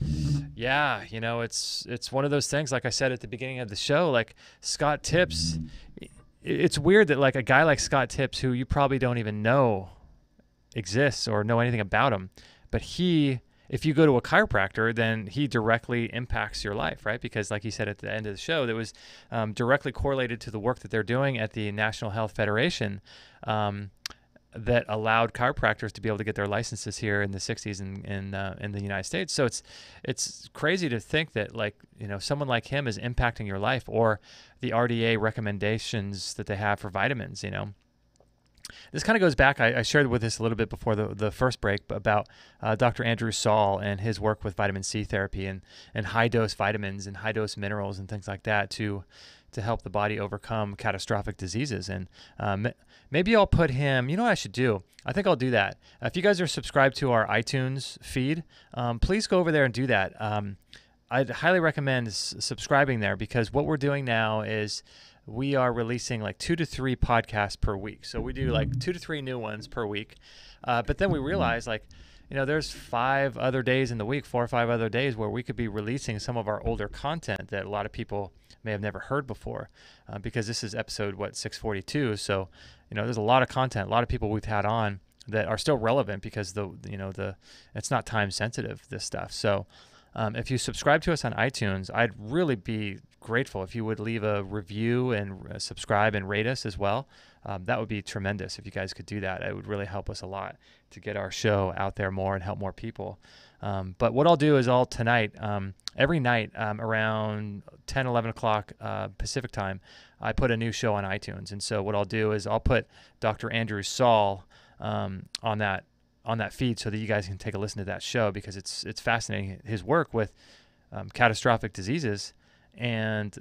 Yeah, it's one of those things, like I said at the beginning of the show, like Scott Tips. It's weird that like a guy like Scott Tips, who you probably don't even know exists or know anything about him, but if you go to a chiropractor, then he directly impacts your life, right? Because like he said at the end of the show, that was directly correlated to the work that they're doing at the National Health Federation that allowed chiropractors to be able to get their licenses here in the 60s in the United States. So it's crazy to think that someone like him is impacting your life, or the RDA recommendations that they have for vitamins, This kind of goes back, I shared with this a little bit before the first break about Dr. Andrew Saul and his work with vitamin C therapy and high-dose vitamins and high-dose minerals and things like that to help the body overcome catastrophic diseases. And maybe I'll put him, you know what I should do? I think I'll do that. If you guys are subscribed to our iTunes feed, please go over there and do that. I'd highly recommend subscribing there, because what we're doing now is we are releasing like 2 to 3 podcasts per week. So we do like 2 to 3 new ones per week. But then we realize, like, there's 5 other days in the week, 4 or 5 other days where we could be releasing some of our older content that a lot of people may have never heard before, because this is episode 642. So, there's a lot of content, a lot of people we've had on that are still relevant because it's not time sensitive, this stuff. So if you subscribe to us on iTunes, I'd really be grateful if you would leave a review and subscribe and rate us as well. That would be tremendous if you guys could do that. It would really help us a lot to get our show out there more and help more people. But what I'll do is tonight, every night around 10, 11 o'clock Pacific time, I put a new show on iTunes. And so what I'll do is I'll put Dr. Andrew Saul on that feed so that you guys can take a listen to that show, because it's fascinating, his work with catastrophic diseases and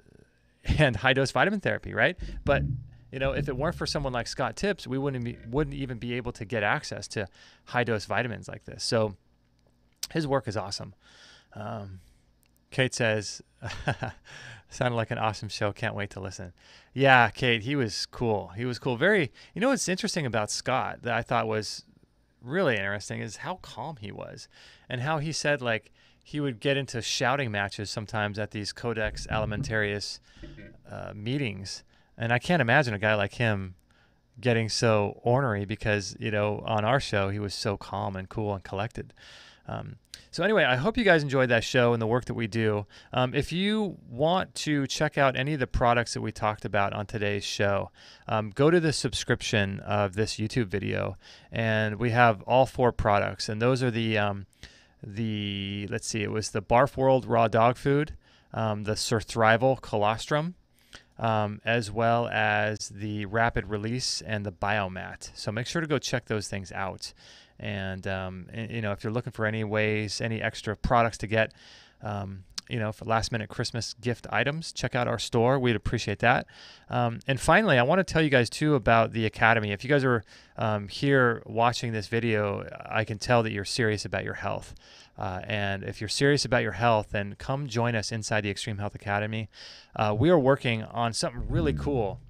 high-dose vitamin therapy, right? But if it weren't for someone like Scott Tips, we wouldn't even be able to get access to high-dose vitamins like this. So his work is awesome. Kate says, sounded like an awesome show. Can't wait to listen. Yeah, Kate, he was cool. Very, what's interesting about Scott that I thought was really interesting is how calm he was, and how he said, like, he would get into shouting matches sometimes at these Codex Alimentarius meetings. And I can't imagine a guy like him getting so ornery, because, on our show, he was so calm and cool and collected. So anyway, I hope you guys enjoyed that show and the work that we do. If you want to check out any of the products that we talked about on today's show, go to the subscription of this YouTube video, and we have all 4 products. And those are let's see, it was the Barf World raw dog food, the Surthrival Colostrum, as well as the Rapid Release and the Biomat. So make sure to go check those things out. And if you're looking for any extra products to get, for last-minute Christmas gift items, check out our store. We'd appreciate that. And finally, I want to tell you guys, too, about the Academy. If you guys are here watching this video, I can tell that you're serious about your health. And if you're serious about your health, then come join us inside the Extreme Health Academy. We are working on something really cool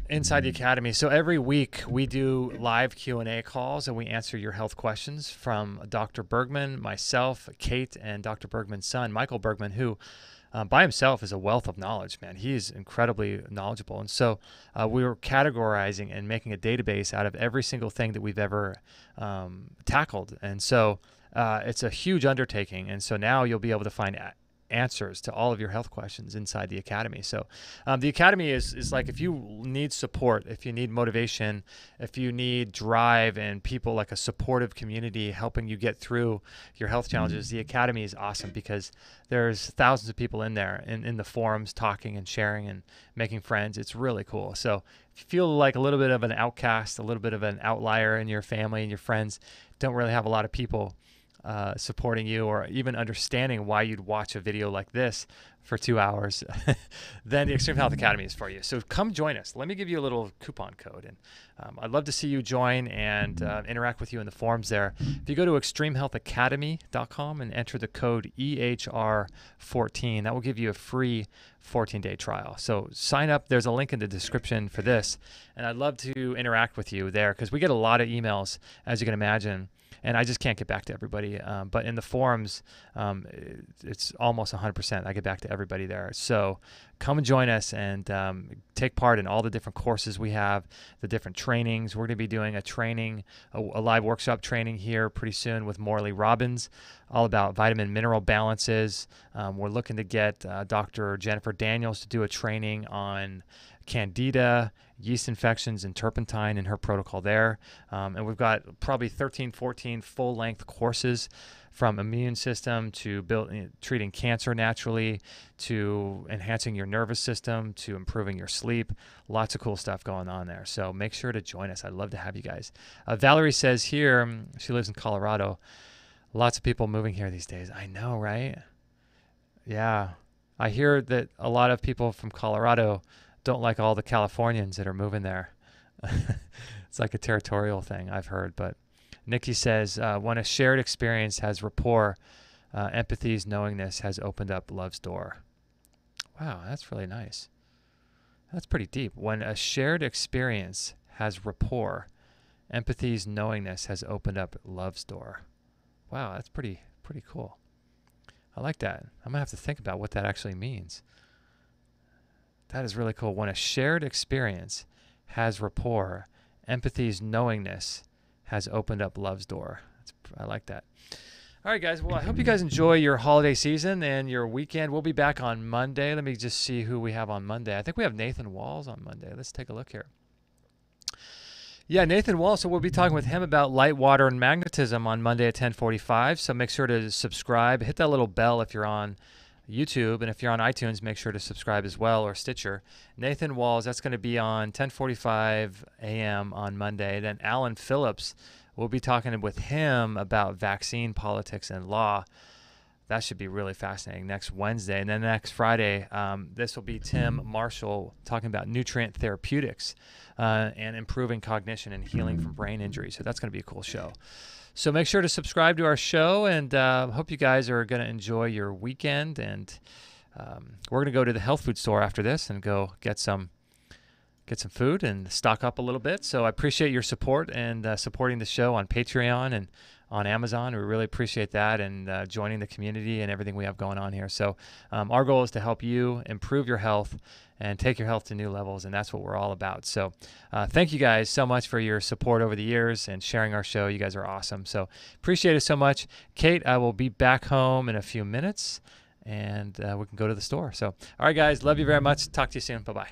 inside the Academy. So every week we do live Q&A calls, and we answer your health questions from Dr. Bergman, myself, Kate, and Dr. Bergman's son, Michael Bergman, who by himself is a wealth of knowledge, man. He's incredibly knowledgeable. And so we were categorizing and making a database out of every single thing that we've ever tackled. And so it's a huge undertaking. And so now you'll be able to find answers to all of your health questions inside the Academy. So the Academy is like, if you need support, if you need motivation, if you need drive and people, like a supportive community helping you get through your health challenges, the Academy is awesome, because there's thousands of people in there in the forums talking and sharing and making friends. It's really cool. So if you feel like a little bit of an outcast, a little bit of an outlier in your family and your friends, don't really have a lot of people supporting you, or even understanding why you'd watch a video like this for 2 hours, then the Extreme Health Academy is for you. So come join us. Let me give you a little coupon code, and I'd love to see you join and interact with you in the forums there. If you go to extremehealthacademy.com and enter the code EHR14, that will give you a free 14-day trial. So sign up. There's a link in the description for this, and I'd love to interact with you there, because we get a lot of emails, as you can imagine, and I just can't get back to everybody. But in the forums, it's almost 100%. I get back to everybody there. So come and join us and take part in all the different courses we have, the different trainings. We're going to be doing a live workshop training here pretty soon with Morley Robbins, all about vitamin mineral balances. We're looking to get Dr. Jennifer Daniels to do a training on Candida, yeast infections, and turpentine in her protocol there. And we've got probably 13, 14 full-length courses from immune system to treating cancer naturally, to enhancing your nervous system, to improving your sleep. Lots of cool stuff going on there. So make sure to join us. I'd love to have you guys. Valerie says here, she lives in Colorado. Lots of people moving here these days. I know, right? Yeah. I hear that a lot of people from Colorado don't like all the Californians that are moving there. It's like a territorial thing, I've heard. But Nikki says, when a shared experience has rapport, empathy's knowingness has opened up love's door. Wow, that's really nice. That's pretty deep. When a shared experience has rapport, empathy's knowingness has opened up love's door. Wow, that's pretty cool. I like that. I'm going to have to think about what that actually means. That is really cool. When a shared experience has rapport, empathy's knowingness has opened up love's door. I like that. All right, guys. Well, I hope you guys enjoy your holiday season and your weekend. We'll be back on Monday. Let me just see who we have on Monday. I think we have Nathan Walls on Monday. Let's take a look here. Yeah, Nathan Walls. So we'll be talking with him about light, water, and magnetism on Monday at 10:45. So make sure to subscribe. Hit that little bell if you're on YouTube, and if you're on iTunes, make sure to subscribe as well, or Stitcher. Nathan Walls, that's going to be on 10:45 a.m. on Monday. Then Alan Phillips, we'll be talking with him about vaccine politics and law. That should be really fascinating next Wednesday. And then next Friday, this will be Tim Marshall talking about nutrient therapeutics and improving cognition and healing from brain injury. So that's going to be a cool show. So make sure to subscribe to our show, and hope you guys are going to enjoy your weekend. And we're going to go to the health food store after this and go get some food and stock up a little bit. So I appreciate your support and supporting the show on Patreon and on Amazon. We really appreciate that, and joining the community and everything we have going on here. So our goal is to help you improve your health and take your health to new levels, and that's what we're all about. So thank you guys so much for your support over the years and sharing our show. You guys are awesome. So appreciate it so much. Kate, I will be back home in a few minutes, and we can go to the store. So, all right, guys, love you very much. Talk to you soon. Bye-bye.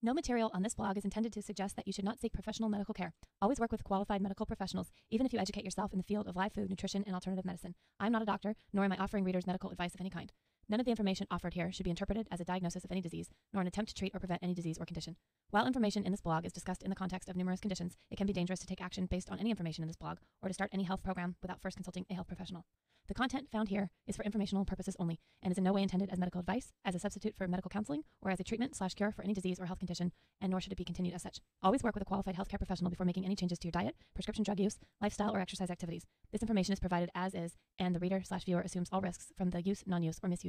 No material on this blog is intended to suggest that you should not seek professional medical care. Always work with qualified medical professionals, even if you educate yourself in the field of live food, nutrition, and alternative medicine. I'm not a doctor, nor am I offering readers medical advice of any kind. None of the information offered here should be interpreted as a diagnosis of any disease, nor an attempt to treat or prevent any disease or condition. While information in this blog is discussed in the context of numerous conditions, it can be dangerous to take action based on any information in this blog or to start any health program without first consulting a health professional. The content found here is for informational purposes only and is in no way intended as medical advice, as a substitute for medical counseling, or as a treatment/cure for any disease or health condition, and nor should it be continued as such. Always work with a qualified healthcare professional before making any changes to your diet, prescription drug use, lifestyle, or exercise activities. This information is provided as is, and the reader/viewer assumes all risks from the use, non-use, or misuse